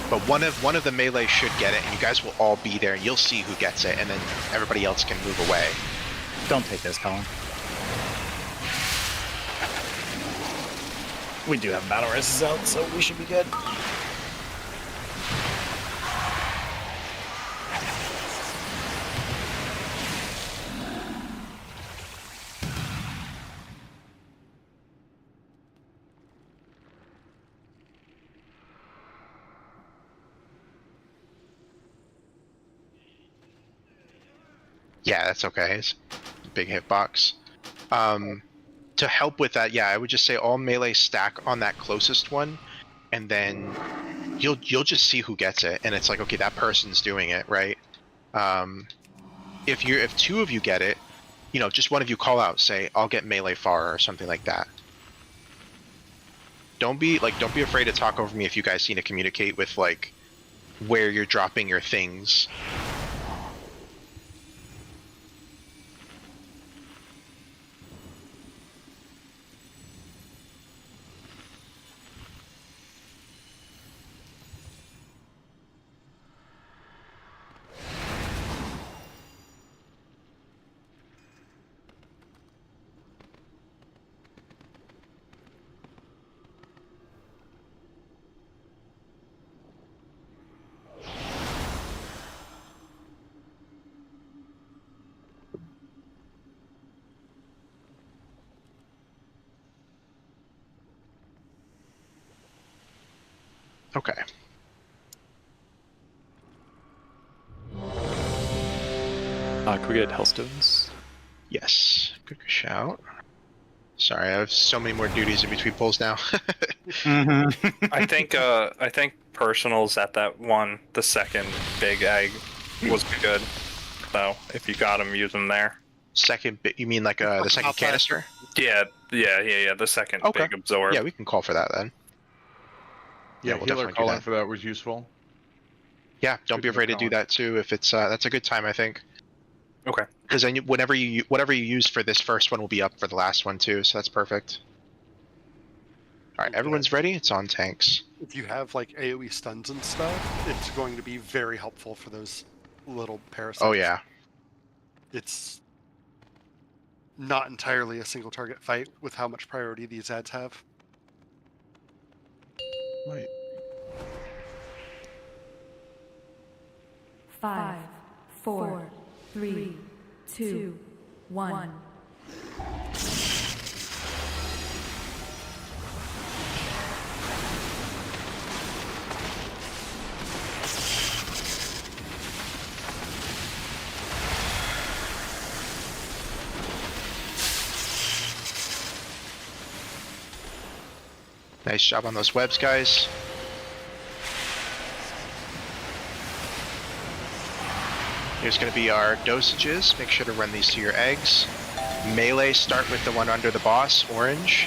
But one of the melee should get it, and you guys will all be there, and you'll see who gets it, and then everybody else can move away. Don't take this, Colin. We do have battle races out, so we should be good. Yeah, that's okay. It's a big hitbox. To help with that, yeah, I would just say all melee stack on that closest one, and then you'll just see who gets it, and it's like, okay, that person's doing it, right? If two of you get it, you know, just one of you call out, say, I'll get melee far or something like that. Don't be afraid to talk over me if you guys need to communicate with like where you're dropping your things. Okay. Can we get Hellstones? Yes. Good shout. Sorry, I have so many more duties in between pulls now. I think personals at that one, the second big egg, was good. So if you got them, use them there. Second bit? You mean like the second canister? Yeah. The second big absorb. Yeah, we can call for that then. Yeah, we'll healer definitely do calling that. for that was useful. Yeah, don't be afraid to do that too. If it's that's a good time, I think. Okay. Because then whatever you use for this first one will be up for the last one too, so that's perfect. Alright, everyone's ready? It's on tanks. If you have like AoE stuns and stuff, it's going to be very helpful for those little parasites. Oh yeah. It's not entirely a single target fight with how much priority these ads have. Wait. 5, 4, 3, 2, 1. Nice job on those webs, guys. Here's going to be our dosages. Make sure to run these to your eggs. Melee, start with the one under the boss, orange.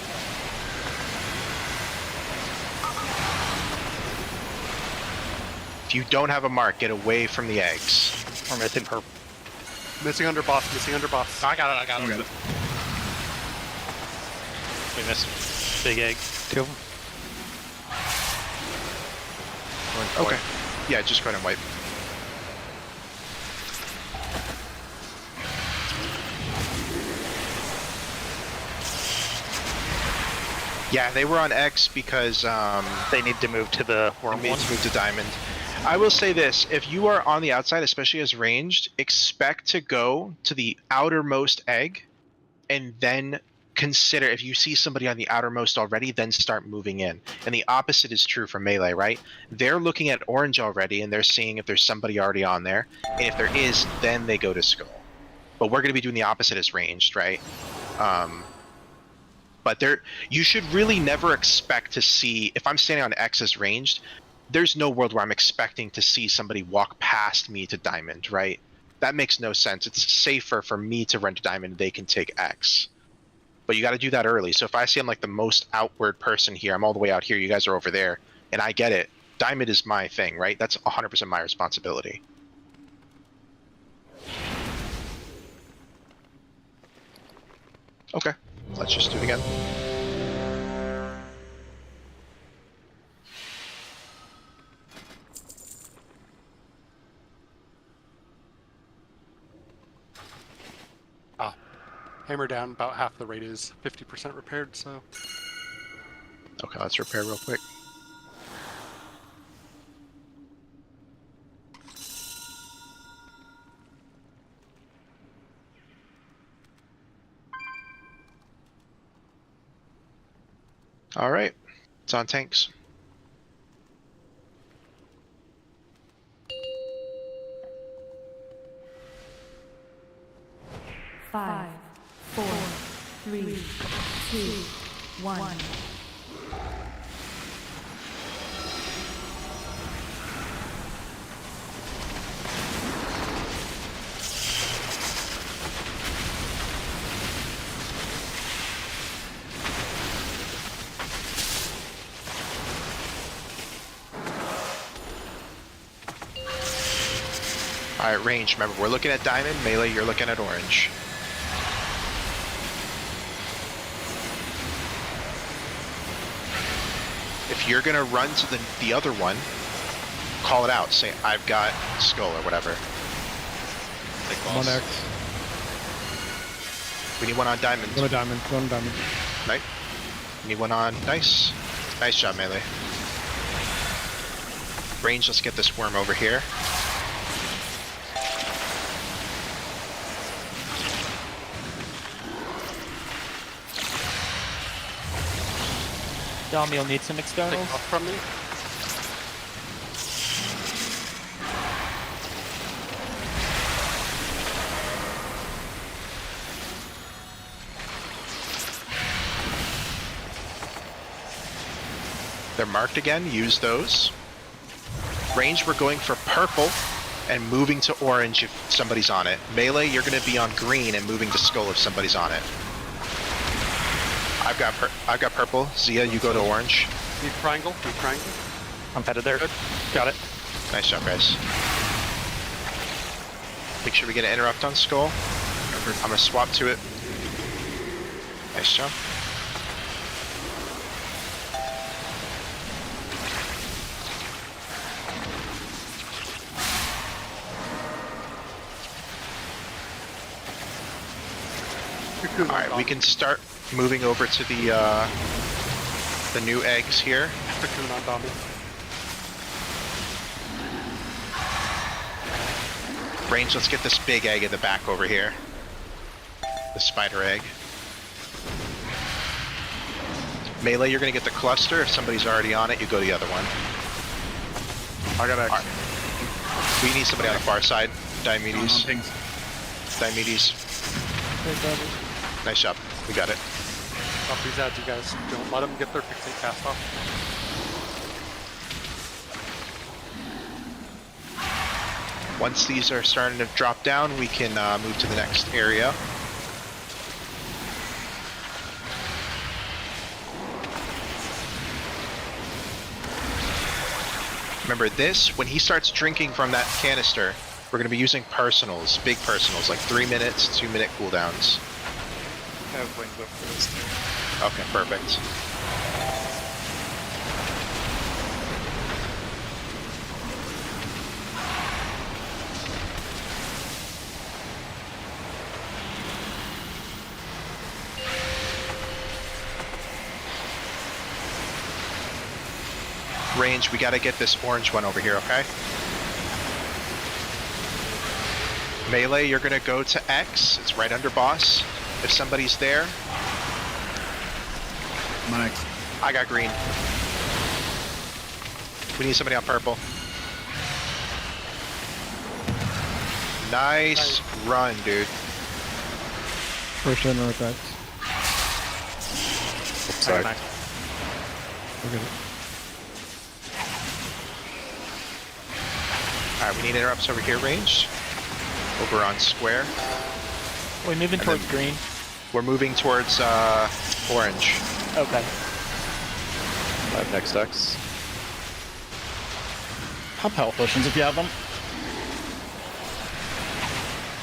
If you don't have a mark, get away from the eggs. We're missing purple. Missing under boss, missing under boss. I got it, I got it. We missed big egg. 2 of them. Okay. Yeah, just go ahead and wipe. Yeah, they were on X because they need to move to the worm they need one. to move to diamond. I will say this: if you are on the outside, especially as ranged, expect to go to the outermost egg, and then consider if you see somebody on the outermost already, then start moving in. And the opposite is true for melee, right? They're looking at orange already, and they're seeing if there's somebody already on there, and if there is, then they go to skull. But we're going to be doing the opposite as ranged, right? But you should really never expect to see, if I'm standing on X as ranged, there's no world where I'm expecting to see somebody walk past me to diamond, right? That makes no sense. It's safer for me to run to diamond, they can take X. But you got to do that early. So if I see I'm like the most outward person here, I'm all the way out here, you guys are over there, and I get it. Diamond is my thing, right? That's 100% my responsibility. Okay, let's just do it again. Hammer down, about half the rate is 50% repaired, so... Okay, let's repair real quick. Alright, it's on tanks. Five, 4, 3, 2, 1. Alright, range. Remember, we're looking at diamond. Melee, you're looking at orange. If you're gonna run to the other one, call it out. Say, I've got skull or whatever. I'm on X. We need one on diamond. One diamond. One diamond. Right. We need one on. Nice. Nice job, melee. Range, let's get this worm over here. Tell me you'll need some externals. From me. They're marked again. Use those. Range, we're going for purple and moving to orange if somebody's on it. Melee, you're going to be on green and moving to skull if somebody's on it. I've got purple. Zia, you go to orange. Need triangle. Need triangle. I'm headed there. Good. Got it. Nice job, guys. Make sure we get an interrupt on skull. I'm gonna swap to it. Nice job. Alright, we can start moving over to the new eggs here. Cocoon on Dobby. Range, let's get this big egg in the back over here. The spider egg. Melee, you're gonna get the cluster. If somebody's already on it, you go to the other one. I got X. Right. We need somebody on the far side. Diomedes. Diomedes. Nice job. We got it. Drop these ads, you guys. Don't let them get their fixate cast off. Once these are starting to drop down, we can move to the next area. Remember this, when he starts drinking from that canister, we're going to be using personals, big personals, like 3 minutes, 2 minute cooldowns. I have wings up for this too. Okay, perfect. Range, we gotta get this orange one over here, okay? Melee, you're gonna go to X. It's right under boss. If somebody's there. Mike. I got green. We need somebody on purple. Nice run, dude. First in North X. Sorry. Okay. Alright, we need interrupts over here, range. Over on square. We're moving towards green. We're moving towards orange. Okay. I have next X. Pop health potions if you have them.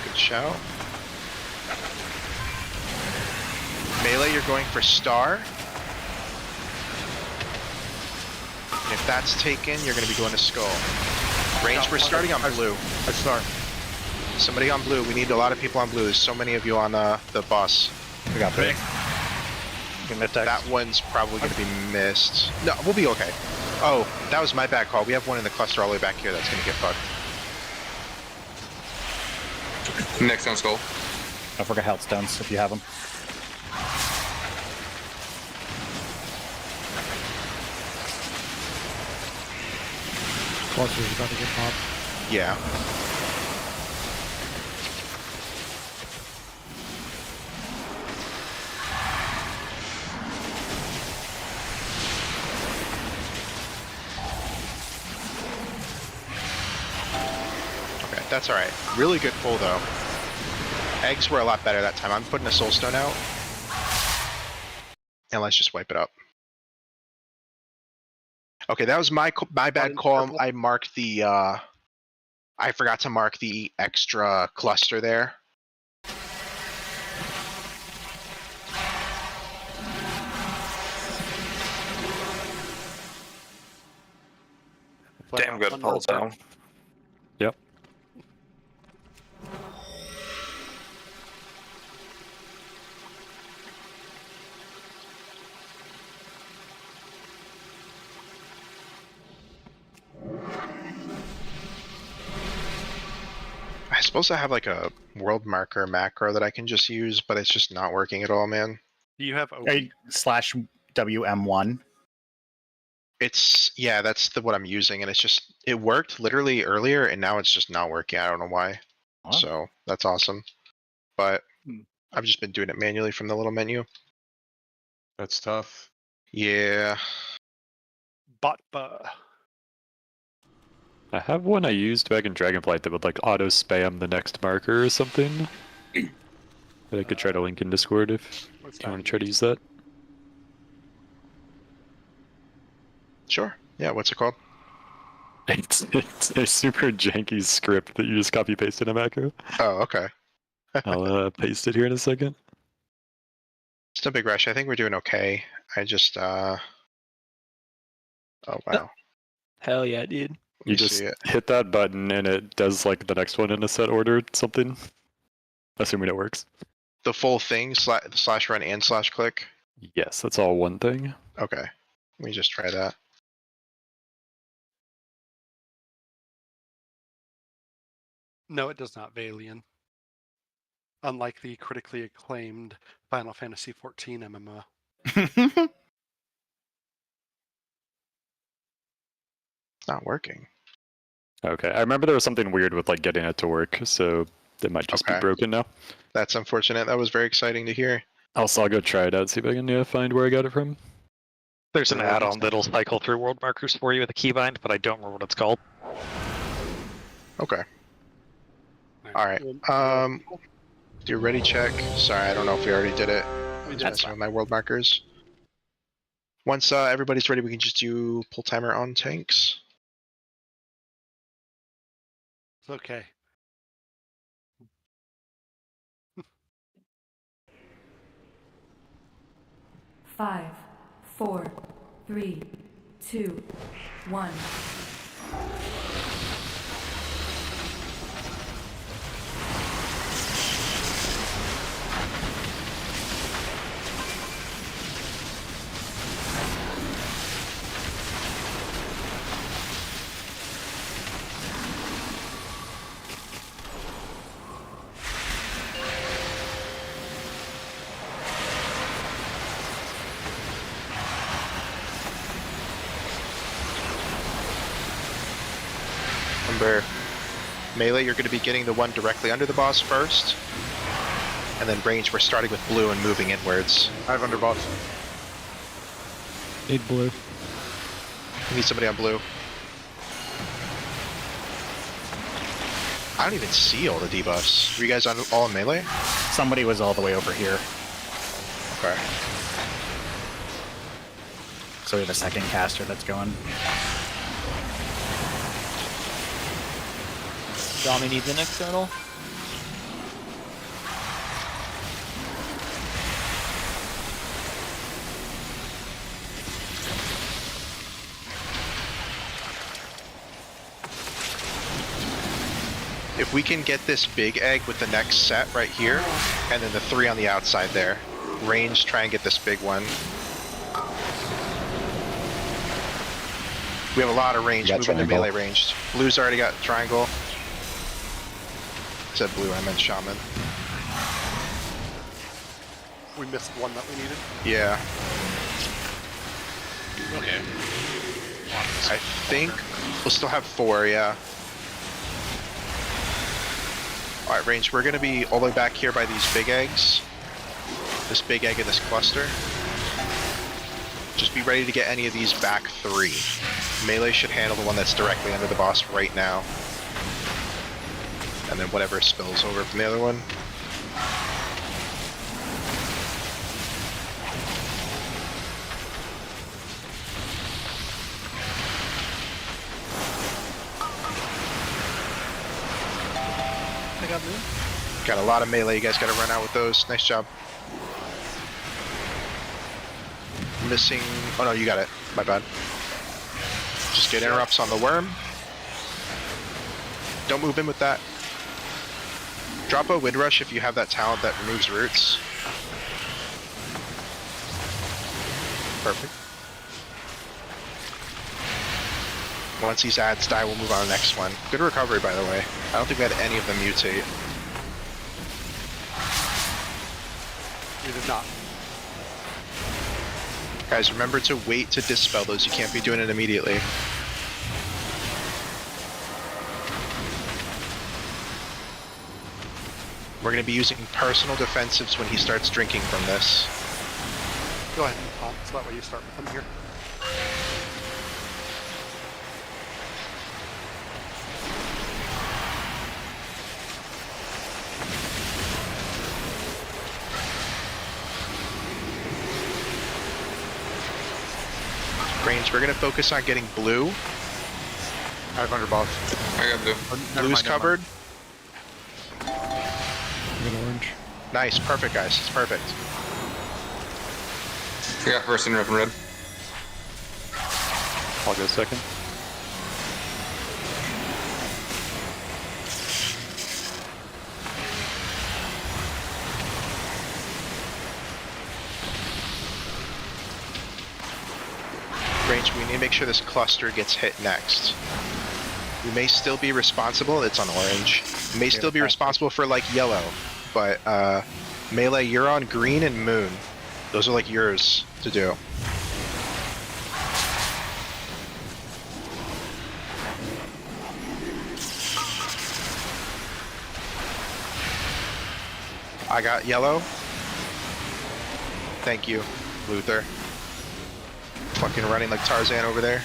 Good shout. Melee, you're going for star. And if that's taken, you're going to be going to skull. Range, we're starting on blue. I star. Somebody on blue. We need a lot of people on blue. There's so many of you on the boss. We got big. That one's probably going to be missed. No, we'll be okay. Oh, that was my bad call. We have one in the cluster all the way back here that's going to get fucked. Next on skull. Don't forget health stones if you have them. Cluster's about to get popped. Yeah. Okay, that's alright. Really good pull though. Eggs were a lot better that time. I'm putting a soul stone out. And let's just wipe it up. Okay, that was my bad call. I marked the I forgot to mark the extra cluster there. Damn good pull down. Yep. I suppose I have like a world marker macro that I can just use, but it's just not working at all, man. Do you have slash WM1? It's, yeah, that's what I'm using, and it's just, it worked literally earlier, and now it's just not working. I don't know why. Huh? So that's awesome. But I've just been doing it manually from the little menu. That's tough. Yeah. I have one I used back in Dragonflight that would like auto spam the next marker or something. That I could try to link in Discord if you want to try to use that. Sure. Yeah, what's it called? It's a super janky script that you just copy paste in a macro. Oh, okay. I'll paste it here in a second. It's no big rush. I think we're doing okay. I just oh wow. Hell yeah, dude. You just hit that button and it does like the next one in a set order something. Assuming it works. The full thing, slash run and slash click? Yes, that's all one thing. Okay. Let me just try that. No, it does not, Valian. Unlike the critically acclaimed Final Fantasy XIV MMO. It's not working. Okay, I remember there was something weird with like getting it to work, so it might just be broken now. That's unfortunate. That was very exciting to hear. I'll go try it out, see if I can find where I got it from. There's an add-on that'll cycle through world markers for you with a keybind, but I don't remember what it's called. Okay. All right. Do you ready check? Sorry, I don't know if we already did it. I was messing with my world markers. Once everybody's ready, we can just do pull timer on tanks. It's okay. Five, 4, 3, 2, 1. Remember, melee, you're going to be getting the one directly under the boss first. And then range, we're starting with blue and moving inwards. I have under boss. Need blue. We need somebody on blue. I don't even see all the debuffs. Were you guys all in melee? Somebody was all the way over here. Okay. So we have a second caster that's going. Dami needs an external. If we can get this big egg with the next set right here, and then the 3 on the outside there. Range, try and get this big one. We have a lot of range, moving to melee ranged. Blue's already got triangle. I said blue, I meant shaman. We missed one that we needed. Yeah. Okay. I think we'll still have 4, yeah. Alright, range, we're gonna be all the way back here by these big eggs. This big egg in this cluster. Just be ready to get any of these back 3. Melee should handle the one that's directly under the boss right now. And then whatever spills over from the other one. I got blue. Got a lot of melee, you guys gotta run out with those. Nice job. Missing, oh no, you got it. My bad. Just get interrupts on the worm. Don't move in with that. Drop a wind rush if you have that talent that removes roots. Perfect. Once these ads die, we'll move on to the next one. Good recovery, by the way. I don't think we had any of them mutate. We did not. Guys, remember to wait to dispel those. You can't be doing it immediately. We're going to be using personal defensives when he starts drinking from this. Go ahead and pop, so that way you start with him here. Range, we're going to focus on getting blue. I have under boss. I got blue. Blue's covered. I got orange. Nice, perfect, guys. It's perfect. I got first in red and red. I'll go second. range. We need to make sure this cluster gets hit next. We may still be responsible. It's on orange. We may still be responsible for like yellow, but melee, you're on green and moon. Those are like yours to do. I got yellow. Thank you, Luther. Fucking running like Tarzan over there.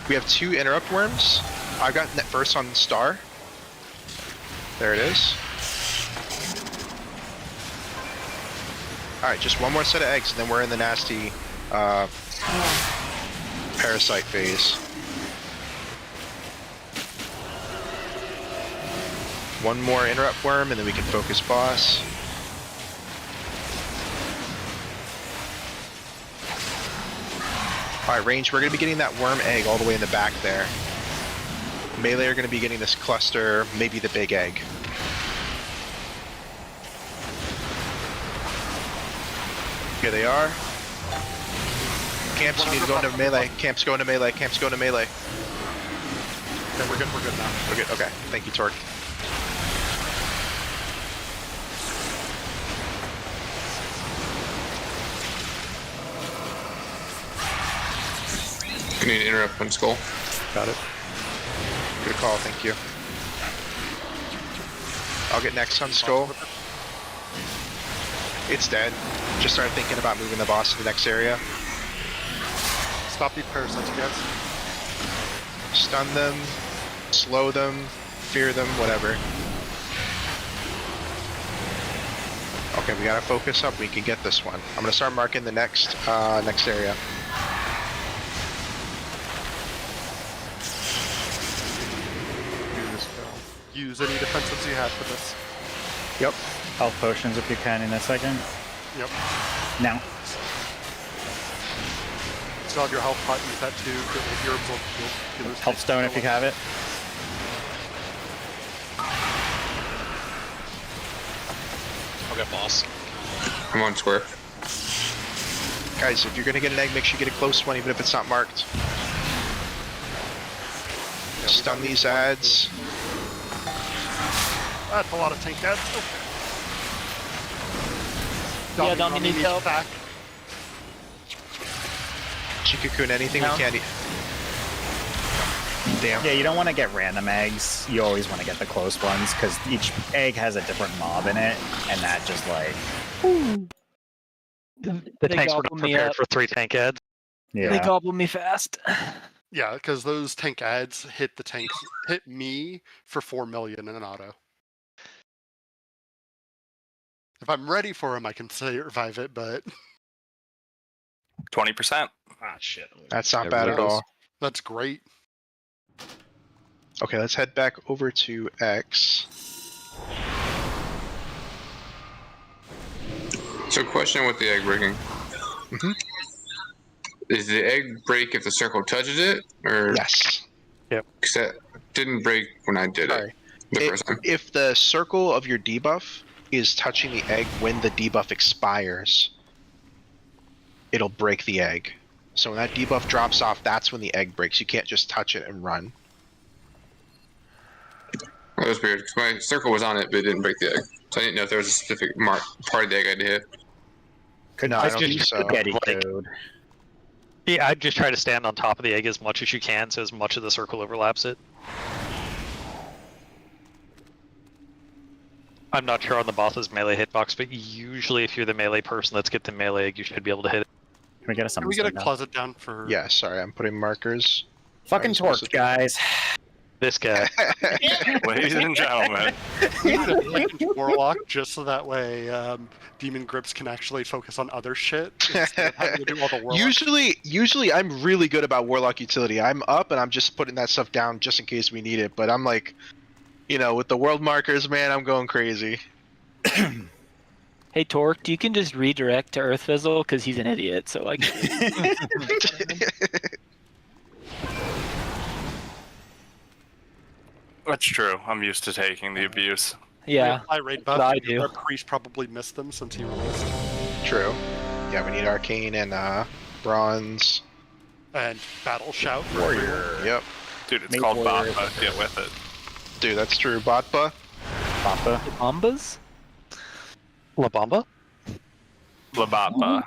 We have 2 interrupt worms. I've got net first on star. There it is. Alright, just one more set of eggs and then we're in the nasty parasite phase. One more interrupt worm and then we can focus boss. Alright, range, we're going to be getting that worm egg all the way in the back there. Melee are going to be getting this cluster, maybe the big egg. Here they are. Camps, you need to go into melee. Camps go into melee. Camps go into melee. Okay, we're good now. We're good, okay. Thank you, Torque. You need to interrupt one skull. Got it. Good call, thank you. I'll get next on skull. It's dead. Just started thinking about moving the boss to the next area. Stop these parasites, guys. Stun them, slow them, fear them, whatever. Okay, we gotta focus up. We can get this one. I'm gonna start marking the next next area. Use any defensives you have for this. Yep. Health potions if you can in a second. Yep. Now. Still have your health pot, use that too. Your absorb heals. Health stone if you have it. Okay, boss. I'm on square. Guys, if you're gonna get an egg, make sure you get a close one, even if it's not marked. Stun these ads. That's a lot of tank ads. Yeah, Dami needs help. Back. Chikakun, anything we can eat. Damn. Yeah, you don't want to get random eggs. You always want to get the close ones because each egg has a different mob in it, and that just like. The tanks were not prepared for 3 tank ads. Yeah. They gobble me fast. Yeah, because those tank ads hit me for 4 million in an auto. If I'm ready for him, I can survive it, but 20%. Ah, shit. That's not bad at all. That's great. Okay, let's head back over to X. So, question with the egg breaking. Mm-hmm. Does the egg break if the circle touches it, or yes? Yep. Because that didn't break when I did it the first time. If the circle of your debuff is touching the egg when the debuff expires, it'll break the egg. So when that debuff drops off, that's when the egg breaks. You can't just touch it and run. That was weird, because my circle was on it, but it didn't break the egg. So I didn't know if there was a specific part of the egg I had to hit. No, I don't think so. Yeah, I'd just try to stand on top of the egg as much as you can, so as much of the circle overlaps it. I'm not sure on the boss's melee hitbox, but usually if you're the melee person that's get the melee egg, you should be able to hit it. Can we get Can we get a closet down for... Yeah, sorry, I'm putting markers. Fucking torch, guys. This guy. Ladies and gentlemen. Warlock, just so that way Demon Grips can actually focus on other shit. Instead of having to do all the Warlock. Usually I'm really good about Warlock utility. I'm up and I'm just putting that stuff down just in case we need it. But I'm like, you know, with the world markers, man, I'm going crazy. Hey, Torque, you can just redirect to Earth Fizzle because he's an idiot. So like. That's true. I'm used to taking the abuse. Yeah. I raid that's what I do. Our priest probably missed them since he released. True. Yeah, we need arcane and bronze. And battle shout. Warrior. Yep. Dude, it's Mage called warrior. Batba. Get with it. Dude, that's true. Botba. Papa. Bombas? La Bamba? Labatba.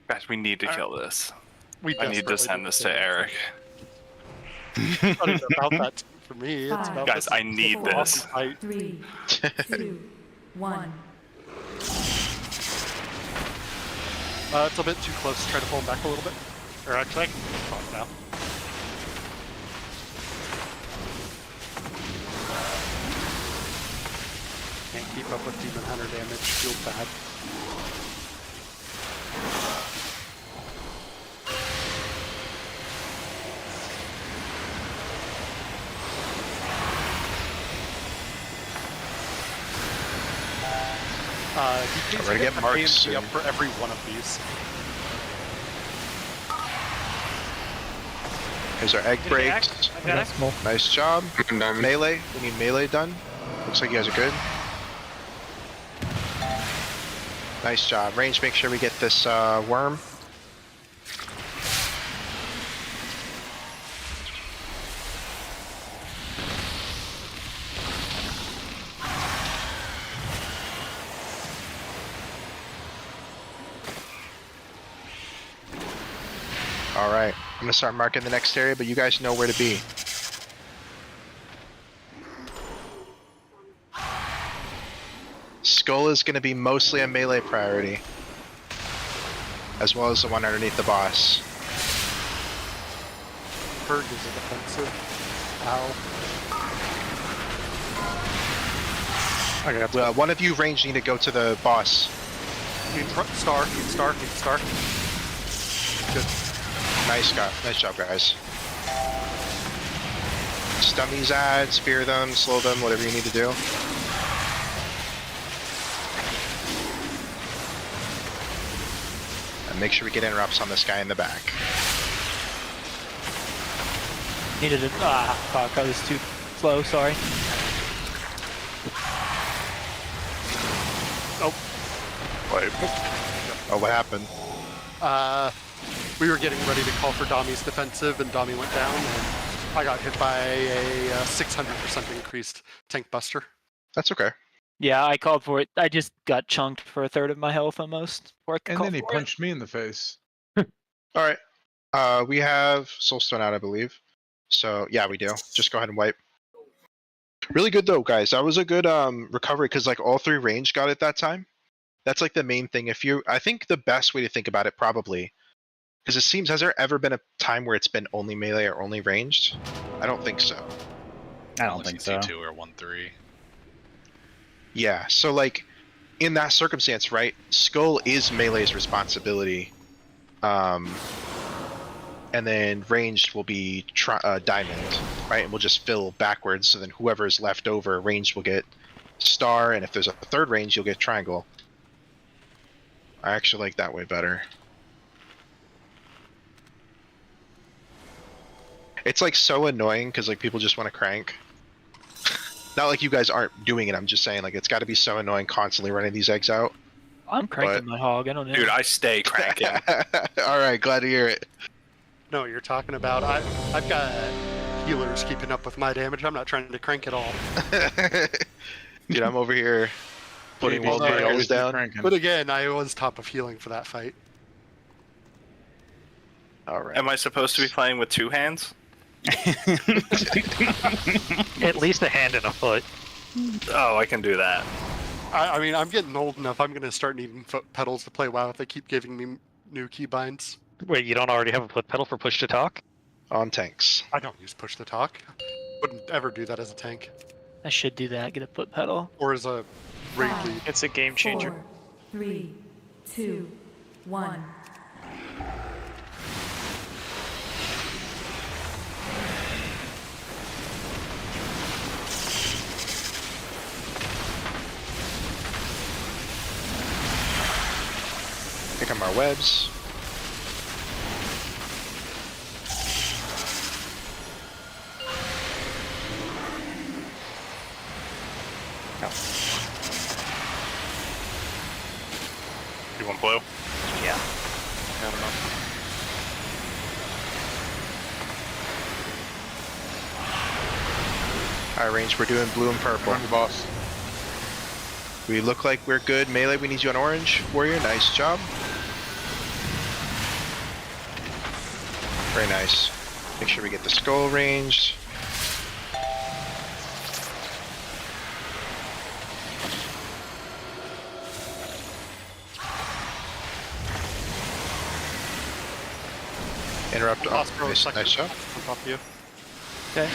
Guys, we need to kill this. I need to send this to Eric. It's not even about that for me. It's about Guys, I need Four, this. 3, 2, 1. It's a bit too close. Try to pull him back a little bit. Or actually, I can talk now. Can't keep up with Demon Hunter damage. Feels bad. I'm ready to get marks soon. up for every one of these. Here's our egg breaks. Nice job. Melee. We need melee done. Looks like you guys are good. Nice job. Range, make sure we get this worm. Alright, I'm gonna start marking the next area, but you guys know where to be. Skull is gonna be mostly a melee priority, as well as the one underneath the boss. Berg is a defensive. Ow. Well, one of you range need to go to the boss. Need star. Good. Nice job, guys. Stun these ads, spear them, slow them, whatever you need to do. And make sure we get interrupts on this guy in the back. Needed it. Ah, fuck, I was too slow, sorry. Oh. Wait. Oh, what happened? We were getting ready to call for Dami's defensive, and Dami went down, and I got hit by a 600% increased tank buster. That's okay. Yeah, I called for it. I just got chunked for a third of my health almost. And then he punched me in the face. Alright. We have Soulstone out, I believe. So, yeah, we do. Just go ahead and wipe. Really good, though, guys. That was a good recovery, because, like, all three range got it that time. That's, like, the main thing. I think the best way to think about it, probably, because it seems, has there ever been a time where it's been only melee or only ranged? I don't think so. I don't think so. 2 or 1-3. Yeah, so like, in that circumstance, right, Skull is melee's responsibility. And then ranged will be diamond, right? And we'll just fill backwards, so then whoever is left over, ranged will get star, and if there's a third range, you'll get triangle. I actually like that way better. It's like so annoying because like people just want to crank. Not like you guys aren't doing it, I'm just saying like it's got to be so annoying constantly running these eggs out. I'm cranking my hog, I don't know. Dude, I stay cranking. Alright, glad to hear it. No, you're talking about, I've got healers keeping up with my damage. I'm not trying to crank at all. Dude, I'm over here putting world barriers down. But again, I was top of healing for that fight. Alright. Am I supposed to be playing with two hands? At least a hand and a foot. Oh, I can do that. I mean, I'm getting old enough. I'm going to start needing foot pedals to play WoW if they keep giving me new keybinds. Wait, you don't already have a foot pedal for push to talk? On tanks. I don't use push to talk. Wouldn't ever do that as a tank. I should do that, get a foot pedal. Or as a raid lead. It's a game changer. 4, 3, 2, 1. Pick up our webs. You want blue? Yeah. I don't know. Alright, range, we're doing blue and purple. Run the boss. We look like we're good. Melee, we need you on orange. Warrior, nice job. Very nice. Make sure we get the skull ranged. Interrupt. Oh, nice job. On top of you. Okay.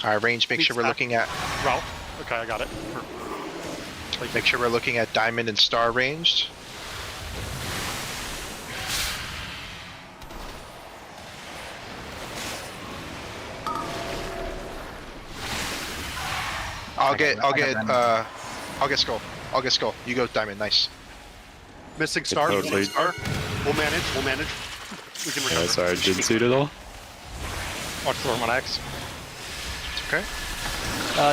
Alright, range, make sure we're looking at... Ralph. Okay, I got it. Make sure we're looking at diamond and star ranged. I'll get skull. I'll get skull. You go diamond, nice. Missing star. Missing star. We'll manage. We'll manage. We can recover. Yeah, sorry, I didn't see it at all. Watch for one X. It's okay.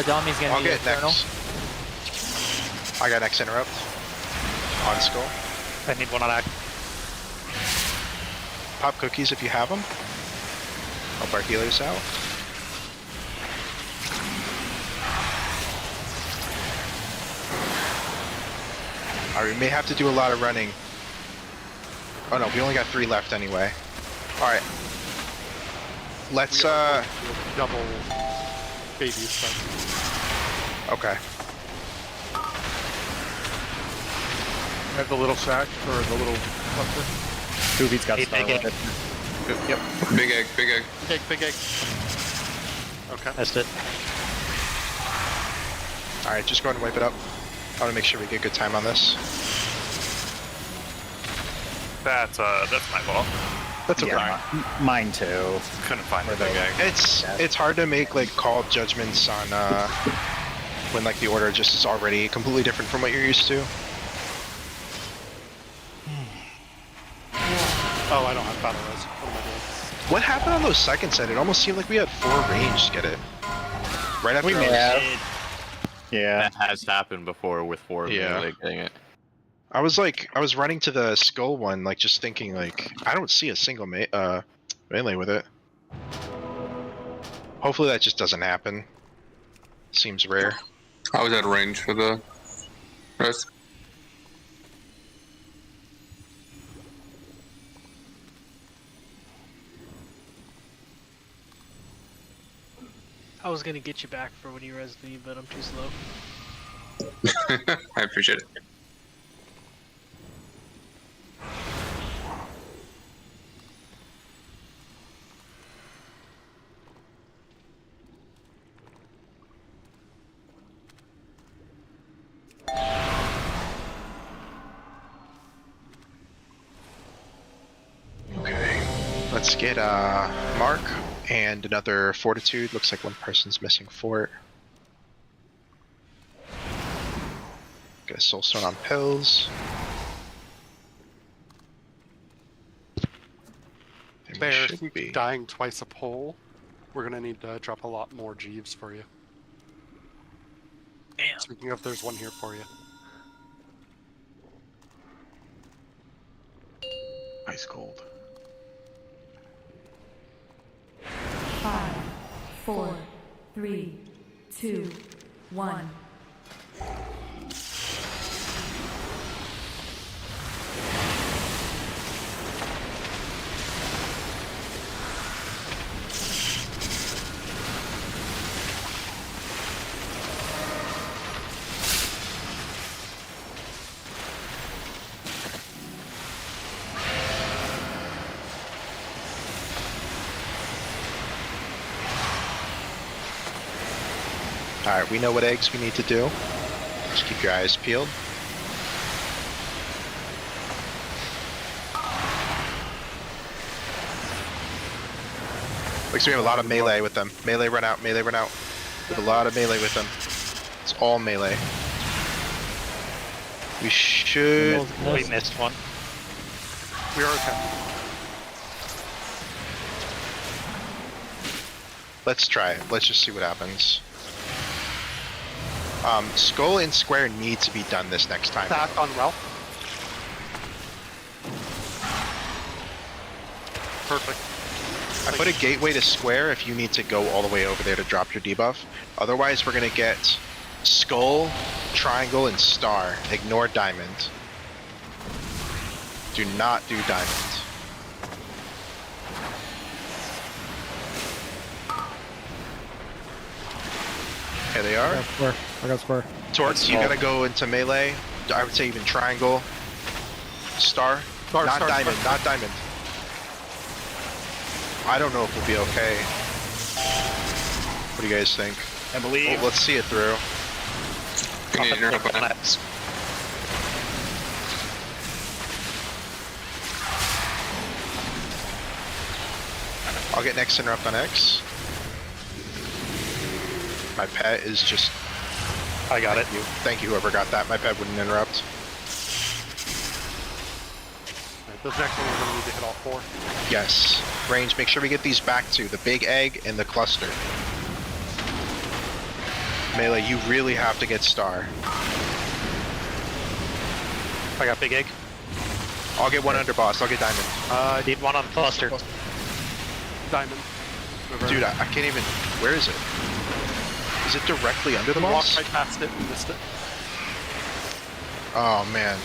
Domi's gonna I'll be get Eternal. next. I got X interrupt. On skull. I need one on X. Pop cookies if you have them. Help our healers out. Alright, we may have to do a lot of running. Oh no, we only got 3 left anyway. Alright. Let's double babies. So. Okay. I have the little sack for the little cluster. Kubi's got star big egg. Yep. Big egg, big egg. Big egg. Okay. Missed it. Alright, just go ahead and wipe it up. I want to make sure we get good time on this. That's my fault. That's okay. Yeah, mine too. Couldn't find the big egg. It's hard to make like call judgments on when like the order just is already completely different from what you're used to. Oh, I don't have battle res. What am I doing? What happened on those second set? It almost seemed like we had 4 range to get it. Right after We may have. Yeah. That has happened before with 4 melee getting it. I was running to the skull one, like just thinking like, I don't see a single melee with it. Hopefully that just doesn't happen. Seems rare. I was out of range for the rest. I was gonna get you back for when you resed me, but I'm too slow. I appreciate it. Okay. Let's get Mark and another fortitude. Looks like one person's missing fort. Get a soulstone on pills. And we Bear, should if be dying twice a pole, we're gonna need to drop a lot more Jeeves for you. Damn. Speaking of, there's one here for you. Ice cold. 5, 4, 3, 2, 1. Alright, we know what eggs we need to do. Just keep your eyes peeled. Looks like we have a lot of melee with them. Melee run out, melee run out. We have a lot of melee with them. It's all melee. We should... We missed one. We are okay. Let's try it. Let's just see what happens. Skull and Square need to be done this next time. Back on Ralph. Perfect. I put a gateway to Square if you need to go all the way over there to drop your debuff. Otherwise, we're going to get Skull, Triangle, and Star. Ignore Diamond. Do not do Diamond. Here they are. I got Square. Torts, you gotta go into melee. I would say even Triangle. Star. Not Diamond, not Diamond. I don't know if we'll be okay. What do you guys think? I believe. Well, let's see it through. I'll get next interrupt on X. My pet is just... I got it. Thank you, whoever got that. My pet wouldn't interrupt. This next one we're going to need to hit all 4. Yes. Range, make sure we get these back to the big egg and the cluster. Melee, you really have to get Star. I got big egg. I'll get one under boss. I'll get Diamond. I need one on cluster. Diamond. Dude, I can't even... Where is it? Is it directly under the boss? Walked right past it and missed it. Oh, man.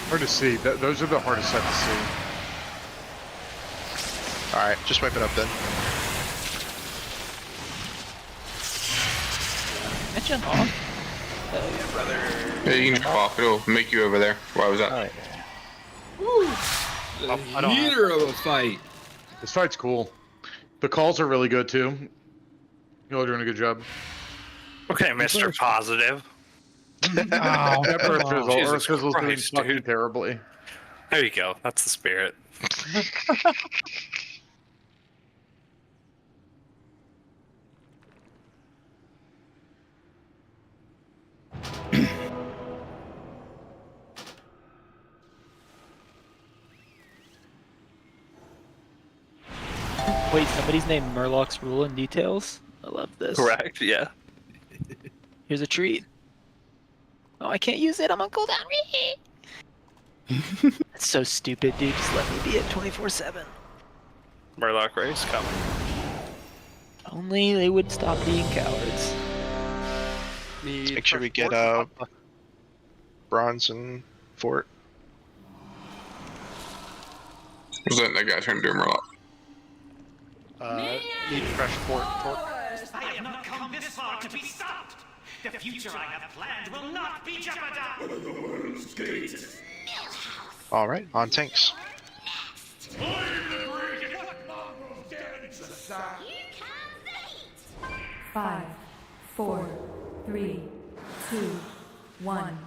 Hard to see. Those are the hardest set to see. Alright, just wipe it up then. Mention off. Oh yeah, brother. Yeah, you can jump off. It'll make you over there. Why was that? Alright. The heater of a fight. This fight's cool. The calls are really good too. Y'all are doing a good job. Okay, Mr. Positive. Earth Fizzle's doing Christ, fucking dude. terribly. There you go. That's the spirit. Wait, somebody's named Murloc's Rule and Details? I love this. Correct, yeah. Here's a treat. Oh, I can't use it. I'm on cooldown. That's so stupid, dude. Just let me be at 24/7. Murloc race coming. Only they would stop being cowards. Let's make sure we get bronze and fort. Was that guy trying to do a Murloc? Need fresh fort. I have not come this far to be stopped. The future I have planned will not be jeopardized. Alright, on tanks. Five, 4, 3, 2, 1.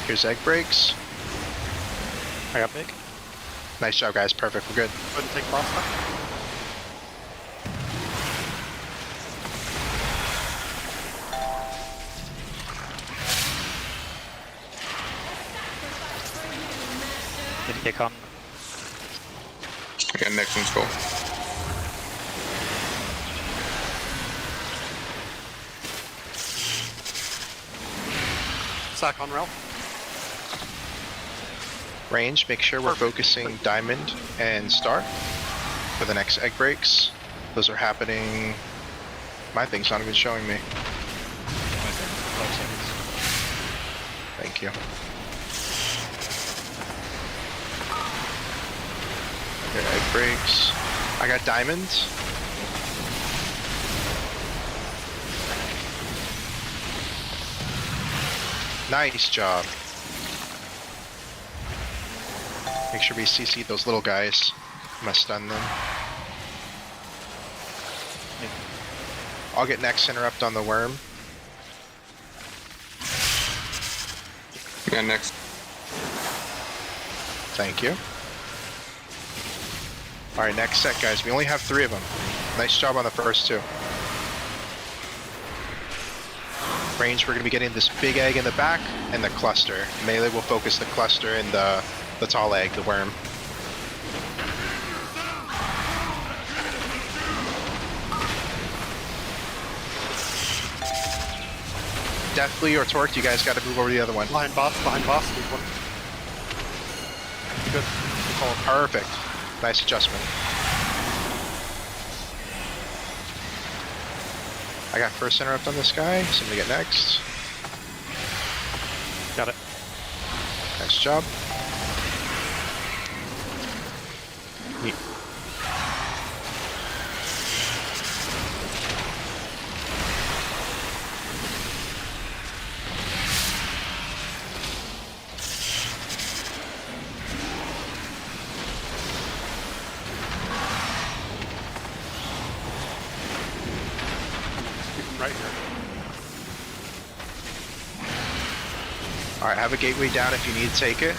Here's egg breaks. I got big. Nice job, guys. Perfect. We're good. Go ahead and take boss back. Did kick on. I got next one's cool. Sack on Ralph. Range, make sure we're focusing Diamond and Star for the next egg breaks. Those are happening. My thing's not even showing me. Thank you. Here, egg breaks. I got diamonds. Nice job. Make sure we CC those little guys. I'm gonna stun them. I'll get next interrupt on the worm. Yeah, next. Thank you. Alright, next set, guys. We only have 3 of them. Nice job on the first 2. Range, we're going to be getting this big egg in the back and the cluster. Melee will focus the cluster and the tall egg, the worm. Deathly or Torque, you guys got to move over to the other one. Behind boss. Need one. Good. Good call. Perfect. Nice adjustment. I got first interrupt on this guy. Somebody get next. Got it. Nice job. Neat. Right here. Alright, have a gateway down if you need to take it.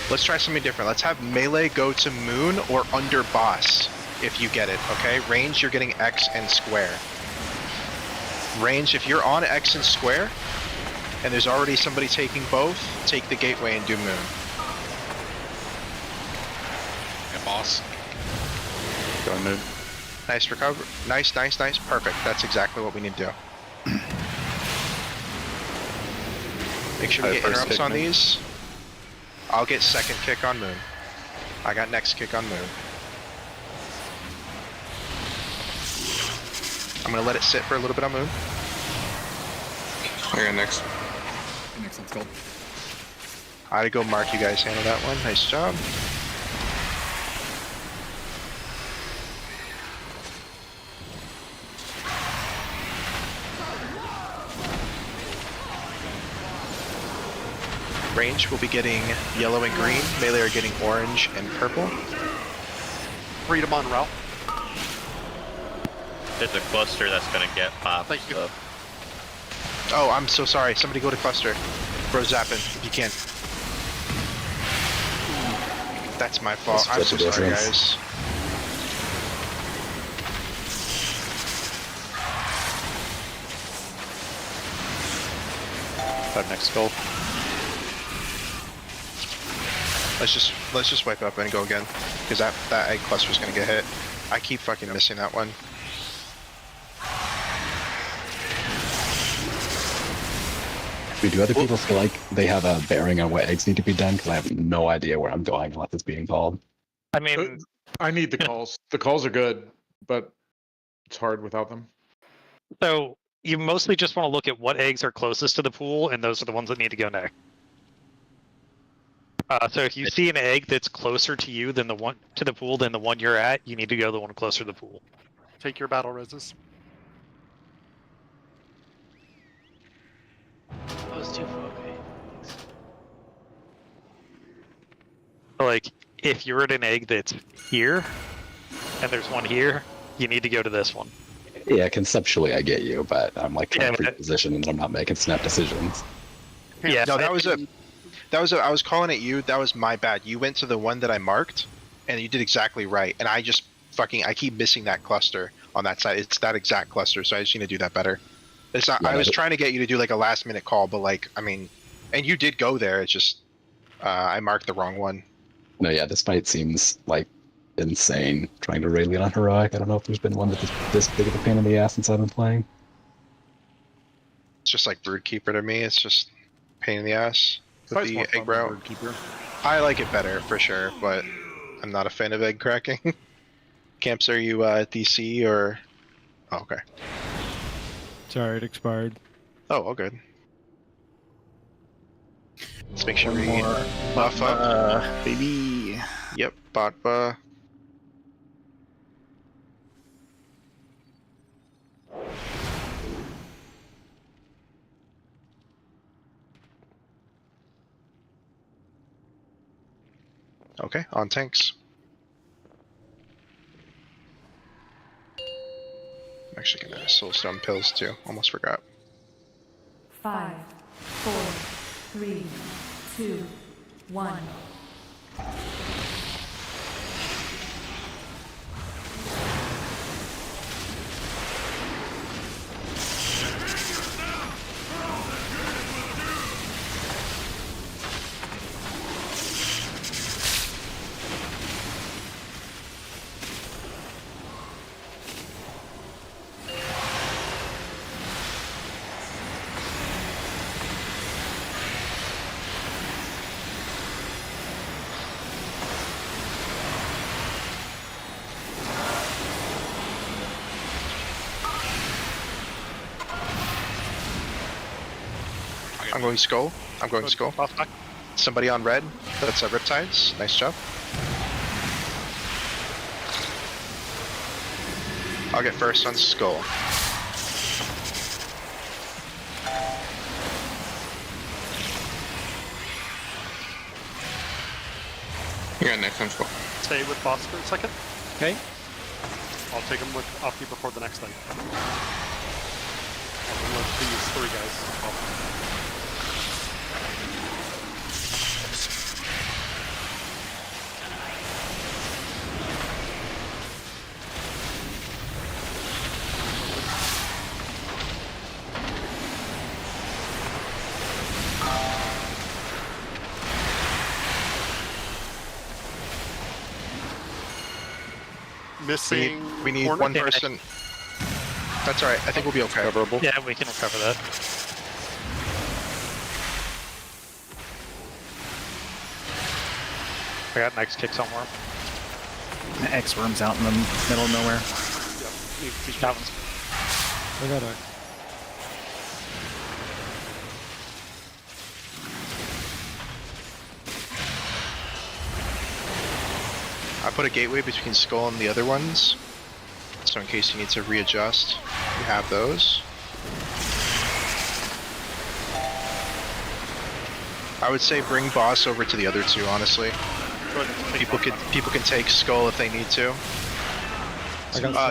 Let's try something different. Let's have melee go to moon or under boss if you get it, okay? Range, you're getting X and square. Range, if you're on X and square, and there's already somebody taking both, take the gateway and do moon. Yeah, boss. Going moon. Nice recover. Nice. Perfect. That's exactly what we need to do. Make sure we get interrupts on these. I'll get second kick on moon. I got next kick on moon. I'm gonna let it sit for a little bit on moon. I got next. Next, let's go. I gotta go mark. You guys handle that one. Nice job. Range will be getting yellow and green. Melee are getting orange and purple. Freedom on route. There's a cluster that's gonna get popped. Thank you. So. Oh, I'm so sorry. Somebody go to cluster. Bro, zapping if you can. That's my fault. I'm so sorry, guys. Have next skull. Let's just wipe up and go again, because that egg cluster is gonna get hit. I keep fucking missing that one. Do other people feel like they have a bearing on what eggs need to be done? Because I have no idea where I'm going unless it's being called. I mean, I need the calls. The calls are good, but it's hard without them. so you mostly just want to look at what eggs are closest to the pool, and those are the ones that need to go next. So if you see an egg that's closer to you than the one to the pool than the one you're at, you need to go the one closer to the pool. Take your battle reses. Those two for okay. Like, if you're at an egg that's here, and there's one here, you need to go to this one. Yeah, conceptually I get you, but I'm like trying to Yeah, pre-position and I'm not making snap decisions. Yeah, No, I was calling it you. That was my bad. You went to the one that I marked, and you did exactly right. And I just I keep missing that cluster on that side. It's that exact cluster, so I just need to do that better. It's not. Yeah, I was trying to get you to do like a last minute call, but like, I mean, and you did go there. It's just I marked the wrong one. No, yeah, this fight seems like insane. Trying to raid lead on heroic. I don't know if there's been one that's this big of a pain in the ass since I've been playing. It's just like Broodkeeper to me. It's just pain in the ass with Fight's the more fun egg than route. Birdkeeper. I like it better for sure, but I'm not a fan of egg cracking. Camps, are you DC or? Oh, okay. Sorry, it expired. Oh, all good. Let's make sure One we more buff up. baby. Yep, Botba. Okay, on tanks. I'm actually gonna soulstone pills too. Almost forgot. 5, 4, 3, 2, 1. I'm going skull. I'm going skull. Somebody on red. That's Riptides. Nice job. I'll get first on skull. You got next on skull. Stay with boss for a second. Okay. I'll take him off you before the next thing. I'll let these 3 guys. Missing. We need corner. one person. That's alright. I think we'll be okay. Coverable. Yeah, we can recover that. I got next kick somewhere. X worm's out in the middle of nowhere. That one's. I got a. I put a gateway between skull and the other ones, so in case you need to readjust, you have those. I would say bring boss over to the other 2. Honestly, people can take skull if they need to.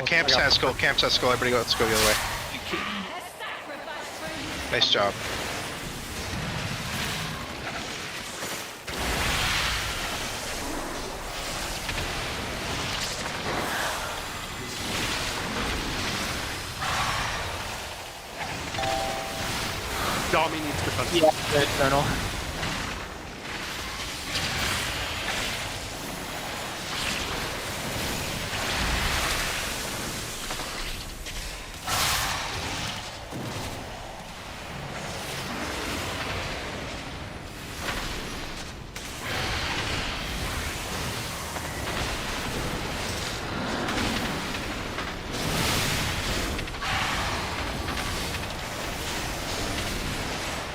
Camps has skull. Camps has skull. Everybody go. Let's go the other way. Nice job. Dami needs to touch. Yeah, good, Colonel.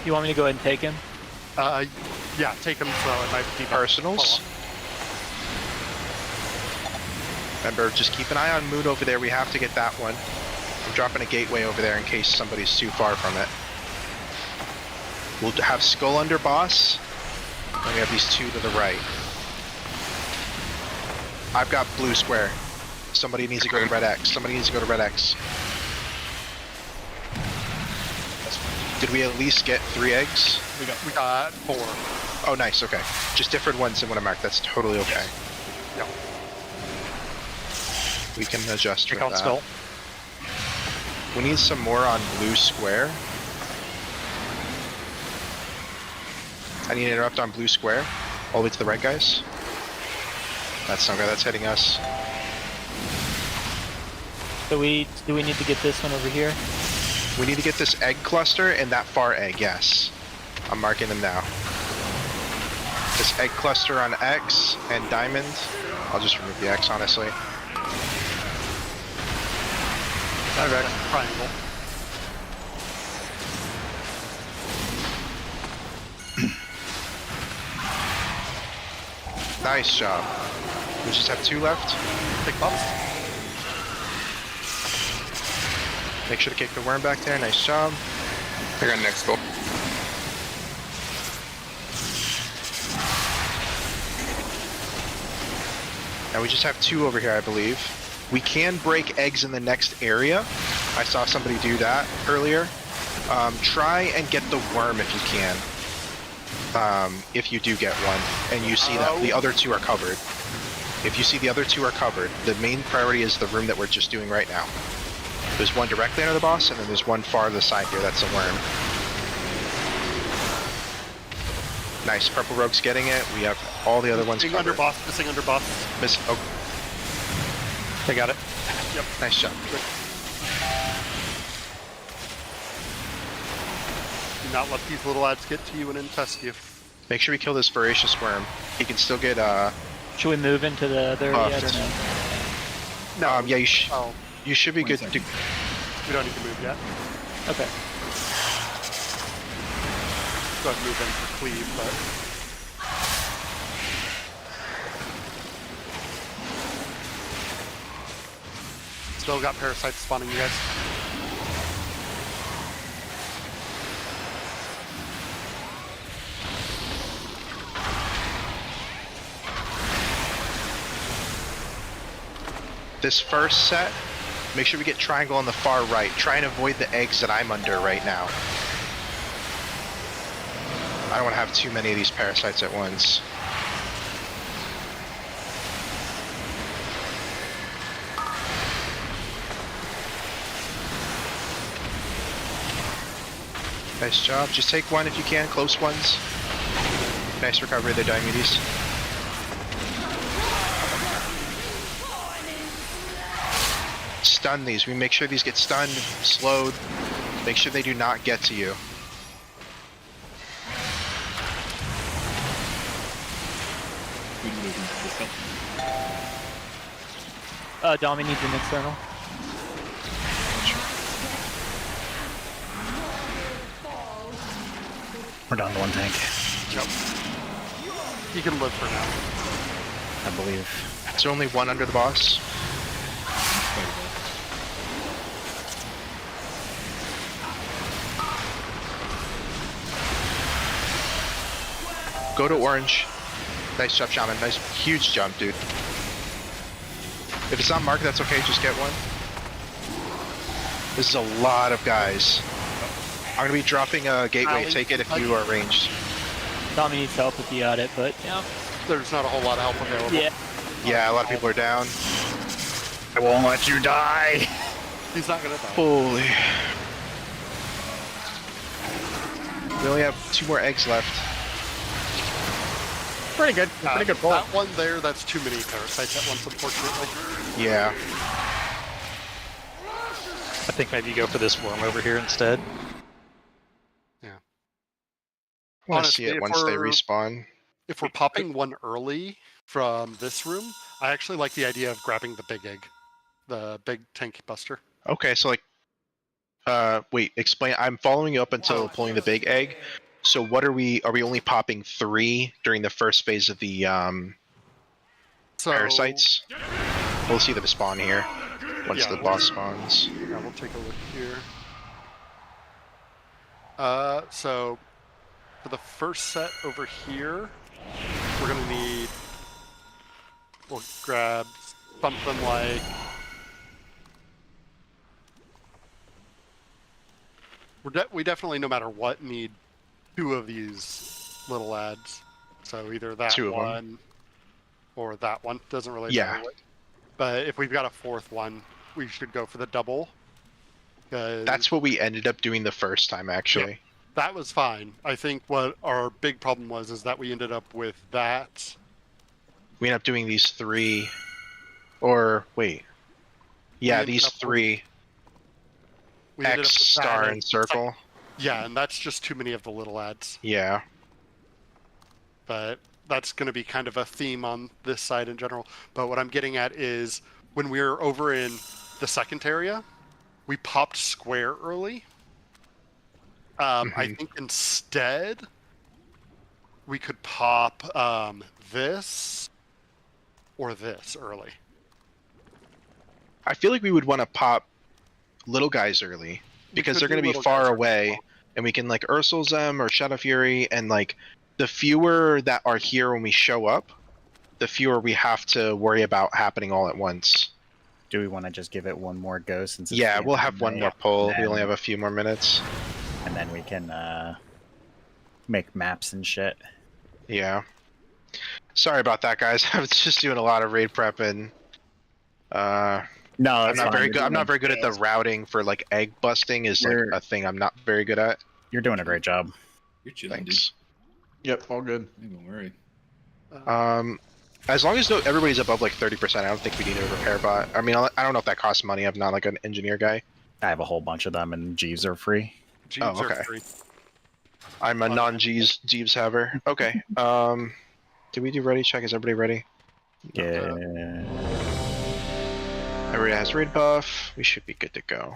You want me to go ahead and take him? Yeah, take him so it might be personals. Remember, just keep an eye on Mood over there. We have to get that one. I'm dropping a gateway over there in case somebody's too far from it. We'll have skull under boss, and we have these 2 to the right. I've got blue square. Somebody needs to go to red X. Somebody needs to go to red X. Did we at least get 3 eggs? We got 4. Oh, nice. Okay, just different ones than what I marked. That's totally okay. Yep. We can adjust Kick with on that. skull. We need some more on blue square. I need to interrupt on blue square. All the way to the right, guys. That's not good. That's hitting us. Do we need to get this one over here? We need to get this egg cluster and that far egg, yes. I'm marking them now. This egg cluster on X and diamond. I'll just remove the X, honestly. Triangle. Nice job. We just have 2 left. Big bumps. Make sure to kick the worm back there. Nice job. I got next goal. Now we just have 2 over here, I believe. We can break eggs in the next area. I saw somebody do that earlier. Try and get the worm if you can. If you do get one, and you see that the other 2 are covered. If you see the other 2 are covered, the main priority is the room that we're just doing right now. There's one directly under the boss, and then there's one far to the side here. That's a worm. Nice. Purple Rogue's getting it. We have all the other ones covered. Under boss. Missing under boss. Miss. Oh. They got it. Yep. Nice job. Good. Do not let these little ads get to you and infest you. Make sure we kill this voracious worm. He can still get Should we move into the other yet or no? No. Yeah, you should be good to. We don't need to move yet. Okay. Go ahead and move in for cleave, but still got parasites spawning, you guys. This first set, make sure we get triangle on the far right. Try and avoid the eggs that I'm under right now. I don't want to have too many of these parasites at once. Nice job. Just take one if you can, close ones. Nice recovery of the Diomedes. Stun these. We make sure these get stunned, slowed. Make sure they do not get to you. Domi needs an external. We're down to 1 tank. Yep. You can live for now. I believe. Is there only 1 under the boss? Go to orange. Nice job, Shaman. Nice, huge jump, dude. If it's not marked, that's okay. Just get one. This is a lot of guys. I'm gonna be dropping a gateway. Take it if you are ranged. Domi needs help if you got it, but yeah. There's not a whole lot of help available. Yeah. Yeah, a lot of people are down. I won't let you die. He's not gonna die. Holy. We only have 2 more eggs left. Pretty good. Pretty good pull. That one there, that's too many parasites at once, unfortunately. Yeah. I think maybe you go for this worm over here instead. Yeah. I want to see it once they respawn. If we're popping one early from this room, I actually like the idea of grabbing the big egg. The big tank buster. Okay, so like, wait, explain. I'm following you up until pulling the big egg. So what are we only popping 3 during the first phase of the parasites? We'll see them spawn here once the boss spawns. Yeah, we'll take a look here. So for the first set over here, we're gonna need, we'll grab something like, we definitely, no matter what, need 2 of these little ads. So either that 2 of one them. or that one. Doesn't really Yeah. matter. But if we've got a 4th one, we should go for the double. That's what we ended up doing the first time, actually. Yeah, that was fine. I think what our big problem was is that we ended up with that. We ended up doing these 3, or wait, yeah, these 3. We ended X, up with star, that, and circle. Yeah, and that's just too many of the little ads. Yeah. But that's going to be kind of a theme on this side in general. But what I'm getting at is when we were over in the second area, we popped square early. I think instead we could pop this or this early. I feel like we would want to pop little guys early because they're going to be far away, and we can like Ursul's them or Shadow Fury, and like the fewer that are here when we show up, the fewer we have to worry about happening all at once. Do we want to just give it one more go since it's Yeah, the we'll end of have the one night, more pull. and We only then- have a few more minutes. And then we can make maps and shit. Yeah. Sorry about that, guys. I was just doing a lot of raid prep and no, I'm not very good. I'm not very good at the Yeah. routing for like egg busting is like a thing I'm not very good at. You're doing a great job. You're chilling, Thanks. Yep, all good. Don't worry. As long as everybody's above like 30%, I don't think we need a repair bot. I mean, I don't know if that costs money. I'm not like an engineer guy. I have a whole bunch of them, and Jeeves are free. Jeeves okay. are free. I'm a non-Jeeves haver. Okay. Did we do ready check? Is everybody ready? Yeah. Everybody has raid buff. We should be good to go.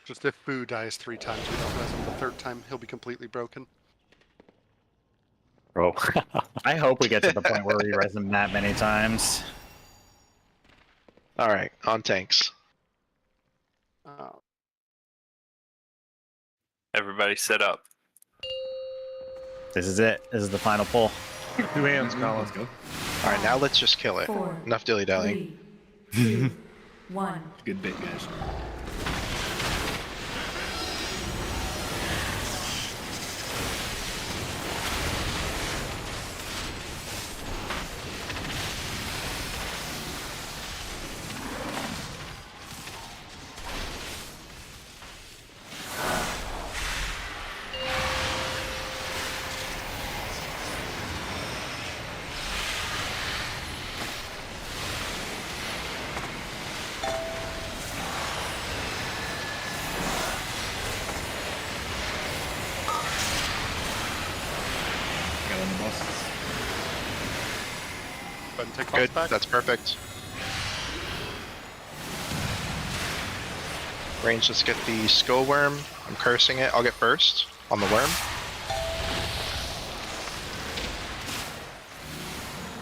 Just if Boo dies 3 times, we don't res him the 3rd time, he'll be completely broken. Bro, I hope we get to the point where we res them that many times. All right, on tanks. Everybody sit up. This is it. This is the final pull. 2 hands, Colin. Let's go. All right, now let's just kill it. 4, Enough dilly-dallying. 3, 2, 1. Good bit, guys. Got on the bosses. Go ahead and take Good. boss back. That's perfect. Range, let's get the skull worm. I'm cursing it. I'll get first on the worm.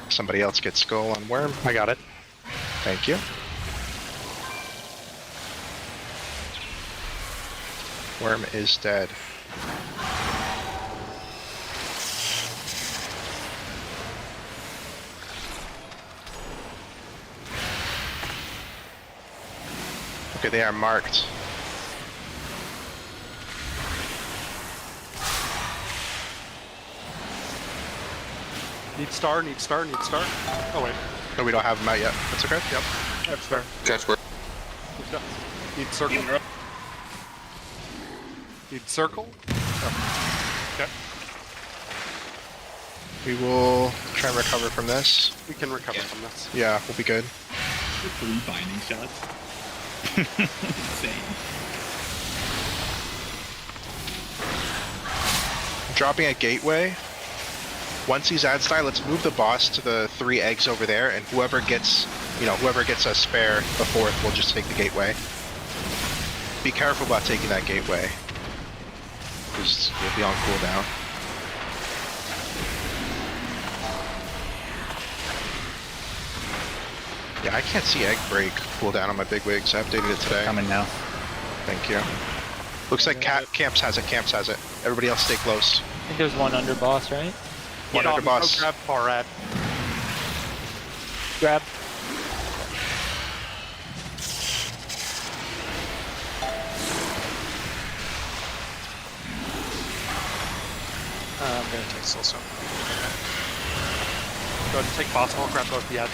Somebody else gets skull on worm. I got it. Thank you. Worm is dead. Okay, they are marked. Need star, need star, need star. Oh wait. No, we don't have them out yet. That's okay. Yep. That's fair. Catch where? Need circle. Need circle. Okay. We will try and recover from this. We can recover from this. Yeah, we'll be good. 3 binding shots. Insane. Dropping a gateway. Once he's ad style, let's move the boss to the 3 eggs over there, and whoever gets a spare, the 4th, will just take the gateway. Be careful about taking that gateway, because you'll be on cooldown. Yeah, I can't see egg break cooldown on my big wigs. I updated it today. Coming now. Thank you. Looks like Camps has it. Camps has it. Everybody else stay close. I think there's one under boss, right? One under boss. Grab far ad. Grab. I'm gonna take Soulstone. Go ahead and take boss. I'll grab both the ads.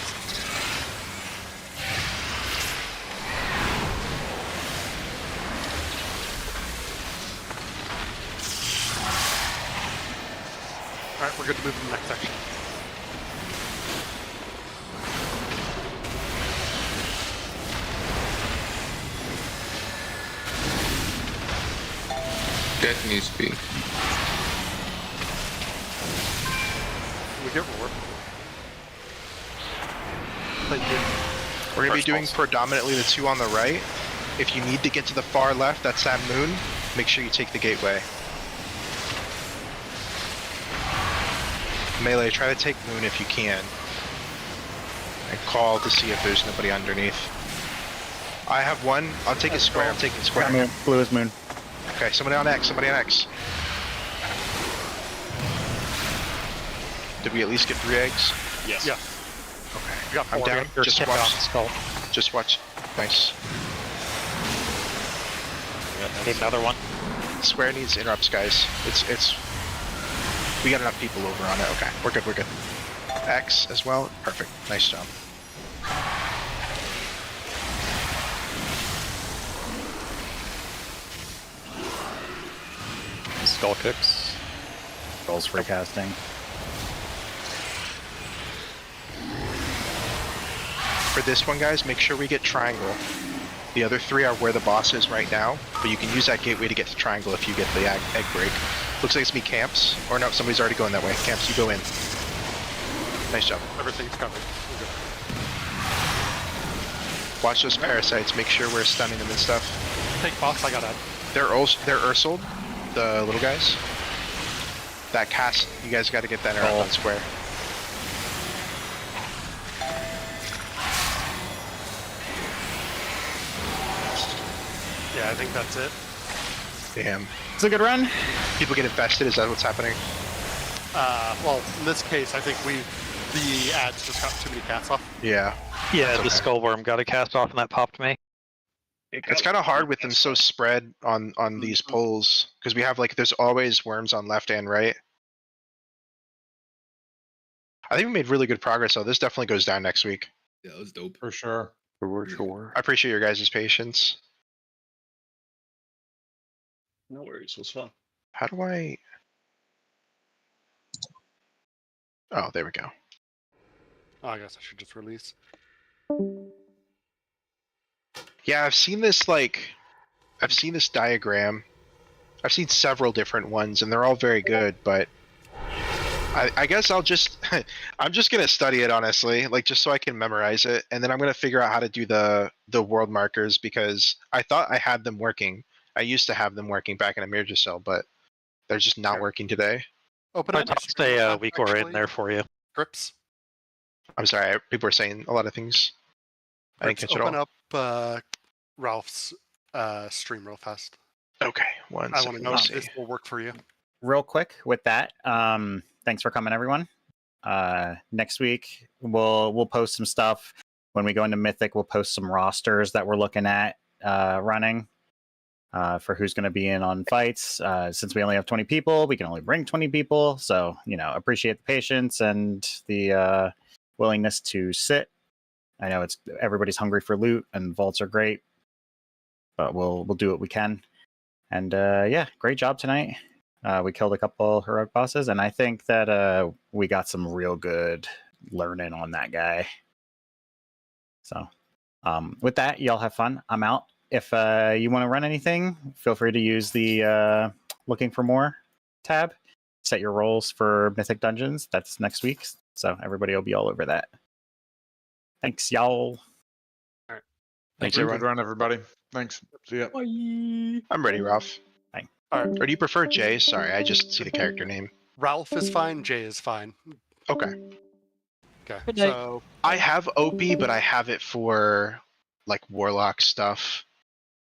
Alright, we're good to move to the next section. Dead needs to be. We get roar. Thank you. We're going to be doing predominantly the 2 on the right. If you need to get to the far left, that's that moon, make sure you take the gateway. Melee, try to take moon if you can. And call to see if there's nobody underneath. I have one. I'll take a square. I'm taking square. Moon. Blue is moon. Okay, somebody on X. Somebody on X. Did we at least get 3 eggs? Yes. Yeah. Okay. You got I'm 4. down. Just watch. Just watch. Nice. Need another one. Square needs interrupts, guys. It's. We got enough people over on it. Okay, we're good. We're good. X as well. Perfect. Nice job. Skull kicks. Skulls free casting. For this one, guys, make sure we get triangle. The other 3 are where the boss is right now, but you can use that gateway to get to triangle if you get the egg break. Looks like it's me, Camps. Or no, somebody's already going that way. Camps, you go in. Nice job. Everything's covered. Watch those parasites. Make sure we're stunning them and stuff. Take boss, I got that. They're Ursold, the little guys. That cast, you guys got to get that interrupt on square. Yeah, I think that's it. Damn. It's a good run. People get infested. Is that what's happening? Well, in this case, I think the ads just got too many cats off. Yeah. Yeah, the skull worm got a cast off and that popped me. It's kind of hard with them so spread on these poles because we have there's always worms on left and right. I think we made really good progress though. This definitely goes down next week. Yeah, that was dope. For sure. Sure. I appreciate your guys' patience. No worries. It was fun. How do I? Oh, there we go. Oh, I guess I should just release. Yeah, I've seen this diagram. I've seen several different ones, and they're all very good. But I guess I'm just gonna study it honestly, just so I can memorize it, and then I'm gonna figure out how to do the world markers because I thought I had them working. I used to have them working back in Emergicell, but they're just not working today. Open I up. tossed a weak aura in there for you. Grips. I'm sorry, people are saying a lot of things. I didn't catch it all. Open up Ralph's stream real fast. Okay, I want to know if see. this will work for you. Real quick with that, thanks for coming, everyone. Next week we'll post some stuff. When we go into Mythic, we'll post some rosters that we're looking at running for who's going to be in on fights. Since we only have 20 people, we can only bring 20 people. So appreciate the patience and the willingness to sit. I know everybody's hungry for loot, and vaults are great, but we'll do what we can. And yeah, great job tonight. We killed a couple heroic bosses, and I think that we got some real good learning on that guy. So with that, y'all have fun. I'm out. If you want to run anything, feel free to use the looking for more tab. Set your roles for Mythic Dungeons. That's next week, so everybody will be all over that. Thanks, y'all. All right. Thanks, Good everyone. run, everybody. Thanks. See ya. I'm ready, Ralph. Bye. All right. Or do you prefer Jay? Sorry, I just see the character name. Ralph is fine. Jay is fine. Okay. Okay. So I have OP, but I have it for warlock stuff.